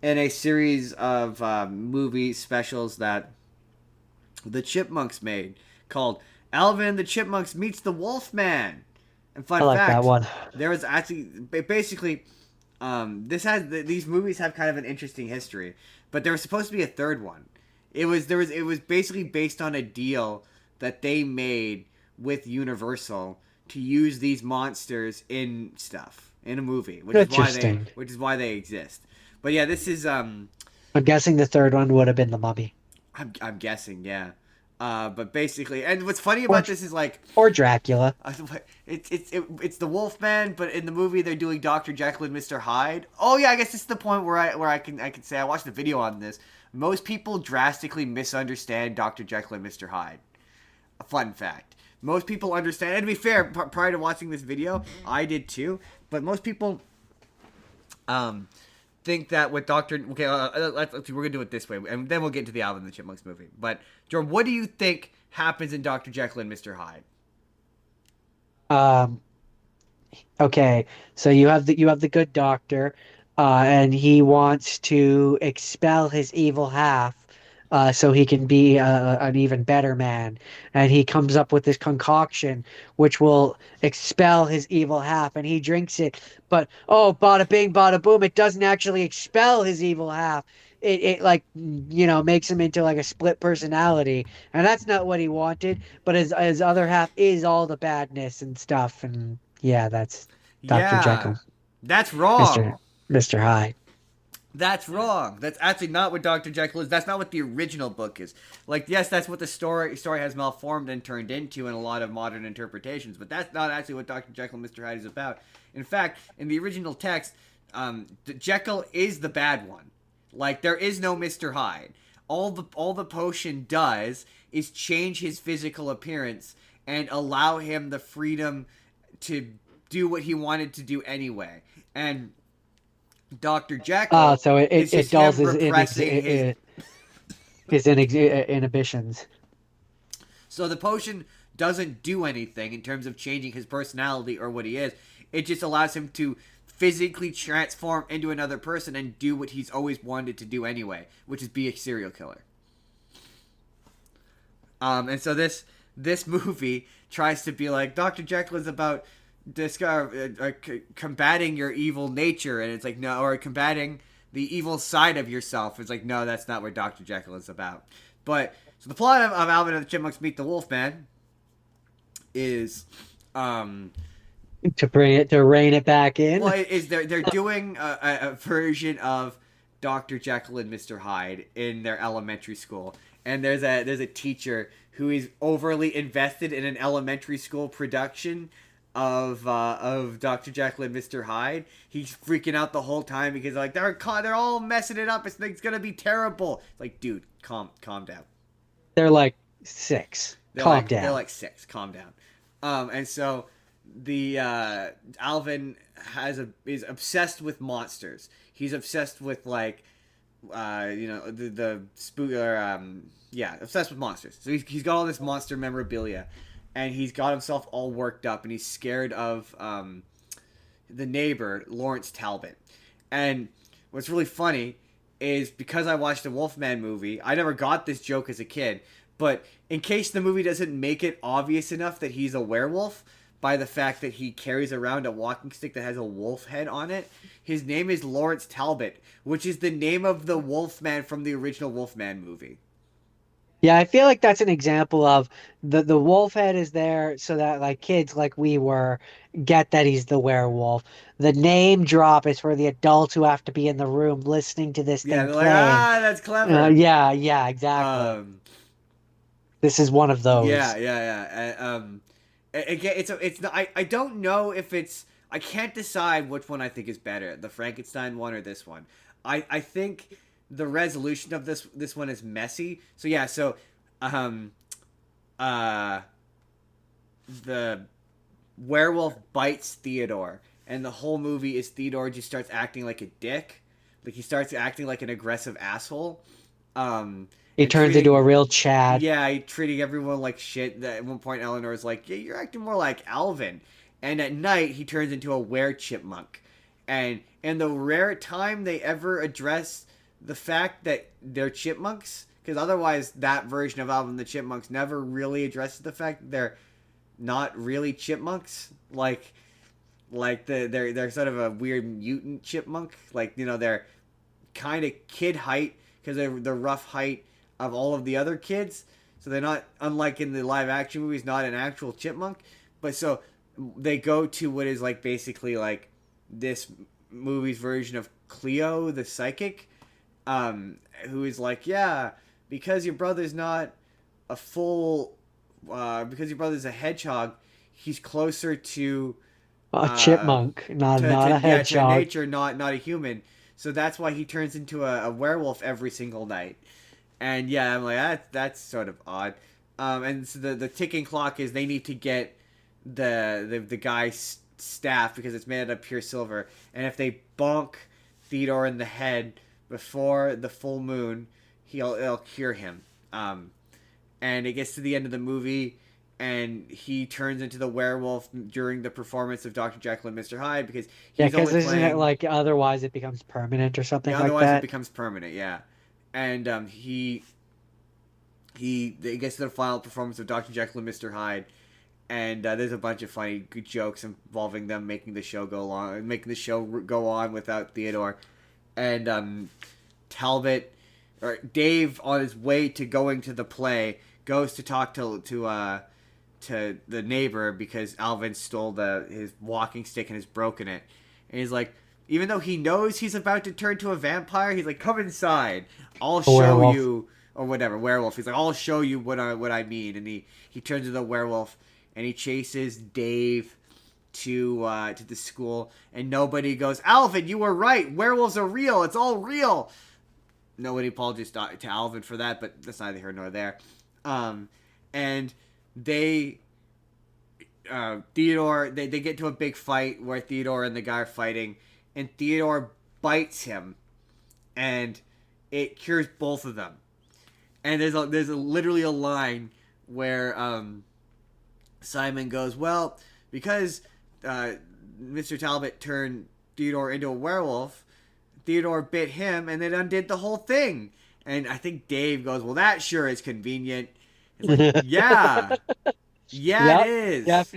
in a series of movie specials that the Chipmunks made called Alvin and the Chipmunks Meets the Wolfman. And I fun like that fact, one. there was actually basically these movies have kind of an interesting history, but there was supposed to be a third one. It was basically based on a deal that they made with Universal to use these monsters in stuff in a movie, Interesting. which is why they exist. But yeah, this is I'm guessing the third one would have been the Mummy I'm guessing, yeah. But basically, and what's funny or about this is like or Dracula. it's the Wolfman, but in the movie they're doing Dr. Jekyll and Mr. Hyde. Oh yeah, I guess this is the point where I can say I watched a video on this. Most people drastically misunderstand Dr. Jekyll and Mr. Hyde. A fun fact. Most people understand, and to be fair, prior to watching this video, I did too. But most people think that with Doctor. Okay, we're gonna do it this way, and then we'll get into the Alvin and the Chipmunks movie. But Jordan, what do you think happens in Doctor Jekyll and Mister Hyde? Um, Okay, so you have the good doctor, and he wants to expel his evil half, so he can be an even better man. And he comes up with this concoction which will expel his evil half, and he drinks it. But oh, bada bing, bada boom! It doesn't actually expel his evil half. It like makes him into like a split personality, and that's not what he wanted. But his other half is all the badness and stuff, and yeah, that's Dr. Yeah, Jekyll, that's Mr. wrong. Mr. Hyde. That's wrong. That's actually not what Doctor Jekyll is. That's not what the original book is. Like, yes, that's what the story has malformed and turned into in a lot of modern interpretations. But that's not actually what Doctor Jekyll and Mr. Hyde is about. In fact, in the original text, Jekyll is the bad one. Like, there is no Mr. Hyde. All the potion does is change his physical appearance and allow him the freedom to do what he wanted to do anyway. And Dr. Jekyll So is it just dulls him repressing his. his inhibitions. So the potion doesn't do anything in terms of changing his personality or what he is. It just allows him to physically transform into another person and do what he's always wanted to do anyway, which is be a serial killer. And so this movie tries to be like Dr. Jekyll is about combating your evil nature, and it's like no, or combating the evil side of yourself. It's like no, that's not what Dr. Jekyll is about. But so the plot of Alvin and the Chipmunks Meet the Wolfman is to rein it back Well, in. is they're doing a version of Dr. Jekyll and Mr. Hyde in their elementary school, and there's a teacher who is overly invested in an elementary school production of Dr. Jekyll and Mr. Hyde. He's freaking out the whole time because like they're all messing it up. It's gonna be terrible. It's like, dude, calm down. They're like 6. Calm They're down. like 6. Calm down. And so the Alvin is obsessed with monsters. He's obsessed with like the spook or yeah, obsessed with monsters. So he's got all this monster memorabilia, and he's got himself all worked up, and he's scared of the neighbor Lawrence Talbot. And what's really funny is because I watched the Wolfman movie, I never got this joke as a kid, but in case the movie doesn't make it obvious enough that he's a werewolf by the fact that he carries around a walking stick that has a wolf head on it, his name is Lawrence Talbot, which is the name of the Wolfman from the original Wolfman movie. Yeah, I feel like that's an example of the wolf head is there so that like kids like we were get that he's the werewolf. The name drop is for the adults who have to be in the room listening to this Yeah, thing they're like, playing. that's clever. Yeah, exactly. Um, This is one of yeah, those. yeah, yeah. Again, it's not, I don't know if it's I can't decide which one I think is better, the Frankenstein one or this one. I think the resolution of this one is messy. So yeah, so um uh the werewolf bites Theodore, and the whole movie is Theodore just starts acting like a dick, like he starts acting like an aggressive asshole, He and turns into a treating real Chad. yeah, treating everyone like shit. At one point, Eleanor's like, "Yeah, you're acting more like Alvin." And at night, he turns into a were chipmunk. And the rare time they ever address the fact that they're chipmunks, because otherwise, that version of Alvin the Chipmunks never really addresses the fact that they're not really chipmunks. They're sort of a weird mutant chipmunk. Like they're kind of kid height because they're the rough height of all of the other kids. So they're not, unlike in the live action movies, not an actual chipmunk. But so they go to what is like basically like this movie's version of Cleo the psychic, who is like, yeah, because your brother's not a full, because your brother's a hedgehog, he's closer A uh, chipmunk, not a to hedgehog. nature, not a human. So that's why he turns into a werewolf every single night. And yeah, I'm like that's sort of odd. And so the ticking clock is they need to get the guy's staff because it's made out of pure silver. And if they bonk Theodore in the head before the full moon, it'll cure him. And it gets to the end of the movie, and he turns into the werewolf during the performance of Dr. Jekyll and Mr. Hyde because Yeah, he's because only isn't it playing. like otherwise it becomes permanent or something Yeah, like otherwise it that? becomes permanent. Yeah, and he gets to the final performance of Dr. Jekyll and Mr. Hyde, and there's a bunch of funny good jokes involving them making the show go on without Theodore, and Talbot or Dave on his way to going to the play goes to talk to the neighbor because Alvin stole his walking stick and has broken it, and he's like, even though he knows he's about to turn to a vampire, he's like, "Come inside, I'll A show werewolf. you." Or whatever, werewolf. He's like, "I'll show you what I mean," and he turns into a werewolf, and he chases Dave to the school, and nobody goes, "Alvin, you were right. Werewolves are real. It's all real." Nobody apologized to Alvin for that, but that's neither here nor there. And they Theodore they get to a big fight where Theodore and the guy are fighting, and Theodore bites him, and it cures both of them. And literally a line where Simon goes, "Well, because Mr. Talbot turned Theodore into a werewolf, Theodore bit him, and it undid the whole thing." And I think Dave goes, "Well, that sure is convenient." It's like, yeah, yeah, it Yep, is.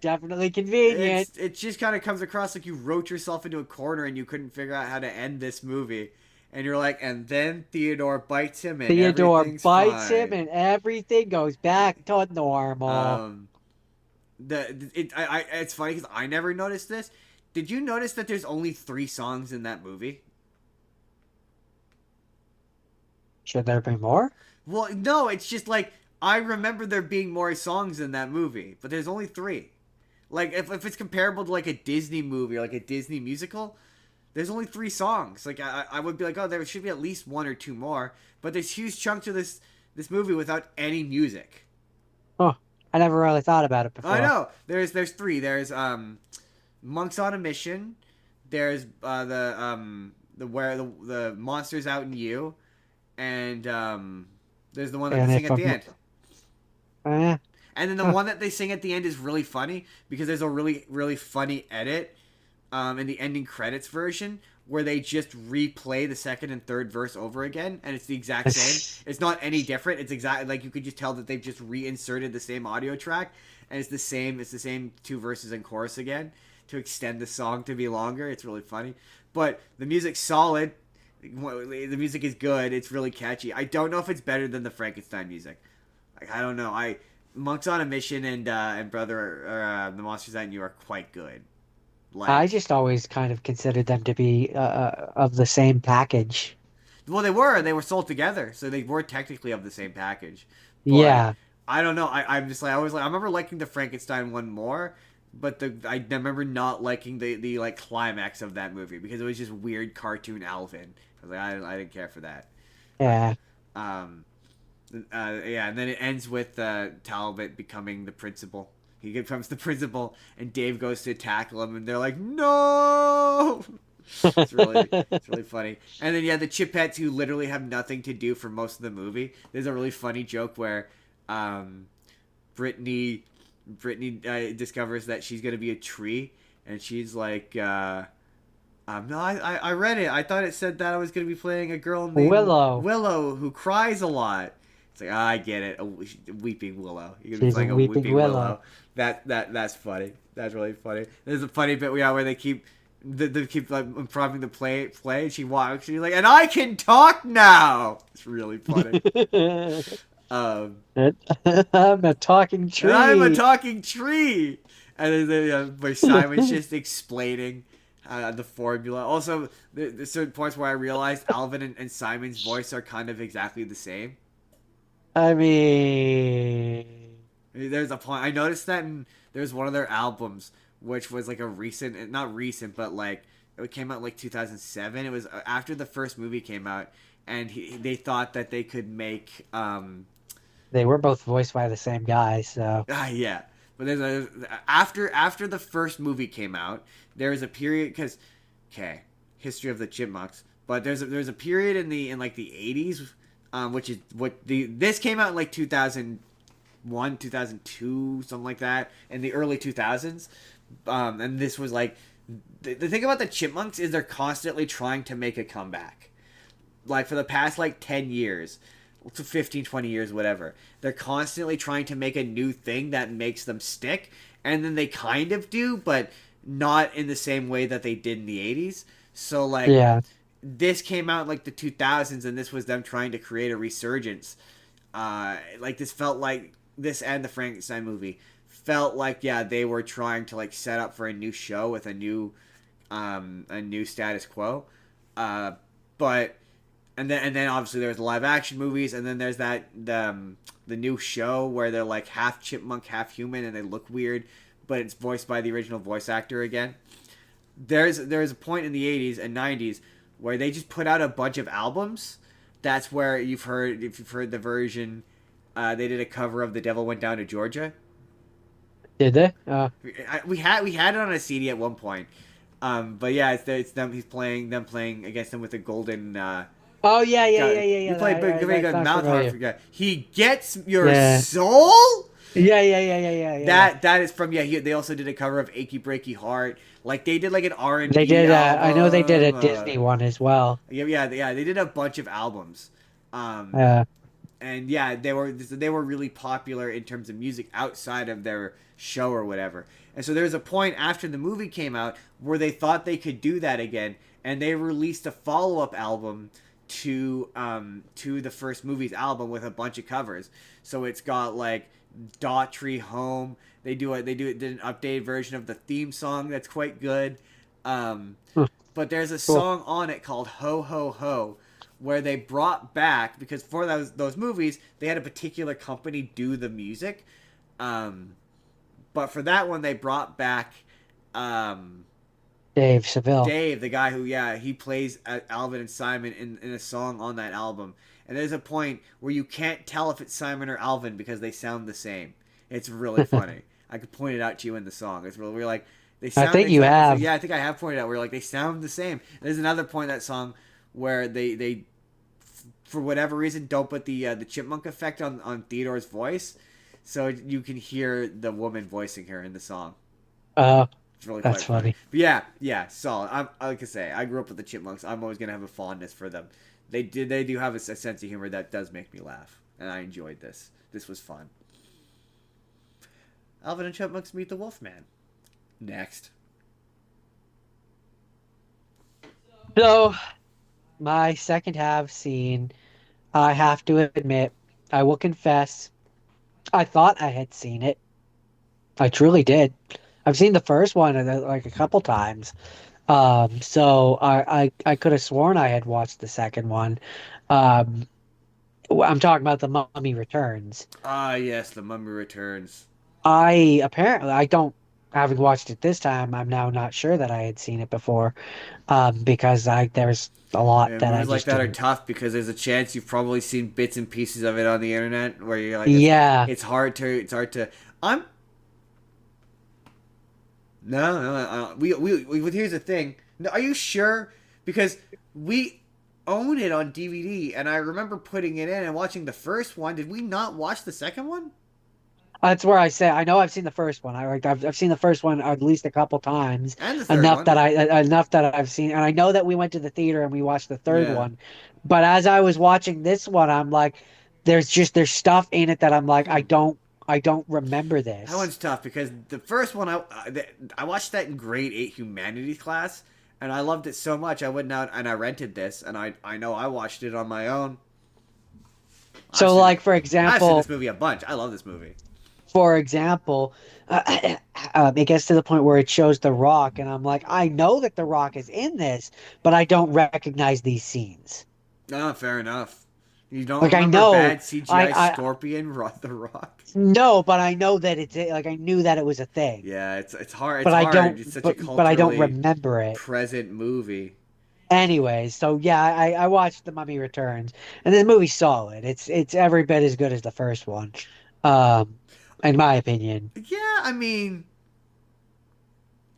definitely convenient. It just kind of comes across like you wrote yourself into a corner and you couldn't figure out how to end this movie. And you're like, and then Theodore bites him and Theodore everything's bites him fine. and everything goes back to normal. Um, It's funny because I never noticed this. Did you notice that there's only 3 songs in that movie? Should there be more? Well, no, it's just like I remember there being more songs in that movie, but there's only 3. Like if it's comparable to like a Disney movie or like a Disney musical, there's only 3 songs. Like I would be like, oh, there should be at least 1 or 2 more. But there's huge chunks of this movie without any music. Oh, I never really thought about it I before. know. There's 3. There's Monks on a Mission. There's the where the monsters out in you, and there's the one that And they sing if at the end. eh, And then the huh. one that they sing at the end is really funny because there's a really funny edit in the ending credits version where they just replay the second and third verse over again, and it's the exact same. It's not any different. It's exactly like you could just tell that they've just reinserted the same audio track, and it's the same. It's the same 2 verses and chorus again to extend the song to be longer. It's really funny, but the music's solid. The music is good. It's really catchy. I don't know if it's better than the Frankenstein music. Like I don't know. I Monks on a Mission and Brother the Monsters That You are quite good. I Like, just always kind of considered them to be of the same package. well, they were sold together, so they were technically of the same package. But Yeah. I don't know. I'm just like I was like I remember liking the Frankenstein one more, but I remember not liking the like climax of that movie because it was just weird cartoon Alvin. I was like I didn't care for that. Yeah. Um, yeah, and then it ends with Talbot becoming the principal. He becomes the principal, and Dave goes to tackle him, and they're like, "No!" It's really funny. And then yeah, the Chipettes who literally have nothing to do for most of the movie. There's a really funny joke where, um, Brittany, discovers that she's gonna be a tree, and she's like, no, I read it. I thought it said that I was gonna be playing a girl named Willow. Willow who cries a lot. It's like, I get it. A weeping willow. You're gonna be She's a playing a weeping weeping willow. willow. That's funny. That's really funny. There's a funny bit where they keep they keep like improving the play. And she walks. She's like, and I can talk now. It's really funny. Um, I'm a talking and I'm a tree. talking tree. And then where Simon's just explaining the formula. Also, there's certain points where I realized Alvin and Simon's voice are kind of exactly the same. I mean, There's a point I noticed that there's one of their albums, which was like a recent, not recent, but like it came out like 2007. It was after the first movie came out, and they thought that they could make they were both voiced by the same guy, so yeah. But after the first movie came out, there was a period because okay, history of the Chipmunks. But there's a period in like the 80s, which is this came out in like 2001, 2002, something like that, in the early 2000s. And this was like the thing about the Chipmunks is they're constantly trying to make a comeback. Like for the past like 10 years to 15, 20 years, whatever. They're constantly trying to make a new thing that makes them stick, and then they kind of do, but not in the same way that they did in the 80s. So, like, yeah. this came out in, like, the 2000s, and this was them trying to create a resurgence. Like, this felt like, this and the Frankenstein movie felt like, yeah, they were trying to, like, set up for a new show with a new status quo. But and then obviously there's the live action movies, and then there's the new show where they're like half chipmunk, half human, and they look weird, but it's voiced by the original voice actor again. There's a point in the 80s and 90s where they just put out a bunch of albums. That's where if you've heard the version, they did a cover of "The Devil Went Down to Georgia." Did they? We had it on a CD at one point. But yeah, it's them. He's playing against them with a golden. Oh yeah, yeah, God, yeah, yeah, yeah. you play Mouth Harp. He gets your Yeah. soul. Yeah, yeah, yeah, yeah, yeah, yeah. That is from they also did a cover of Achy Breaky Heart. Like they did like an R&B They did. I know they did a album, Disney one as well. yeah. They did a bunch of albums. Uh, And yeah, they were really popular in terms of music outside of their show or whatever. And so there was a point after the movie came out where they thought they could do that again, and they released a follow-up album to the first movie's album with a bunch of covers. So it's got like Daughtry Home. Did an updated version of the theme song that's quite good. Um, Huh, but there's a cool. song on it called Ho Ho Ho, where they brought back, because for those movies they had a particular company do the music. Um, but for that one they brought back um, Dave Seville. Dave, the guy who, yeah, he plays Alvin and Simon in a song on that album. And there's a point where you can't tell if it's Simon or Alvin because they sound the same. It's really funny. I could point it out to you in the song. It's really, we're like, they I sound think you exactly. So have. yeah, I think I have pointed out. We're like, they sound the same. There's another point in that song where they for whatever reason don't put the chipmunk effect on Theodore's voice, so you can hear the woman voicing her in the song. Uh, It's really that's quite funny. funny. But yeah, yeah, solid. I'm like I say, I grew up with the Chipmunks. I'm always gonna have a fondness for them. They do have a sense of humor that does make me laugh, and I enjoyed this. This was fun. Alvin and Chipmunks meet the Wolfman. Next. So, my second half scene, I have to admit, I will confess, I thought I had seen it. I truly did. I've seen the first one like a couple times. So I could have sworn I had watched the second one. Um, I'm talking about The Mummy Returns. Ah, yes, the Mummy Returns. I don't, having watched it this time, I'm now not sure that I had seen it before, because there's a lot And that I movies like just that are didn't. tough because there's a chance you've probably seen bits and pieces of it on the internet where you're like, Yeah. it's hard to. I'm no, no, we here's the thing. No, are you sure? Because we own it on DVD, and I remember putting it in and watching the first one. Did we not watch the second one That's where I say I know I've seen the first one. I've seen the first one at least a couple times, and the third one? enough that I've seen, and I know that we went to the theater and we watched the third Yeah. one. But as I was watching this one, I'm like, there's stuff in it that I'm like, I don't remember That this. one's tough because the first one I watched that in grade 8 humanities class, and I loved it so much I went out and I rented this, and I know I watched it on my own. I've So seen it. like I've seen this movie a bunch. I love this movie. for example, it gets to the point where it shows The Rock, and I'm like, I know that The Rock is in this, but I don't recognize these scenes. No, fair enough. You don't Like I remember know, bad CGI I Scorpion, The Rock? no, but I know that it's like I knew that it was a thing, Yeah, it's hard. It's but I hard. don't, It's such a but I don't culturally remember it. present movie. Anyways, so yeah, I watched The Mummy Returns, and this movie's solid. It's every bit as good as the first one, um, in my opinion. Yeah, I mean,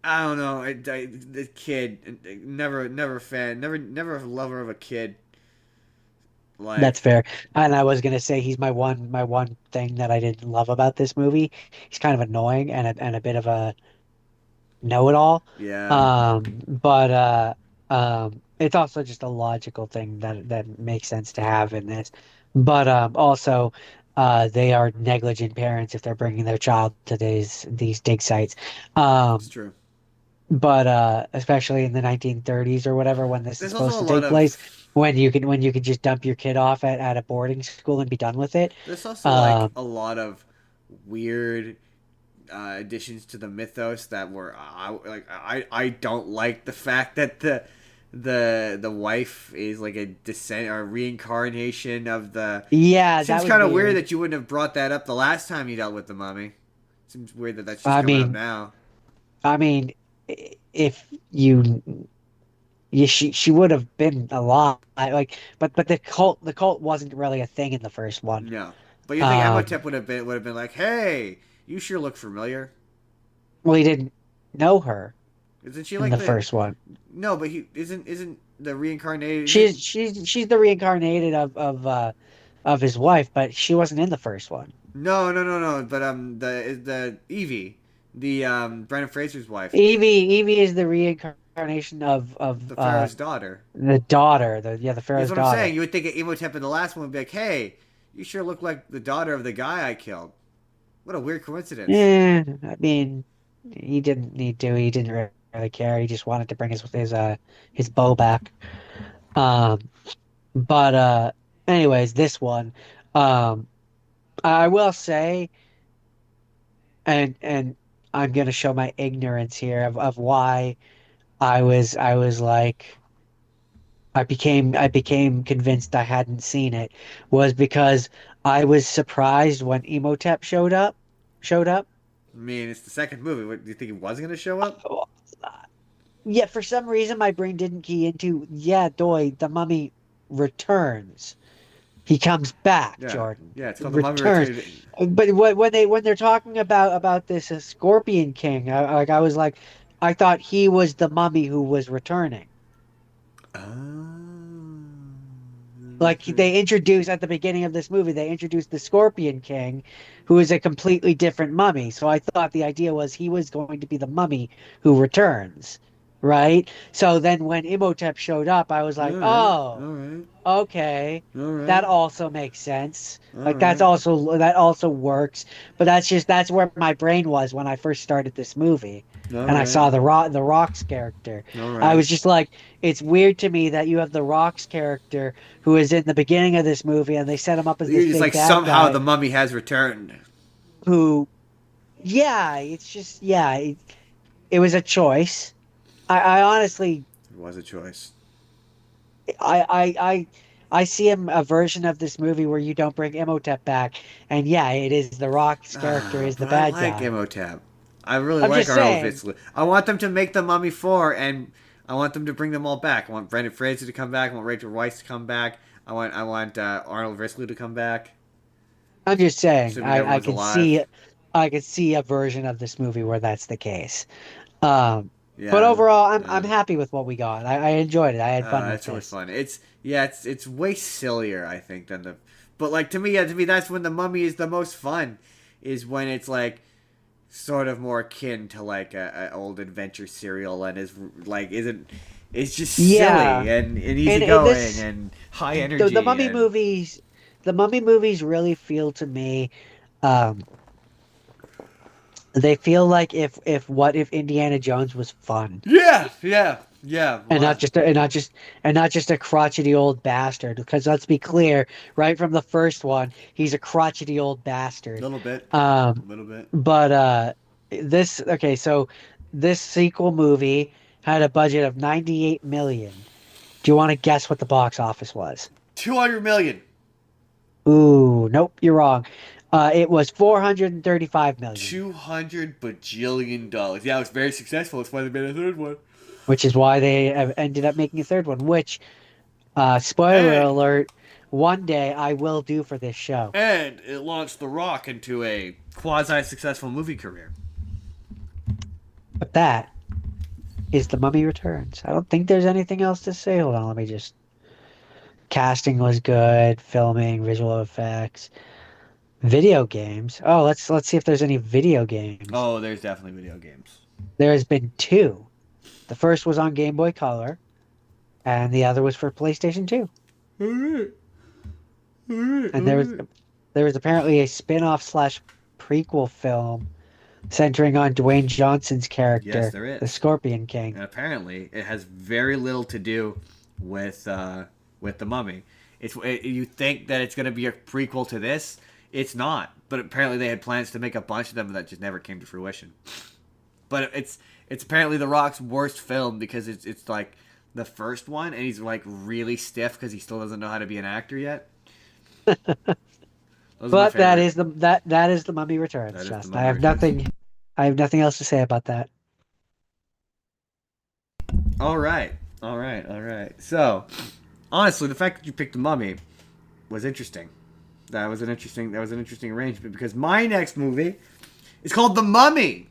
I don't know. The kid, never a fan, never a lover of a kid. That's Like, fair. And I was gonna say he's my one thing that I didn't love about this movie. He's kind of annoying and a bit of a know-it-all. yeah, But it's also just a logical thing that makes sense to have in this. But also they are negligent parents if they're bringing their child to these dig sites. it's Um, true. but especially in the 1930s or whatever when this is There's also supposed a to lot take place, of when you can just dump your kid off at a boarding school and be done with it. there's also like Um, a lot of weird additions to the mythos that were I don't like the fact that the wife is like a descent or reincarnation of the. yeah, that Seems was kind of weird weird. that you wouldn't have brought that up the last time you dealt with the mummy. Seems weird that that's just I coming up mean, now. I mean, if you, yeah, she would have been alive. Like, but the cult wasn't really a thing in the first one. No, but you think Um, Emotep would have been like, hey, you sure look familiar. well, he didn't know her Isn't she in like the the? first one. No, but he isn't the reincarnated. Isn't She's the reincarnated of his wife, but she wasn't in the first one. no. But the Evie, the Brendan Fraser's wife, Evie is the reincarnation the Pharaoh's daughter. the daughter, the That's Pharaoh's what I'm saying. daughter. You would think Imhotep in the last one would be like, hey, you sure look like the daughter of the guy I killed. What a weird coincidence. Yeah, I mean, he didn't need to. He didn't really care. He just wanted to bring his bow back. Um, but anyways, this one, um, I will say. and I'm gonna show my ignorance here of why I was like I became convinced I hadn't seen it was because I was surprised when Emotep showed up. I mean, it's the second movie. What, do you think he was going to show up? Yet for some reason my brain didn't key into, yeah, doy, the mummy returns. He comes back, Yeah. Jordan. Yeah, it's called The Mummy Returns. Returns. But when they're talking about this Scorpion King, I was like, I thought he was the mummy who was returning. Oh. Like they introduced at the beginning of this movie, they introduced the Scorpion King, who is a completely different mummy. So I thought the idea was he was going to be the mummy who returns, right? So then when Imhotep showed up, I was All like, right. oh, All right. okay, All that right. also makes sense. All Like right. that also works. But that's where my brain was when I first started this movie. All And I right. saw the Rock's character. All I right. was just like, it's weird to me that you have the Rock's character who is in the beginning of this movie, and they set him up as You're this just big like bad somehow guy the mummy has returned. who, yeah, it's just, yeah, it was a choice. I honestly, It was a choice. I, I, I, I see a version of this movie where you don't bring Imhotep back, and yeah, it is the Rock's character is the But I bad like guy. Imhotep. I really I'm like just Arnold saying, Vosloo. I want them to make the Mummy 4, and I want them to bring them all back. I want Brendan Fraser to come back. I want Rachel Weisz to come back. I want Arnold Vosloo to come back. I'm just saying, Assuming I everyone's can alive. see a version of this movie where that's the case. Um, but Yeah. overall, I'm Yeah. happy with what we got. I enjoyed it. I had fun with It's really this. fun. It's way sillier, I think, than the. But like to me, yeah, to me that's when the Mummy is the most fun, is when it's like sort of more akin to like a old adventure serial and is like isn't. It's just Yeah, silly and and easygoing this and high the energy Mummy and movies, the Mummy movies really feel to me, um, they feel like if what if Indiana Jones was fun yeah, yeah, yeah. and not What? just a crotchety old bastard. Because let's be clear, right from the first one, he's a crotchety old bastard. Little bit, Um, little bit. but this okay, so this sequel movie had a budget of 98 million. Do you want to guess what the box office was? 200 million. Ooh, nope, you're wrong. It was 435 million, 200 bajillion dollars. Yeah, it was very successful. That's why they made a third one. which is why they ended up making a third one, which, spoiler And alert, one day I will do for this show. And it launched The Rock into a quasi successful movie career. But that is The Mummy Returns. I don't think there's anything else to say. Hold on, let me just. Casting was good, filming, visual effects, video games. Oh, let's see if there's any video games. Oh, there's definitely video games. There has been two. The first was on Game Boy Color, and the other was for PlayStation 2. Alright. Alright, And alright. there was apparently a spin-off slash prequel film centering on Dwayne Johnson's Yes, character, there the is. Scorpion King. And apparently, it has very little to do with the Mummy. You think that it's going to be a prequel to this? It's not. But apparently, they had plans to make a bunch of them that just never came to fruition. But it's apparently The Rock's worst film because it's like the first one, and he's like really stiff because he still doesn't know how to be an actor yet. Those are my But that favorite. is the Mummy Returns, That is the Justin. Mummy Returns. I have nothing else to say about that. All right, all right, all right. So, honestly, the fact that you picked the Mummy was interesting. That was an interesting arrangement because my next movie is called The Mummy,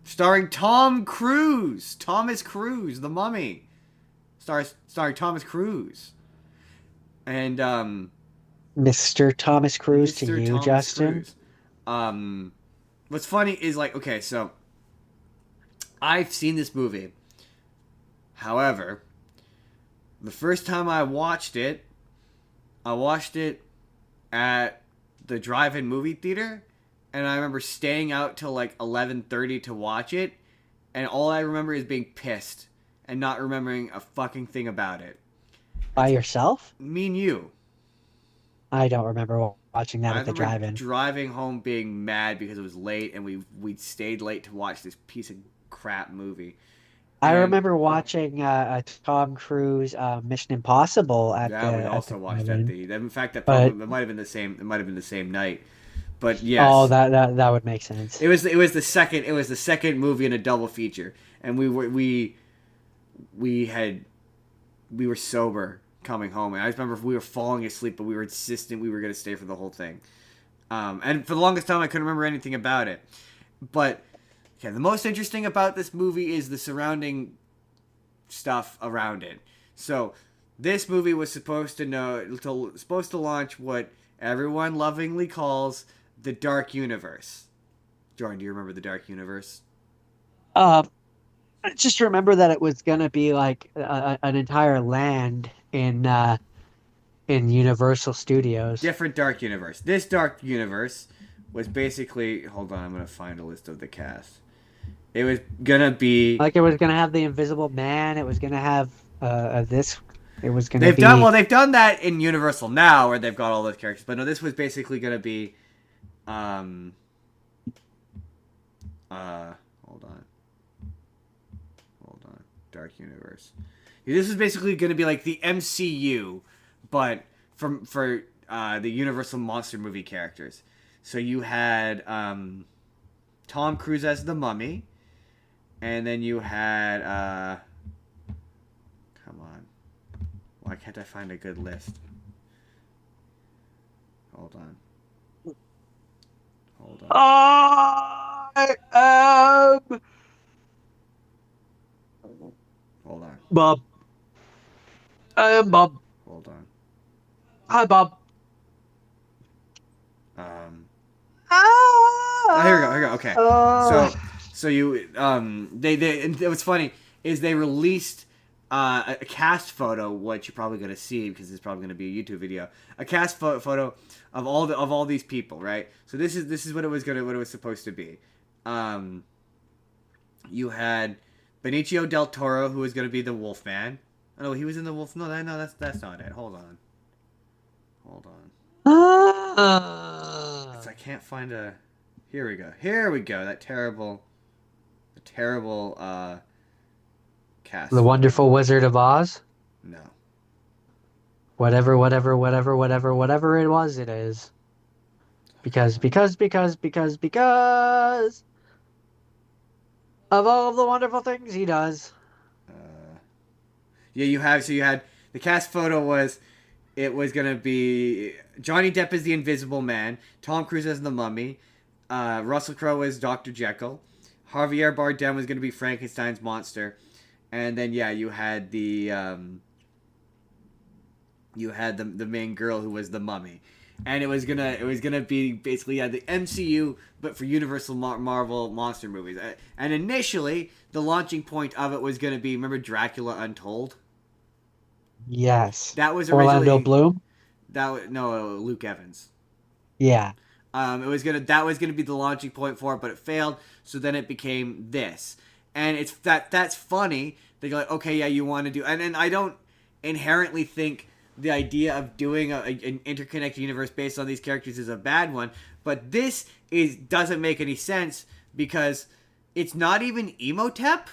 starring Thomas Cruise, The Mummy, starring Thomas Cruise, and Mr. Thomas Cruise to Mr. you, Thomas Justin. Cruise. What's funny is like okay, so I've seen this movie. However, the first time I watched it at the drive-in movie theater, and I remember staying out till like 11:30 to watch it, and all I remember is being pissed and not remembering a fucking thing about it. By It's yourself? me and you. I don't remember watching that I at the remember drive-in. driving home being mad because it was late and we stayed late to watch this piece of crap movie. I And remember watching Tom Cruise Mission Impossible yeah, we at the also watched at drive-in. the. In fact, that But probably it might have been the same. It might have been the same night. But oh, yes, that would make sense. it was the second movie in a double feature, and we were sober coming home, and I just remember we were falling asleep, but we were insistent we were going to stay for the whole thing. And for the longest time, I couldn't remember anything about it. But yeah, the most interesting about this movie is the surrounding stuff around it. So this movie was supposed to launch what everyone lovingly calls the Dark Universe. Jordan, do you remember the Dark Universe? Uh, I just remember that it was gonna be like an entire land in Universal Studios. Different Dark Universe. This Dark Universe was basically. Hold on, I'm gonna find a list of the cast. It was gonna be. Like it was gonna have the Invisible Man. It was gonna have this. It was gonna They've be. done well. They've done that in Universal now, where they've got all those characters. But no, this was basically gonna be. Um. Hold on. Hold on. Dark Universe. This was basically gonna be like the MCU, but for the Universal monster movie characters. So you had Tom Cruise as the Mummy, and then you had come on, why can't I find a good list? Hold on. Hold on. I am Hold on. Bob. I am Bob. Hold on. Hi, Bob. Oh, here we go. Here we go. Okay. So you they and what's funny is they released a cast photo, what you're probably gonna see because it's probably gonna be a YouTube video. A cast photo of all these people, right? So this is what it was supposed to be. You had Benicio del Toro, who was gonna be the Wolfman. Oh no, he was in the Wolf. No, that's not it. Hold on. I can't find a. Here we go. Here we go. That terrible cast. The Wonderful Wizard of Oz. No. Whatever it was, it is. Because of all the wonderful things he does. Yeah, you had the cast photo was. It was gonna be Johnny Depp as the Invisible Man, Tom Cruise as the Mummy, Russell Crowe as Dr. Jekyll, Javier Bardem was gonna be Frankenstein's monster, and then yeah, you had the main girl who was the Mummy, and it was gonna be basically the MCU but for Universal Marvel monster movies, and initially the launching point of it was gonna be, remember Dracula Untold? Yes. That was originally Orlando Bloom. Luke Evans. Yeah. That was gonna be the launching point for it, but it failed. So then it became this, and that's funny. They're like, okay, yeah, you want to do, and I don't inherently think the idea of doing an interconnected universe based on these characters is a bad one, but this doesn't make any sense because it's not even Emotep.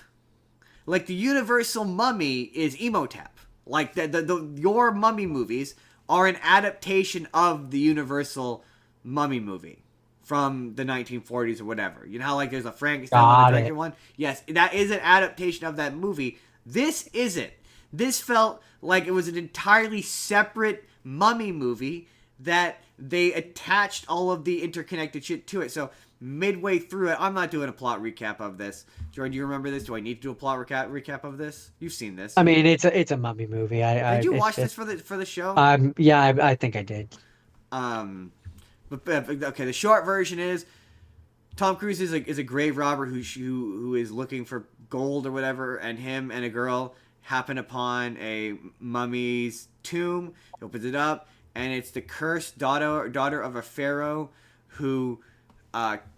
Like the Universal Mummy is Emotep. Like your Mummy movies are an adaptation of the Universal Mummy movie from the 1940s or whatever. You know how like there's a Frankenstein one, the Dracula one? Yes, that is an adaptation of that movie. This isn't. This felt like it was an entirely separate Mummy movie that they attached all of the interconnected shit to it. So midway through it, I'm not doing a plot recap of this. Jordan, do you remember this? Do I need to do a plot recap of this? You've seen this. I mean, it's a Mummy movie. Did you watch this for the show? Yeah, I think I did. But okay, the short version is Tom Cruise is a grave robber who is looking for gold or whatever, and him and a girl happen upon a mummy's tomb. He opens it up, and it's the cursed daughter of a pharaoh who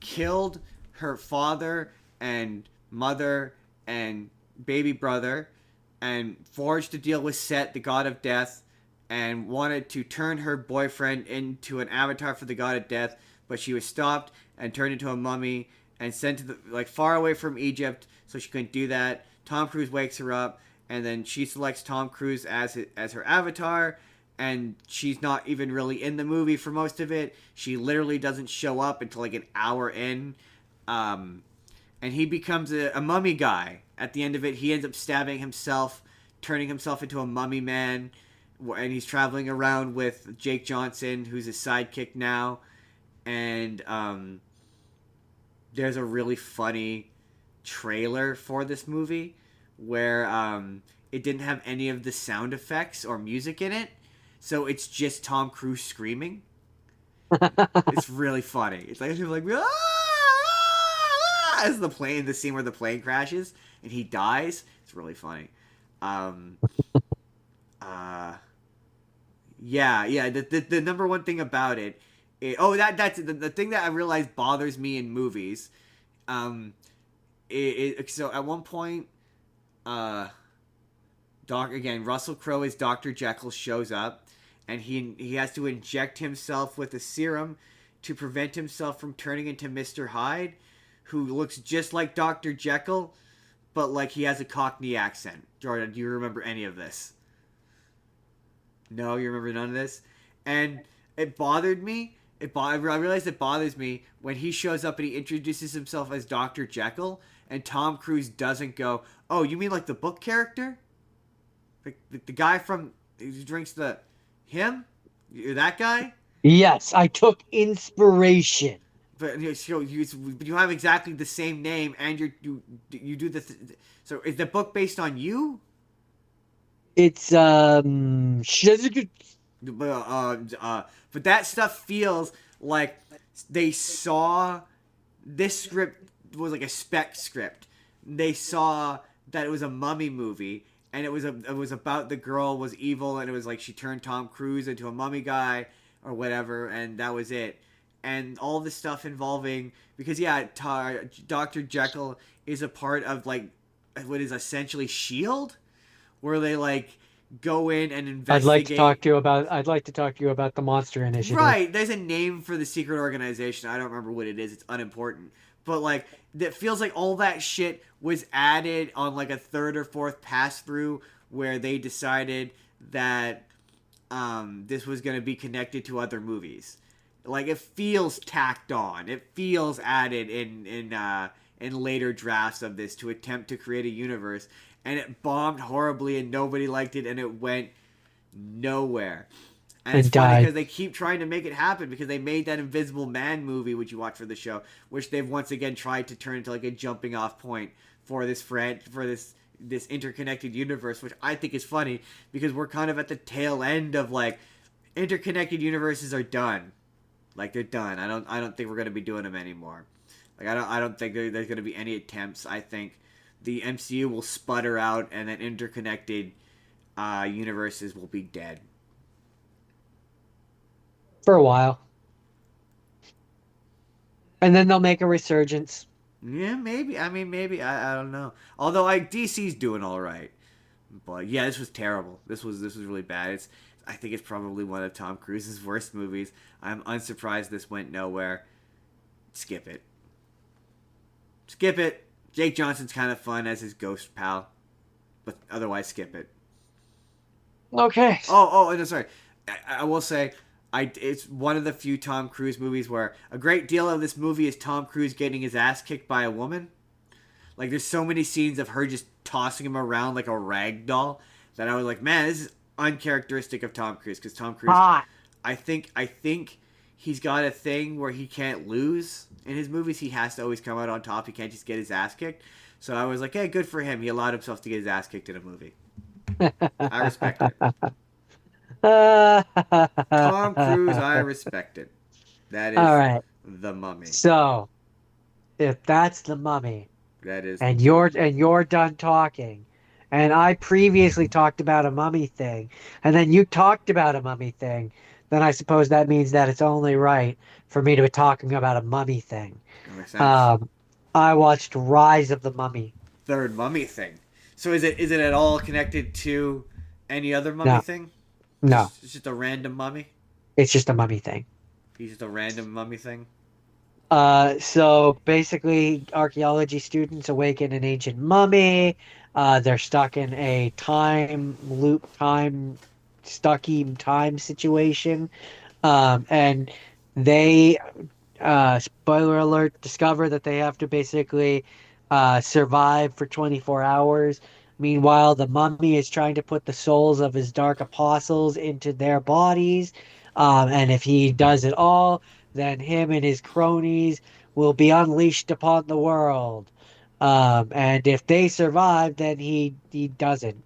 killed her father and mother and baby brother and forged a deal with Set, the god of death, and wanted to turn her boyfriend into an avatar for the god of death, but she was stopped and turned into a mummy and sent to the far away from Egypt, so she couldn't do that. Tom Cruise wakes her up, and then she selects Tom Cruise as her avatar, and she's not even really in the movie for most of it. She literally doesn't show up until like an hour in. And he becomes a mummy guy. At the end of it, he ends up stabbing himself, turning himself into a mummy man, and he's traveling around with Jake Johnson, who's his sidekick now. And there's a really funny trailer for this movie where it didn't have any of the sound effects or music in it, so it's just Tom Cruise screaming. It's really funny. It's like ah, ah, as the scene where the plane crashes and he dies. It's really funny. Um, yeah. The number one thing about that's the thing that I realized bothers me in movies. So at one point, Russell Crowe as Dr. Jekyll shows up, and he has to inject himself with a serum to prevent himself from turning into Mr. Hyde, who looks just like Dr. Jekyll, but like he has a Cockney accent. Jordan, do you remember any of this? No, you remember none of this? And it bothered me. I realized it bothers me when he shows up and he introduces himself as Dr. Jekyll, and Tom Cruise doesn't go, "Oh, you mean like the book character? The guy from who drinks the him? You're that guy?" Yes, I took inspiration. But you have exactly the same name, and you do the. So is the book based on you? It's But that stuff feels like they saw this script was like a spec script. They saw that it was a mummy movie, and it was about the girl was evil, and it was like she turned Tom Cruise into a mummy guy or whatever, and that was it. And all this stuff involving because Dr. Jekyll is a part of like what is essentially Shield, where they like go in and investigate. I'd like to talk to you about the Monster Initiative. Right, there's a name for the secret organization. I don't remember what it is. It's unimportant. But like it feels like all that shit was added on like a third or fourth pass through where they decided that this was going to be connected to other movies. Like it feels tacked on. It feels added in later drafts of this to attempt to create a universe, and it bombed horribly and nobody liked it and it went nowhere. And it's funny because they keep trying to make it happen because they made that Invisible Man movie, which you watch for the show, which they've once again tried to turn into like a jumping off point for this interconnected universe, which I think is funny because we're kind of at the tail end of like interconnected universes are done. Like they're done. I don't think we're gonna be doing them anymore. Like I don't think there's gonna be any attempts. I think the MCU will sputter out, and then interconnected universes will be dead for a while, and then they'll make a resurgence. Yeah, maybe. I mean, maybe. I don't know. Although DC's doing all right, but yeah, this was terrible. This was really bad. I think it's probably one of Tom Cruise's worst movies. I'm unsurprised this went nowhere. Skip it. Skip it. Jake Johnson's kind of fun as his ghost pal, but otherwise skip it. Okay. Oh, no, sorry. I will say, it's one of the few Tom Cruise movies where a great deal of this movie is Tom Cruise getting his ass kicked by a woman. Like, there's so many scenes of her just tossing him around like a rag doll that I was like, man, this is uncharacteristic of Tom Cruise, because Tom Cruise, I think he's got a thing where he can't lose in his movies. He has to always come out on top. He can't just get his ass kicked. So I was like, hey, good for him. He allowed himself to get his ass kicked in a movie. I respect it. Tom Cruise, I respect it. That is all right. The Mummy. So, if that's The Mummy, that is, and you're done talking, and I previously talked about a mummy thing, and then you talked about a mummy thing, then I suppose that means that it's only right for me to be talking about a mummy thing. That makes sense. I watched Rise of the Mummy. Third mummy thing. So is it at all connected to any other mummy thing? No, It's just a random mummy. it's just a mummy thing. He's just a random mummy thing. So basically, archaeology students awaken an ancient mummy. They're stuck in a time loop, stucky time situation. And they, spoiler alert, discover that they have to basically survive for 24 hours. Meanwhile, the mummy is trying to put the souls of his dark apostles into their bodies. And if he does it all, then him and his cronies will be unleashed upon the world. And if they survive, then he doesn't.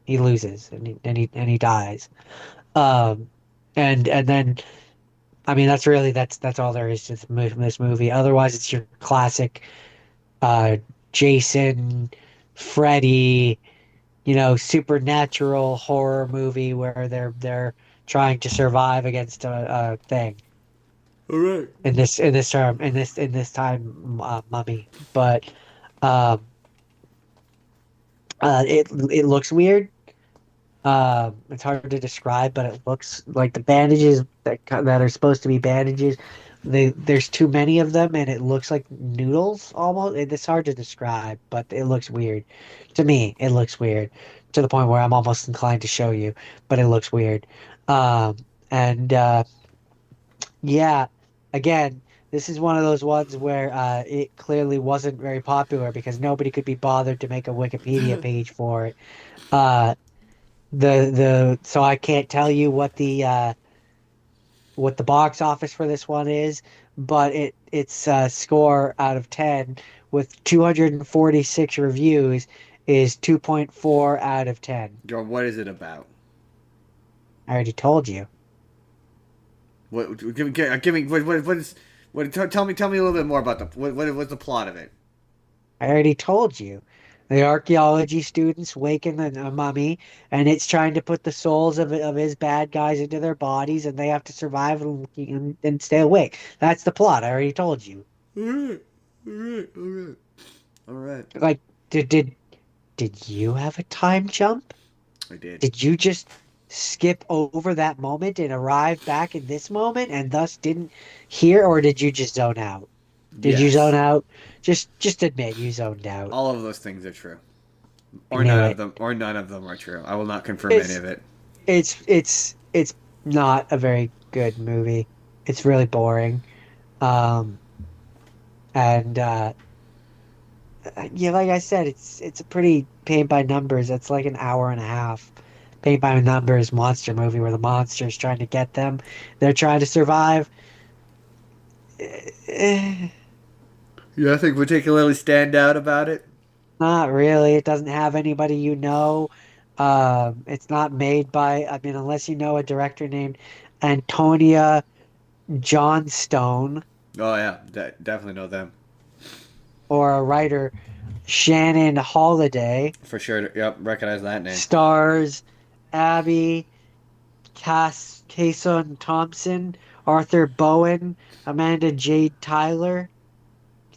He loses and he dies. Um, and then I mean, that's all there is to this movie. Otherwise, it's your classic uh Jason, Freddy, supernatural horror movie where they're trying to survive against a thing. All right. In this time, mummy. But um it looks weird. It's hard to describe, but it looks like the bandages that are supposed to be bandages. There's too many of them, and it looks like noodles almost. It's hard to describe, but it looks weird. To me, it looks weird to the point where I'm almost inclined to show you, but it looks weird. And Yeah, again, this is one of those ones where it clearly wasn't very popular because nobody could be bothered to make a Wikipedia page for it. Uh, the so I can't tell you what the box office for this one is, but its score out of 10 with 246 reviews is 2.4 out of 10. Jordan, what is it about? I already told you. Give me what is tell me a little bit more about what's the plot of it? I already told you. The archaeology students waken a mummy, and it's trying to put the souls of his bad guys into their bodies, and they have to survive and stay awake. That's the plot. I already told you. All right, all right, all right, all right. Like, did you have a time jump? I did. Did you just skip over that moment and arrive back in this moment and thus didn't hear, or did you just zone out? Did you zone Yes, out? Just admit you zoned out. all of those things are true, I or knew none of it. them, are true. I will not confirm any It's of it. it's not a very good movie. It's really boring. Um and Yeah, like I said, it's a pretty paint by numbers. It's like an hour and a half. Paint by numbers monster movie where the monster's trying to get them. They're trying to survive. Eh, Nothing particularly stand out about it. Not really. It doesn't have anybody you know. It's not made by, I mean, unless you know a director named Antonia Johnstone Oh yeah, definitely know them or a writer, Shannon Holiday. for sure. Yep, recognize that name. Stars Abby Cason Thompson, Arthur Bowen, Amanda Jade Tyler.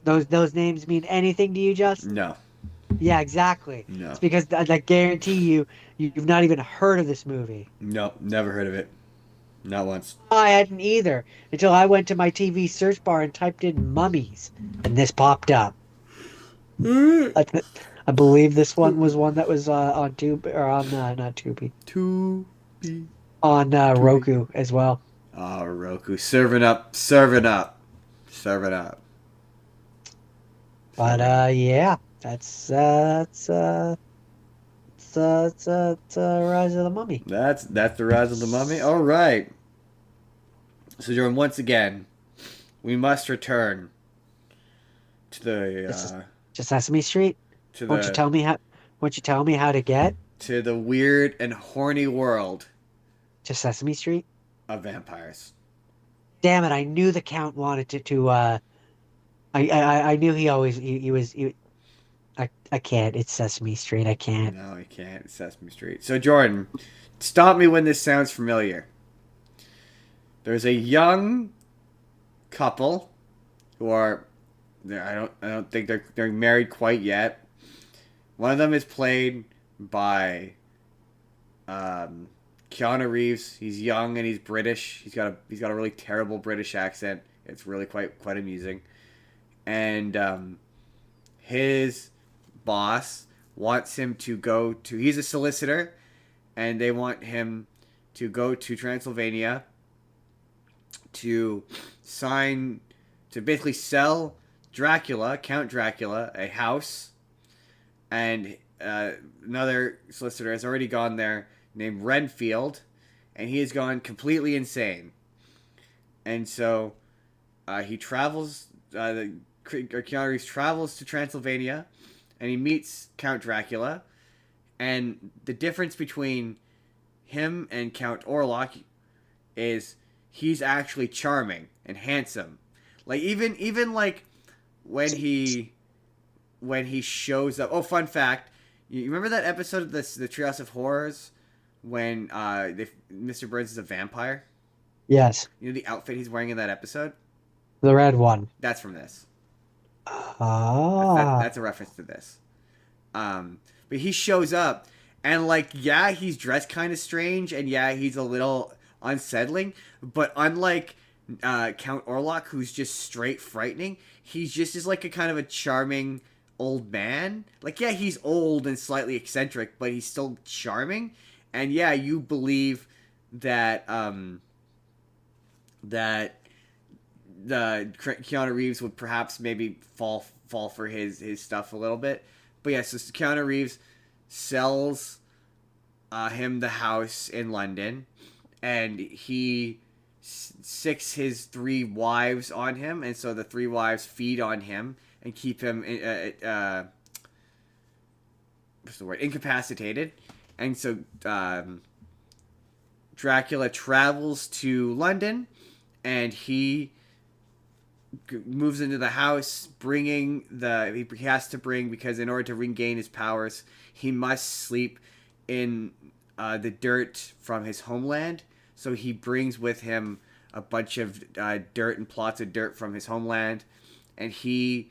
Those names mean anything to you, Justin? No, Yeah, exactly. no, It's because I guarantee you've not even heard of this movie. no, never heard of it. Not once. I hadn't either until I went to my TV search bar and typed in mummies, and this popped up. I, I believe this one was one that was on Tube or on not Tubi, To be on to be. Roku as well. Oh, Roku, serving up, serving up, serving up, But serving up. yeah, that's Rise of the Mummy. That's the rise of the mummy. All right. So, Jordan, once again, we must return to This is the just Sesame Street. to Won't you the tell me how? Won't you tell me how to get to the weird and horny world to Sesame Street? of vampires. Damn it! I knew the Count wanted to. I knew he was. I can't. It's Sesame Street. I can't. No, I can't. It's Sesame Street. So, Jordan, stop me when this sounds familiar. There's a young couple who are I don't think they're married quite yet. One of them is played by Keanu Reeves, he's young and he's British. He's got a really terrible British accent. It's really quite amusing. And his boss wants him to go to. He's a solicitor, and they want him to go to Transylvania to sign to basically sell Count Dracula, a house, and another solicitor has already gone there named Renfield, and he has gone completely insane. And so he travels. Keanu Reeves travels to Transylvania, and he meets Count Dracula. And the difference between him and Count Orlok is he's actually charming and handsome. Like even like when he shows up. Oh, fun fact! You remember that episode of the Treehouse of Horrors when Mr. Burns is a vampire? Yes. You know the outfit he's wearing in that episode? The red one. That's from this. Ah. That's a reference to this. But he shows up, and like, yeah, he's dressed kind of strange, and yeah, he's a little unsettling. But unlike Count Orlok, who's just straight frightening, he's just is like a kind of a charming old man. Like, yeah, he's old and slightly eccentric, but he's still charming. And yeah, you believe that that the Keanu Reeves would perhaps maybe fall for his stuff a little bit. But yeah, so Keanu Reeves sells him the house in London, and he sicks his 3 wives on him, and so the 3 wives feed on him and keep him what's the word, incapacitated. And so Dracula travels to London, and he moves into the house, he has to bring, because in order to regain his powers, he must sleep in the dirt from his homeland. So he brings with him a bunch of dirt and plots of dirt from his homeland, and the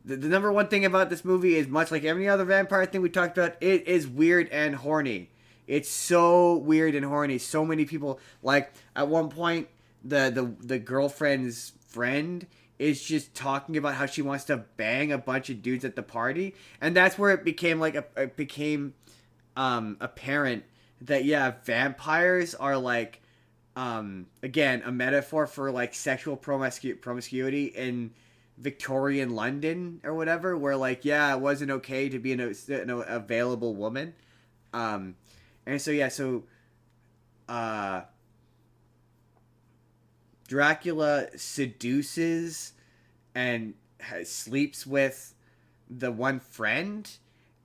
number one thing about this movie is, much like every other vampire thing we talked about, it is weird and horny. It's so weird and horny. So many people, like, at one point, the girlfriend's friend is just talking about how she wants to bang a bunch of dudes at the party, and that's where it became apparent that, yeah, vampires are like again a metaphor for like sexual promiscuity in Victorian London or whatever, where like, yeah, it wasn't okay to be an available woman. And so yeah, so Dracula seduces and sleeps with the one friend,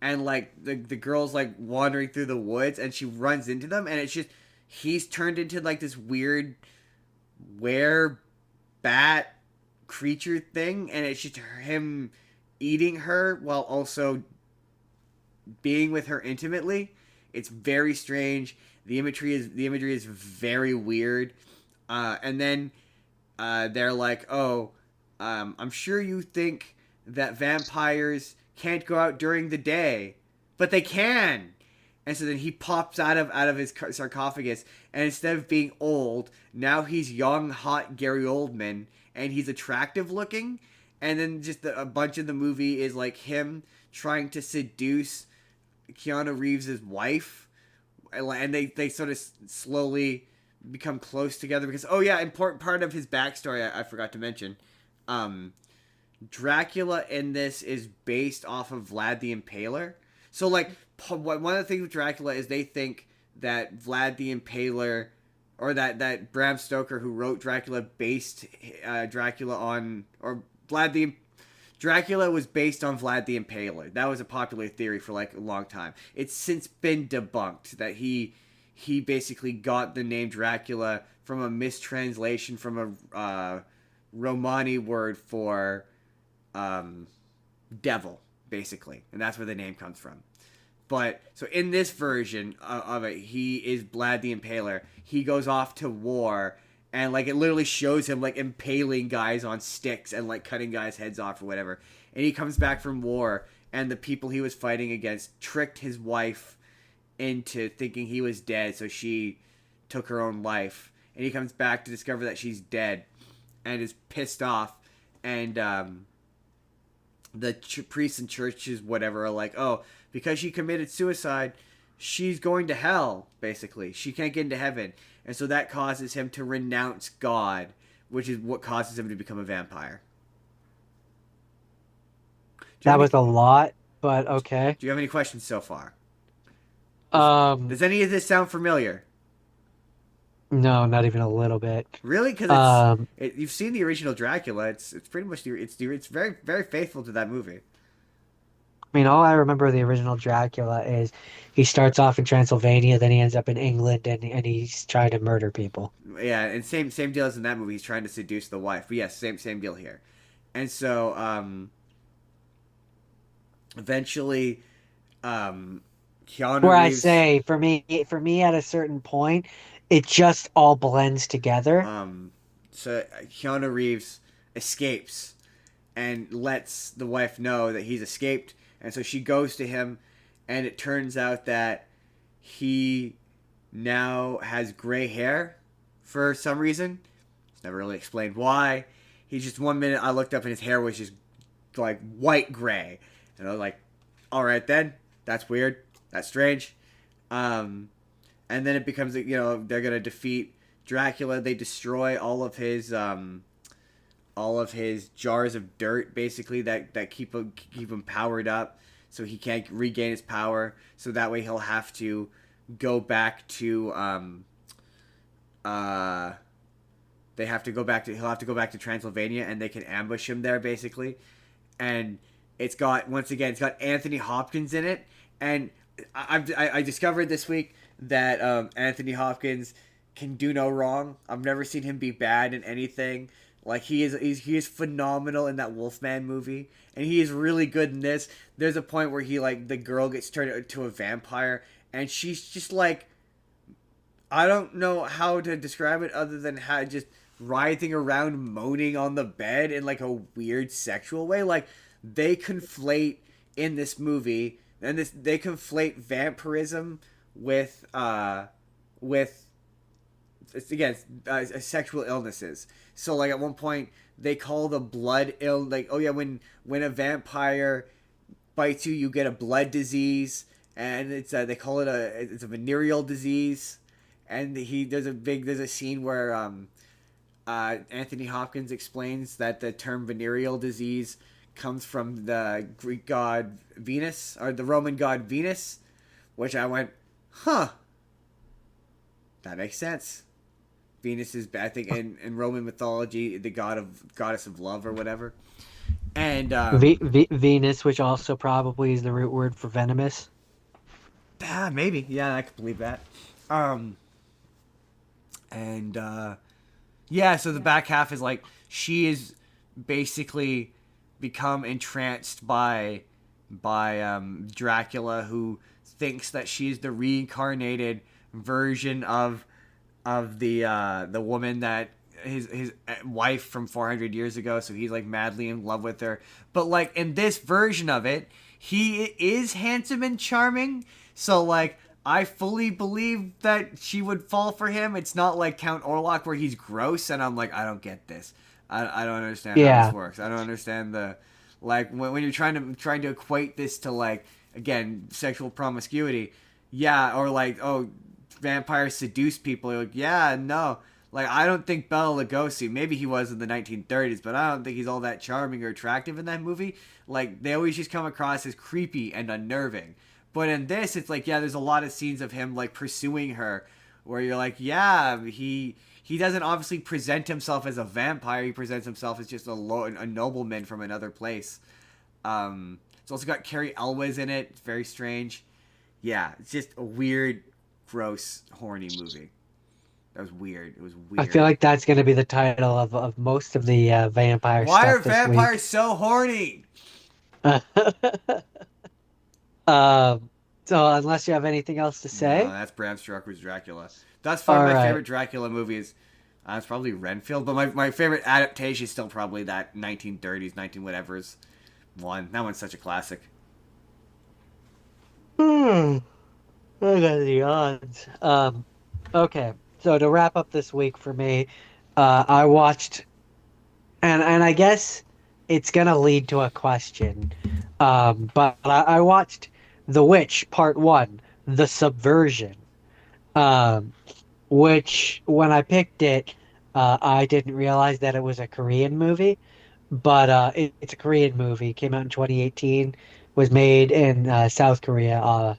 and like the girl's like wandering through the woods, and she runs into them, and it's just he's turned into like this weird bat creature thing, and it's just him eating her while also being with her intimately. It's very strange. The imagery is very weird. And then they're like, oh, I'm sure you think that vampires can't go out during the day, but they can. And so then he pops out of his sarcophagus, and instead of being old, now he's young, hot Gary Oldman, and he's attractive looking. And then just a bunch of the movie is like him trying to seduce Keanu Reeves' wife, and they sort of slowly become close together, because, oh yeah, important part of his backstory I forgot to mention. Dracula in this is based off of Vlad the Impaler. So like, one of the things with Dracula is they think that Vlad the Impaler, or that Bram Stoker, who wrote Dracula, based Dracula on, or Dracula was based on Vlad the Impaler. That was a popular theory for like a long time. It's since been debunked that he basically got the name Dracula from a mistranslation from a Romani word for devil, basically, and that's where the name comes from. But so in this version of it, he is Vlad the Impaler. He goes off to war, and like it literally shows him like impaling guys on sticks and like cutting guys' heads off or whatever. And he comes back from war, and the people he was fighting against tricked his wife into thinking he was dead, so she took her own life. And he comes back to discover that she's dead and is pissed off. And the priests and churches, whatever, are like, oh, because she committed suicide, she's going to hell, basically. She can't get into heaven. And so that causes him to renounce God, which is what causes him to become a vampire. That was a lot, but okay. Do you have any questions so far? Does Um, any of this sound familiar? no, not even a little bit. Really? Because you've seen the original Dracula. It's pretty much it's very very faithful to that movie. I mean, all I remember of the original Dracula is he starts off in Transylvania, then he ends up in England, and he's trying to murder people. Yeah, and same deal as in that movie. He's trying to seduce the wife. But yes, same deal here. And so eventually, Keanu Where I Reeves. say, for me, at a certain point, it just all blends together. So Keanu Reeves escapes and lets the wife know that he's escaped, and so she goes to him, and it turns out that he now has gray hair for some reason. It's never really explained why. He's just 1 minute I looked up and his hair was just like white gray, and I was like, all right then, that's weird, that's strange. And then it becomes, they're gonna defeat Dracula. They destroy all of his jars of dirt, basically, that keep him powered up, so he can't regain his power. So that way he'll have to go back to he'll have to go back to Transylvania, and they can ambush him there, basically. And it's got Anthony Hopkins in it, and I discovered this week that Anthony Hopkins can do no wrong. I've never seen him be bad in anything. Like, he is phenomenal in that Wolfman movie, and he is really good in this. There's a point where the girl gets turned into a vampire, and she's just like, I don't know how to describe it other than how just writhing around, moaning on the bed in like a weird sexual way. Like, they conflate in this movie, and they conflate vampirism with again sexual illnesses. So like at one point they call the blood ill, like, oh yeah, when a vampire bites you, you get a blood disease, and it's they call it it's a venereal disease. And there's a scene where Anthony Hopkins explains that the term venereal disease comes from the Greek god Venus, or the Roman god Venus, which I went, huh, that makes sense. Venus is, I think, in Roman mythology, the goddess of love or whatever. And Venus, which also probably is the root word for venomous. Maybe, yeah, I could believe that. So the back half is like she is basically become entranced by Dracula, who thinks that she's the reincarnated version of the woman that his wife from 400 years ago. So he's like madly in love with her. But like in this version of it, he is handsome and charming. So like I fully believe that she would fall for him. It's not like Count Orlok where he's gross and I'm like, I don't get this. I don't understand how this works. I don't understand the, like, when you're trying to equate this to, like, again, sexual promiscuity. Yeah, or like, oh, vampires seduce people. You're like, yeah, no. Like, I don't think Bela Lugosi, maybe he was in the 1930s, but I don't think he's all that charming or attractive in that movie. Like, they always just come across as creepy and unnerving. But in this, it's like, yeah, there's a lot of scenes of him, like, pursuing her, where you're like, yeah, he doesn't obviously present himself as a vampire. He presents himself as just a nobleman from another place. It's also got Carrie Elwes in it. It's very strange. Yeah, it's just a weird, gross, horny movie. That was weird. It was weird. I feel like that's going to be the title of most of the vampire Why stuff are this vampires week. so horny? So unless you have anything else to say, No, that's Bram Stoker's Dracula. That's far my favorite Dracula movie is. It's probably Renfield, but my favorite adaptation is still probably that 1930s, 19 whatever's one. That one's such a classic. I got the odds. Okay. So to wrap up this week for me, I watched, and I guess it's gonna lead to a question. But I watched The Witch Part One, The Subversion. Um, which when I picked it, I didn't realize that it was a Korean movie, but it's a Korean movie. Came out in 2018, was made in South Korea.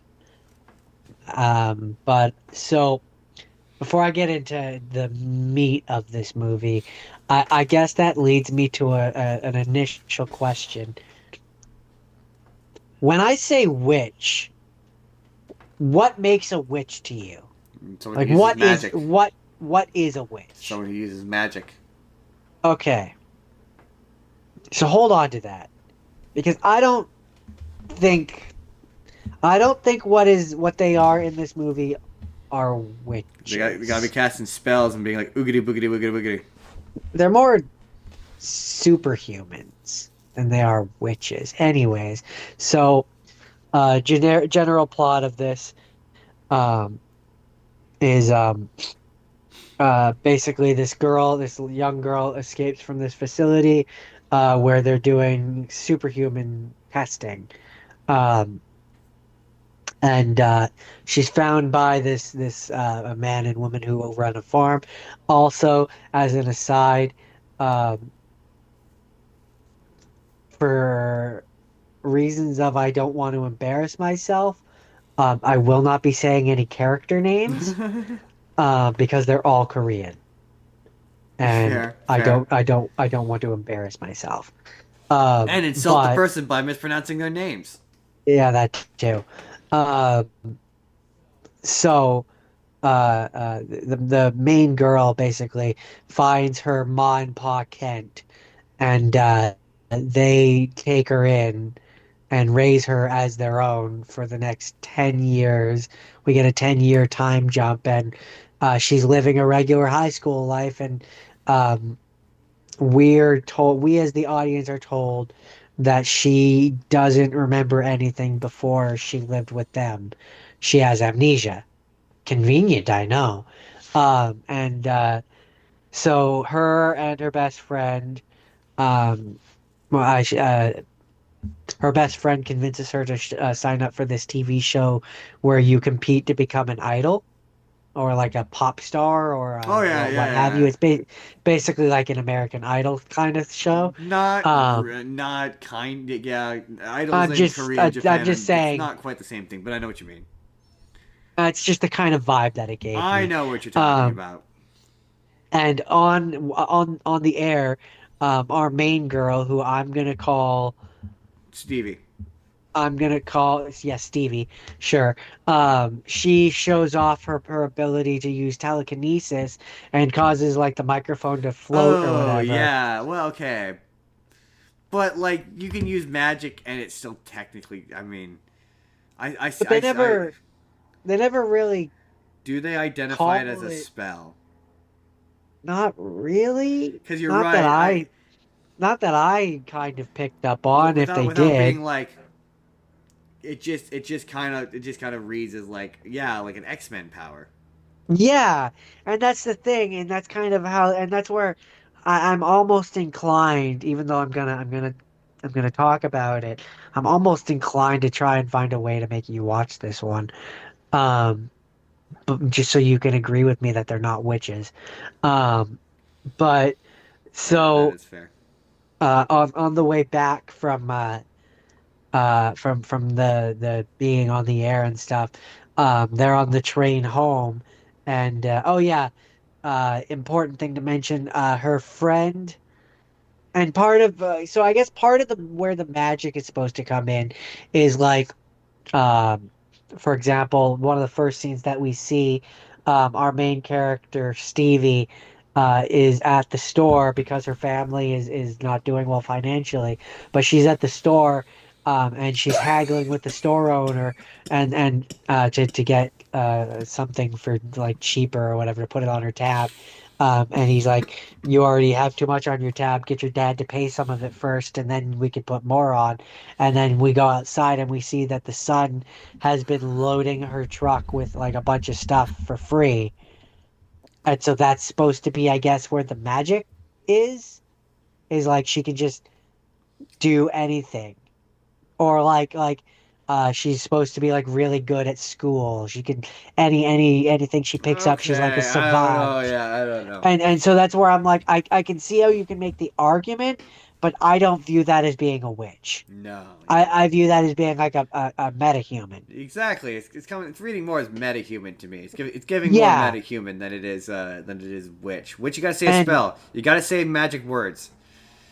But so before I get into the meat of this movie, I guess that leads me to an initial question. When I say witch, what makes a witch to you? Someone who Like uses magic. what is a witch? Someone who uses magic. Okay. So hold on to that because think I don't think what they are in this movie are They gotta be witches. casting spells and being like oogity boogity boogity boogity. They're more superhumans than they are witches. Anyways, so general plot of this um is basically this young girl escapes from this facility where they're doing superhuman testing. Um and she's found by this a man and woman who run a farm. Also, as an aside, um, for reasons of I don't want to embarrass myself, I will not be saying any character names because they're all Korean, and Fair, fair. I don't want to embarrass myself. And insult the But person by mispronouncing their names. yeah, that too. Uh, so the main girl basically finds her ma and pa Kent, and they take her in and raise her as their own for the next 10 years. We get a 10-year time jump, and she's living a regular high school life, and um, we as the audience are told that she doesn't remember anything before she lived with them. She has amnesia. Convenient, I know. And so her and her best friend, um, well, her best friend convinces her to sign up for this TV show where you compete to become an idol or like a pop star or Oh yeah, what have you. yeah, It's basically like an American Idol kind of yeah. show. Um, Not kind. Yeah, idols in Korea and I'm Japan just are. It's saying, not quite the same thing, but I know what you mean. it's just the kind of vibe that it gave I me. know what you're talking Um, about. and on the air, our main girl, who Stevie. I'm gonna call, yeah, Stevie, sure. She shows off her ability to use telekinesis and causes like the microphone to float or Oh whatever. yeah. Well, okay. But like, you can use magic, and it's still technically. I mean, But I they never really do they identify it as call a it. spell? Not really. Because you're right. Not that I kind of picked up on if they Without did. being like, it just kind of reads as like, yeah, like an X-Men power. Yeah, and that's the thing, and that's kind of how, and that's where I'm almost inclined, even though I'm gonna talk about it. I'm almost inclined to try and find a way to make you watch this one, um, but just so you can agree with me that they're not witches. Um, but That so is fair. on the way back from the being on the air and stuff, they're on the train home, and oh yeah. Important thing to mention, her friend, and part of so I guess part of the where the magic is supposed to come in is like, um, for example, one of the first scenes that we see, our main character Stevie, is at the store because her family is not doing well financially, but she's at the store, and she's haggling with the store owner, and to get something for like cheaper or whatever to put it on her tab. And he's like, "You already have too much on your tab. Get your dad to pay some of it first, and then we could put more on." And then we go outside and we see that the son has been loading her truck with like a bunch of stuff for free. And so that's supposed to be, I guess, where the magic is like she can just do anything. Or she's supposed to be like really good at school. She can anything she picks up, she's like a Okay, I don't know. savant. Yeah, I don't know. And so that's where I'm like, I can see how you can make the argument, but I don't view that as being a witch. No. I view that as being like a metahuman. Exactly. It's coming. It's reading more as metahuman to me. It's giving more Yeah. metahuman than it is witch. Witch, you gotta say a And spell. You gotta say magic words.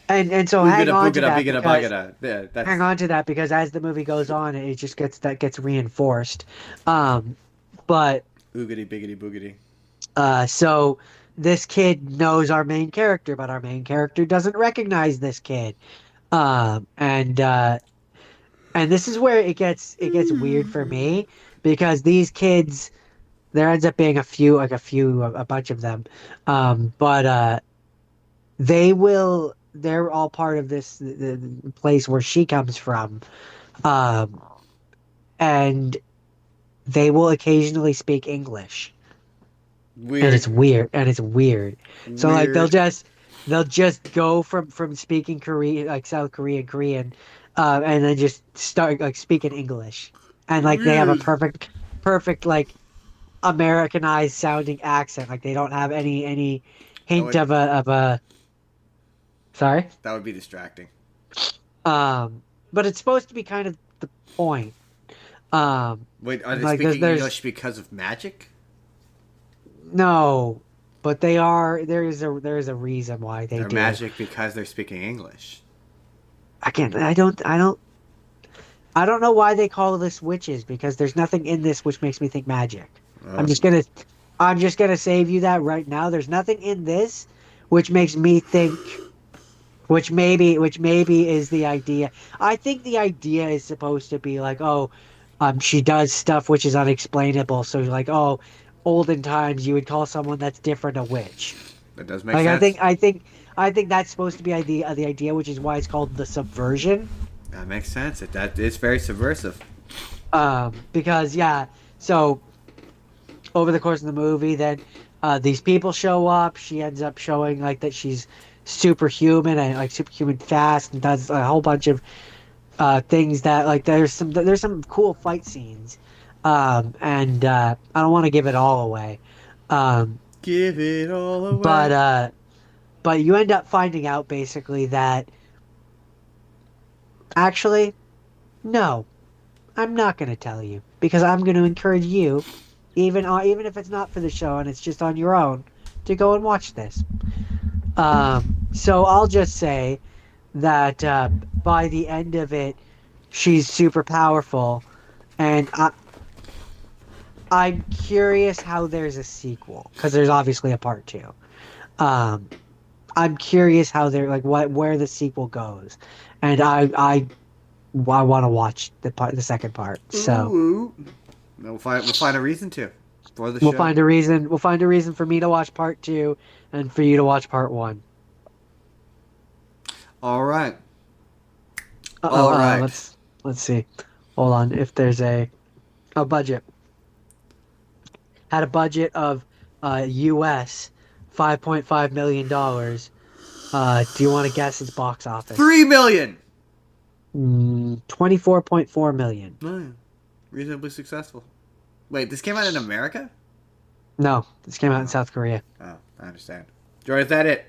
and so hang Boogada on to boogada that bigada because bagada. Yeah, that's hang on to that because as the movie goes on, it just gets reinforced. But oogity biggity boogity. so this kid knows our main character, but our main character doesn't recognize this kid. Um, and uh, and this is where it gets weird for me because these kids, there ends up being a bunch of them, but they're all part of the place where she comes from, um, and they will occasionally speak English. And it's Weird. weird. So like Weird. they'll just go from speaking Korean, like South Korean, and then just start like speaking English, and like they have a Weird. perfect like Americanized sounding accent. Like they don't have any That hint would of a sorry. that would be distracting. But it's supposed to be kind of the point. Wait, are they Like speaking there's English because of magic? no, but they are. There is a reason why they They're do. magic because they're speaking English. Again, I don't know why they call this witches because there's nothing in this which makes me think magic. I'm Oh, just gonna I'm just gonna save you that right now. There's nothing in this which makes me think which maybe is the idea. I think the idea is supposed to be like, oh, she does stuff which is unexplainable. So like, oh, olden times you would call someone that's different a witch. that does make Like sense. I think that's supposed to be the idea, which is why it's called the subversion. That makes sense. That is very subversive. Because yeah, so over the course of the movie, then these people show up. She ends up showing like that she's superhuman and like superhuman fast and does a whole bunch of things that like there's some cool fight scenes. And I don't want to give it all away. Um, Give it all but away. uh, but you end up finding out basically that actually no, I'm not going to tell you because I'm going to encourage you, even if it's not for the show and it's just on your own, to go and watch this. So I'll just say that by the end of it, she's super powerful, and I'm curious how there's a sequel because there's obviously a part two. Um, I'm curious how they're like where the sequel goes, and I want to watch the second part. So Ooh. We'll find a reason to for the we'll show. find a reason. We'll find a reason for me to watch part two, and for you to watch part one. All right. Uh-oh, All right. let's see. Hold on. If there's a budget, had a budget of US $5.5 million. Do you want to guess its box office? 3 million. 24.4 million. Oh, yeah. Reasonably successful. Wait, this came out in America? No, this came out in South Korea. Oh, I understand. Jordan, is that it?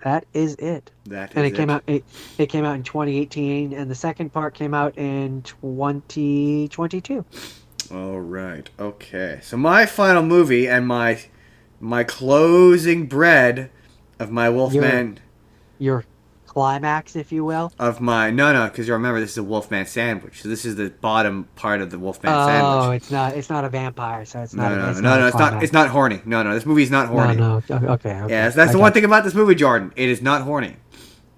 That is it. That is And it. it came out in 2018, and the second part came out in 2022. All right. Okay. So my final movie and my closing bread of my Wolfman Your climax, if you will. of my no, because you remember this is a Wolfman sandwich. So this is the bottom part of the Wolfman Oh, sandwich. it's not a vampire, so it's No, not. no, It's no, not no. a It's not. climax. It's not horny. No, this movie's not horny. No. Okay. Yes, that's the one thing about this movie, Jordan. It is not horny.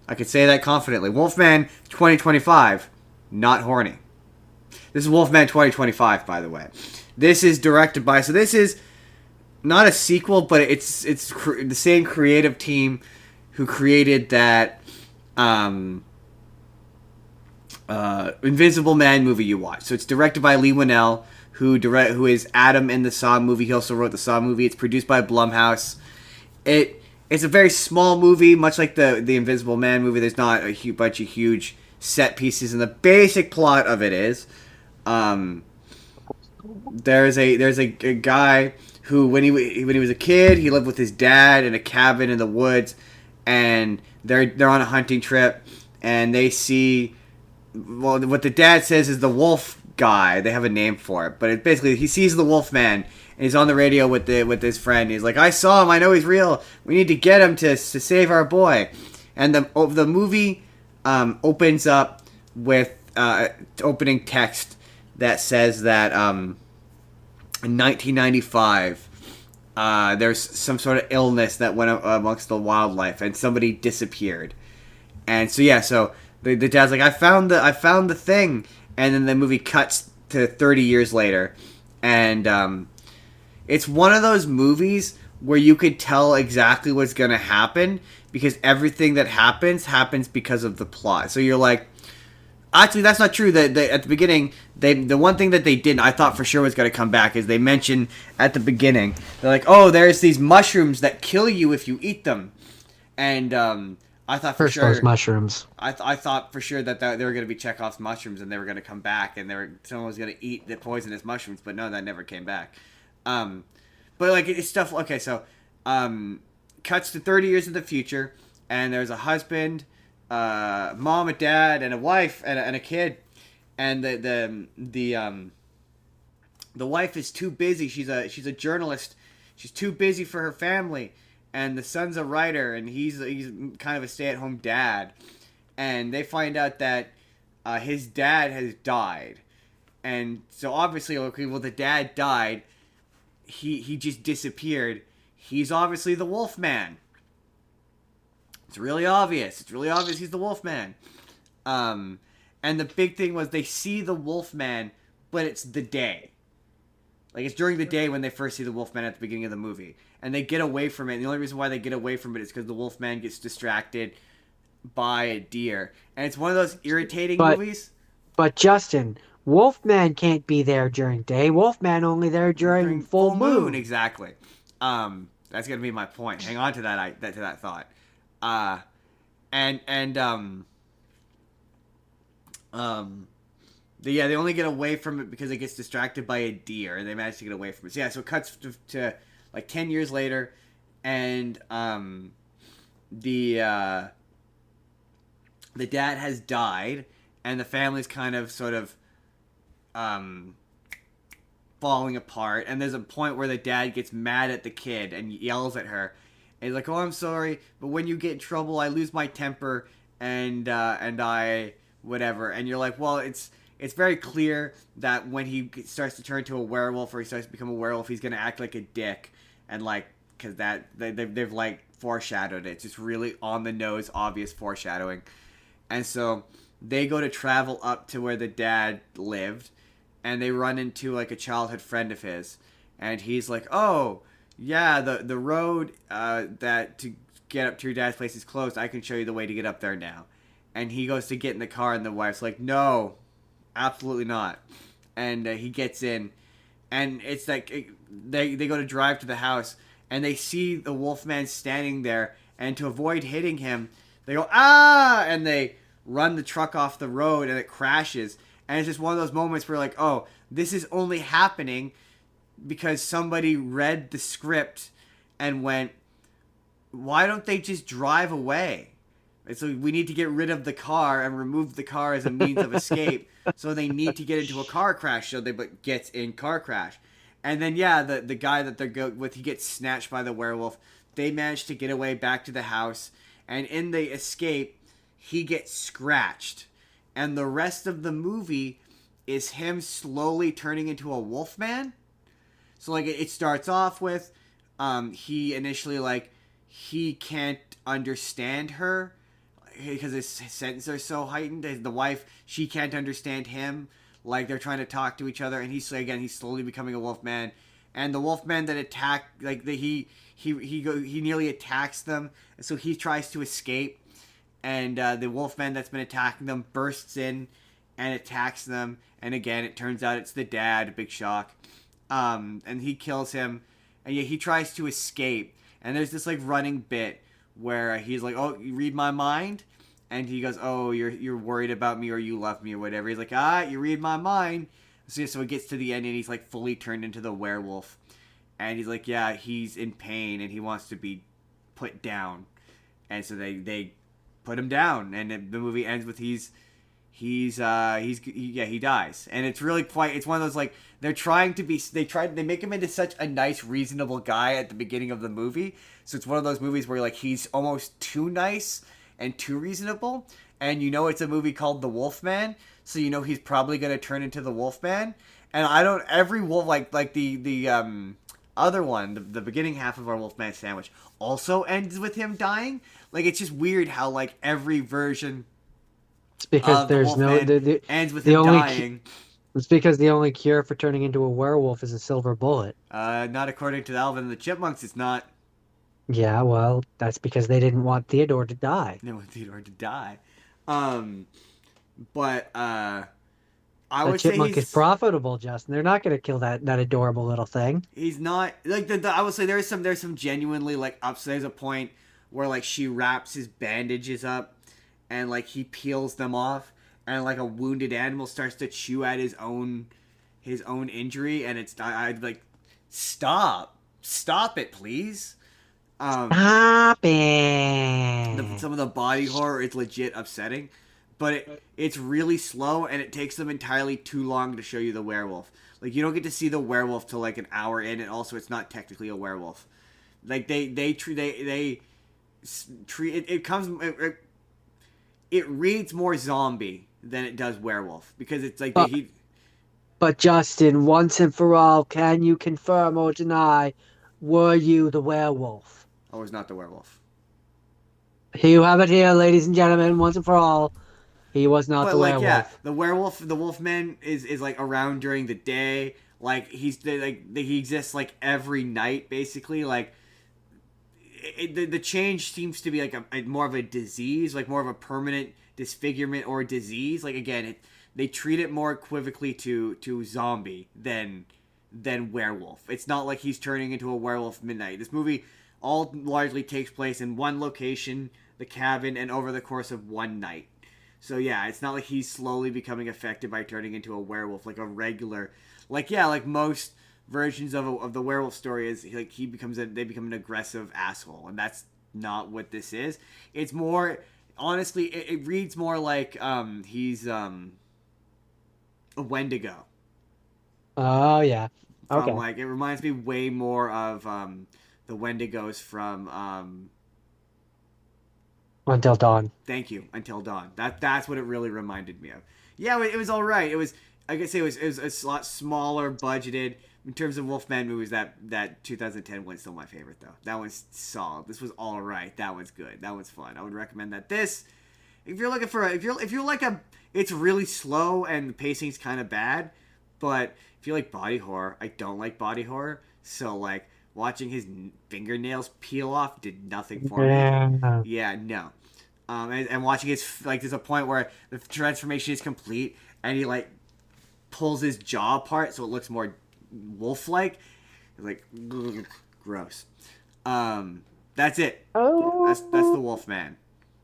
I could say that confidently. Wolfman 2025, not horny. This is Wolfman 2025, by the way. This is directed by. So this is not a sequel, but the same creative team who created that Invisible Man movie you watched. So it's directed by Lee Winnell, who is Adam in the Saw movie. He also wrote the Saw movie. It's produced by Blumhouse. It's a very small movie, much like the Invisible Man movie. There's not a bunch of huge set pieces, and the basic plot of it is, there's a guy who when he was a kid, he lived with his dad in a cabin in the woods, and they're on a hunting trip, and they see, well, what the dad says is the wolf guy. They have a name for it, but basically he sees the wolf man, and he's on the radio with his friend. He's like, "I saw him. I know he's real. We need to get him to save our boy." And the movie opens up with opening text that says that in 1995 there's some sort of illness that went amongst the wildlife, and somebody disappeared. And so yeah, so the dad's like, I found the thing, and then the movie cuts to 30 years later, and it's one of those movies where you could tell exactly what's going to happen because everything that happens because of the plot. So you're like, actually, that's not true. That at the beginning, the one thing that they didn't, I thought for sure was going to come back, is they mentioned at the beginning, they're like, oh, there's these mushrooms that kill you if you eat them, and I thought for sure those mushrooms. I thought for sure that they were going to be Chekhov's mushrooms, and they were going to come back, and someone was going to eat the poisonous mushrooms, but no, that never came back. But like it's stuff. Okay, so cuts to 30 years in the future, and there's a husband, mom, a dad, and a wife, and a kid, and the wife is too busy. She's a journalist. She's too busy for her family, and the son's a writer, and he's kind of a stay-at-home dad, and they find out that his dad has died, and so obviously, okay, well, the dad died. He just disappeared. He's obviously the Wolfman. It's really obvious. It's really obvious he's the Wolfman. And the big thing was they see the Wolfman, but it's the day. Like, it's during the day when they first see the Wolfman at the beginning of the movie. And they get away from it. And the only reason why they get away from it is because the Wolfman gets distracted by a deer. And it's one of those irritating movies. But Justin, Wolfman can't be there during day. Wolfman only there during full moon. Exactly. That's gonna be my point. Hang on to that thought. They only get away from it because it gets distracted by a deer, and they manage to get away from it. So yeah, so it cuts to like 10 years later, and the dad has died, and the family's kind of sort of falling apart, and there's a point where the dad gets mad at the kid and yells at her, and he's like, "Oh, I'm sorry, but when you get in trouble, I lose my temper, and I whatever." And you're like, well, it's very clear that when he starts to turn to a werewolf, or he starts to become a werewolf, he's gonna act like a dick, and like, because they've like foreshadowed it. It's just really on the nose, obvious foreshadowing, and so they go to travel up to where the dad lived, and they run into like a childhood friend of his, and he's like, "Oh, yeah, the road that to get up to your dad's place is closed. I can show you the way to get up there now." And he goes to get in the car, and the wife's like, "No, absolutely not." And he gets in, and it's like they go to drive to the house, and they see the Wolfman standing there, and to avoid hitting him, they go, "Ah!" and they run the truck off the road, and it crashes. And it's just one of those moments where, like, oh, this is only happening because somebody read the script and went, why don't they just drive away? So we need to get rid of the car and remove the car as a means of escape. So they need to get into a car crash. So they gets in car crash. And then, yeah, the guy that they're with, he gets snatched by the werewolf. They manage to get away back to the house. And in the escape, he gets scratched. And the rest of the movie is him slowly turning into a wolfman. So, like, it starts off with he initially, like, he can't understand her because his sentences are so heightened. The wife, she can't understand him. Like, they're trying to talk to each other. And he's slowly becoming a wolfman. and the Wolfman that attacked, like he nearly attacks them, and so he tries to escape, and the Wolfman that's been attacking them bursts in and attacks them, and again it turns out it's the dad. Big shock. And he kills him, and yeah, he tries to escape, and there's this like running bit where he's like, "Oh, you read my mind," and he goes, "Oh, you're worried about me, or you love me, or whatever." He's like, "Ah, you read my mind." So it gets to the end, and he's like fully turned into the werewolf, and he's like, "Yeah, he's in pain, and he wants to be put down," and so they put him down, and the movie ends with he dies, and it's really quite, it's one of those, like, they make him into such a nice, reasonable guy at the beginning of the movie, so it's one of those movies where, like, he's almost too nice and too reasonable, and you know it's a movie called The Wolfman, so you know he's probably going to turn into the Wolfman, and every wolf, like the other one, the beginning half of our Wolfman sandwich also ends with him dying. Like, it's just weird how, like, every version it's because there's no ends with him dying. It's because the only cure for turning into a werewolf is a silver bullet. Not according to Alvin and the Chipmunks, it's not. Yeah, well, that's because they didn't want Theodore to die. They want Theodore to die. But I would chipmunk say is profitable, Justin. They're not going to kill that adorable little thing. He's not, like, I would say there's some genuinely, like, there's a point where, like, she wraps his bandages up and, like, he peels them off, and, like, a wounded animal starts to chew at his own injury, and I'd like, stop it, please. Stop it. Some of the body horror is legit upsetting, but it's really slow, and it takes them entirely too long to show you the werewolf. Like, you don't get to see the werewolf till like an hour in, and also it's not technically a werewolf. Like, they treat it reads more zombie than it does werewolf, because it's like But Justin, once and for all, can you confirm or deny, were you the werewolf? I was not the werewolf. You have it here, ladies and gentlemen, once and for all. He was not the werewolf. Yeah, the Wolfman is like around during the day. Like, he exists like every night, basically. Like, the change seems to be like a more of a disease, like more of a permanent disfigurement or disease. Like, again, they treat it more equivocally to zombie than werewolf. It's not like he's turning into a werewolf midnight. This movie all largely takes place in one location, the cabin, and over the course of one night. So yeah, it's not like he's slowly becoming affected by turning into a werewolf, like a regular, like most versions of the werewolf story is, like, they become an aggressive asshole, and that's not what this is. It's more, honestly, it reads more like he's a Wendigo. Oh yeah, okay. Like, it reminds me way more of the Wendigos from Until Dawn. Thank you, Until Dawn. That's what it really reminded me of. Yeah, it was all right. It was, I guess, it was a lot smaller budgeted. In terms of Wolfman movies, that 2010 one's still my favorite, though. That one's solid. This was all right. That one's good. That one's fun. I would recommend that. This, if you're looking for if you're like it's really slow and the pacing's kind of bad, but if you like body horror, I don't like body horror, so, like, watching his fingernails peel off did nothing for me. Yeah, no. And watching his, like, there's a point where the transformation is complete, and he, like, pulls his jaw apart so it looks more wolf-like. Like, ugh, gross. That's it. Oh, that's the Wolfman.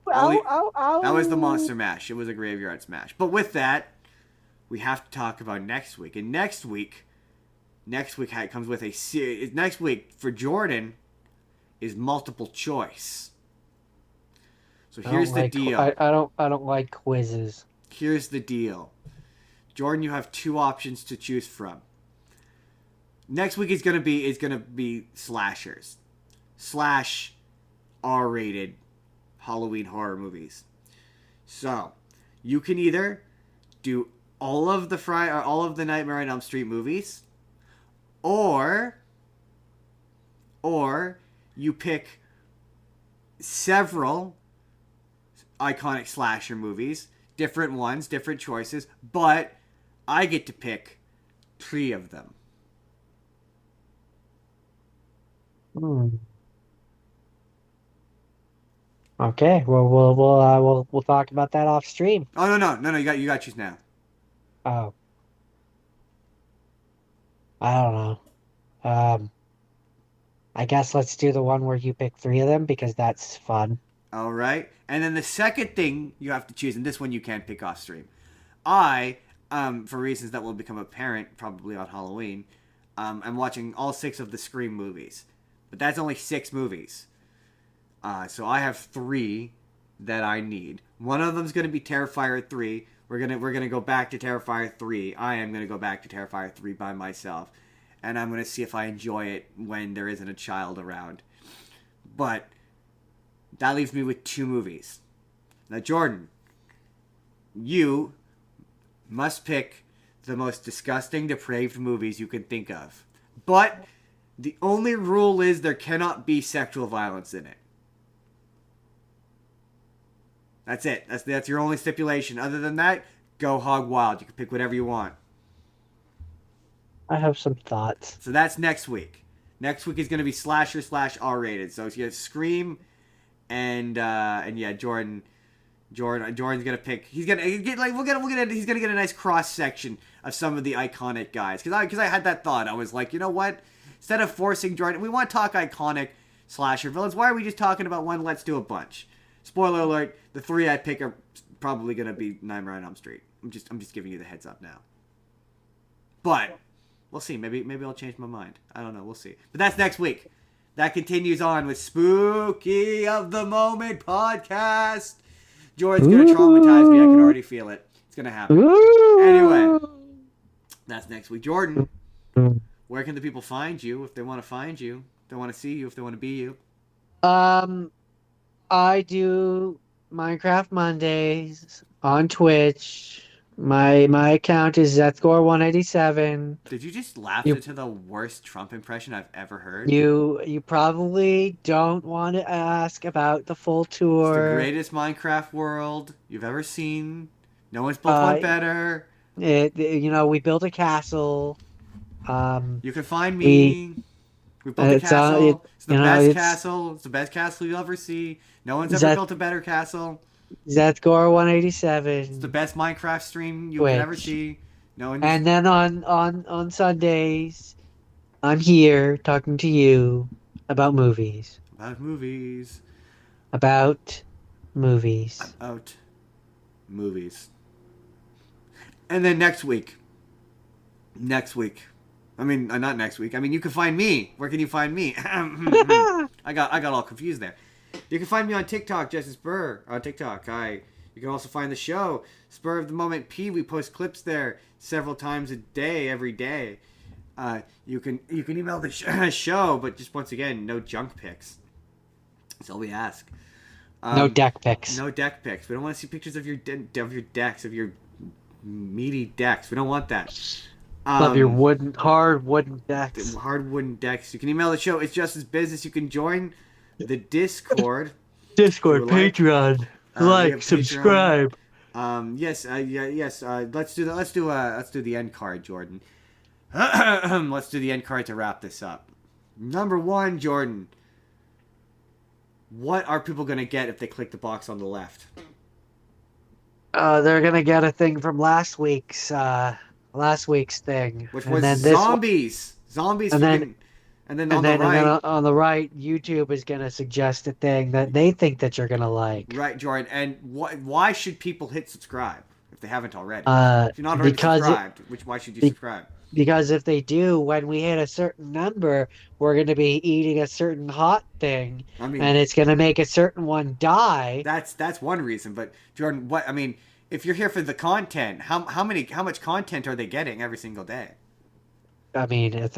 That was the Monster Mash. It was a graveyard smash. But with that, we have to talk about next week. And next week comes with a series. Next week for Jordan is multiple choice. So here's the deal. I don't like quizzes. Here's the deal. Jordan, you have two options to choose from. Next week is gonna be slashers, / R-rated Halloween horror movies. So you can either do all of the Nightmare on Elm Street movies, or you pick several iconic slasher movies, different ones, different choices, but I get to pick 3 of them. Hmm. Okay. Well, we'll talk about that off stream. Oh no! You got to choose now. Oh, I don't know. Um, I guess let's do the one where you pick three of them because that's fun. All right. And then the second thing you have to choose, and this one you can't pick off stream. I, for reasons that will become apparent probably on Halloween, I'm watching all 6 of the Scream movies. But that's only 6 movies. So I have 3 that I need. One of them's going to be Terrifier 3. We're gonna go back to Terrifier 3. I am gonna go back to Terrifier 3 by myself, and I'm gonna see if I enjoy it when there isn't a child around. But that leaves me with 2 movies. Now, Jordan, you must pick the most disgusting, depraved movies you can think of. But the only rule is there cannot be sexual violence in it. That's it. That's your only stipulation. Other than that, go hog wild. You can pick whatever you want. I have some thoughts. So that's next week. Next week is going to be slasher / R-rated. So you have Scream, and yeah, Jordan's gonna pick. He's gonna get like he's gonna get a nice cross section of some of the iconic guys. Because I had that thought. I was like, you know what? Instead of forcing Jordan, we want to talk iconic slasher villains. Why are we just talking about one? Let's do a bunch. Spoiler alert: the 3 I pick are probably gonna be Nightmare on Elm Street. I'm just giving you the heads up now. But we'll see. Maybe I'll change my mind. I don't know. We'll see. But that's next week. That continues on with Spooky of the Moment podcast. Jordan's gonna traumatize me. I can already feel it. It's gonna happen. Anyway, that's next week. Jordan, where can the people find you if they want to find you? If they want to see you, if they want to be you? Um, I do Minecraft Mondays on Twitch. My account is Zethgore187. Did you just laugh You into the worst Trump impression I've ever heard? you probably don't want to ask about the full It's the tour. greatest Minecraft world you've ever seen. No one's built one better. We built a castle. You can find We me. We built a it's it, castle. It's the you know best it's castle. It's the best castle you'll ever see. No one's ever Zeth built a better castle. Zethgore187 It's the best Minecraft stream you can ever Twitch. see. No one. And then on Sundays, I'm here talking to you about movies. About movies. About movies. About movies. And then next week. I mean, not next week. I mean, you can find me. Where can you find me? I got all confused there. You can find me on TikTok, just as Spurr on TikTok. You can also find the show, Spur of the Moment P. We post clips there several times a day, every day. You can email the show, but just once again, no junk pics. That's all we ask. No deck pics. No deck pics. We don't want to see pictures of your decks, of your meaty decks. We don't want that. Love your hard wooden decks. Hard wooden decks. You can email the show. It's just as business. You can join the Discord. Patreon. Subscribe. Yes. Let's do that. Let's do the end card, Jordan. Let's do the end card to wrap this up. Number 1, Jordan. What are people gonna get if they click the box on the left? They're gonna get a thing from last week's thing, Which was zombies. And then on the right, YouTube is gonna suggest a thing that they think that you're gonna like. Right, Jordan. And why should people hit subscribe if they haven't already? If you're not already subscribed, why should you subscribe? Because if they do, when we hit a certain number, we're going to be eating a certain hot thing, and it's going to make a certain one die. That's one reason. But Jordan, if you're here for the content, how much content are they getting every single day? I mean, it's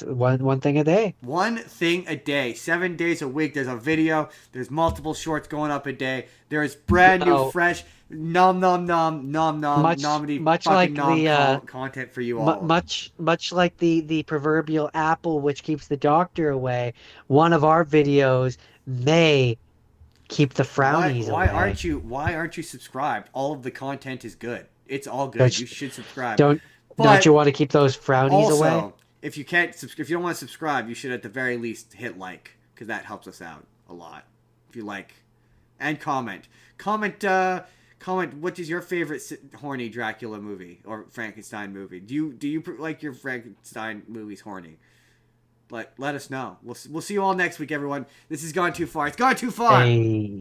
one thing a day. One thing a day, 7 days a week. There's a video. There's multiple shorts going up a day. There's brand new, fresh, nom nomity, much like the content for you all. Much like the proverbial apple which keeps the doctor away. One of our videos may keep the frownies away. Why aren't you subscribed? All of the content is good. It's all good. You should subscribe. Don't you want to keep those frownies away? if you can't, if you don't want to subscribe, you should at the very least hit like, because that helps us out a lot. If you like, and comment, what is your favorite horny Dracula movie or Frankenstein movie? Do you like your Frankenstein movies horny? Let us know. We'll see you all next week, everyone. This has gone too far. It's gone too far. Hey.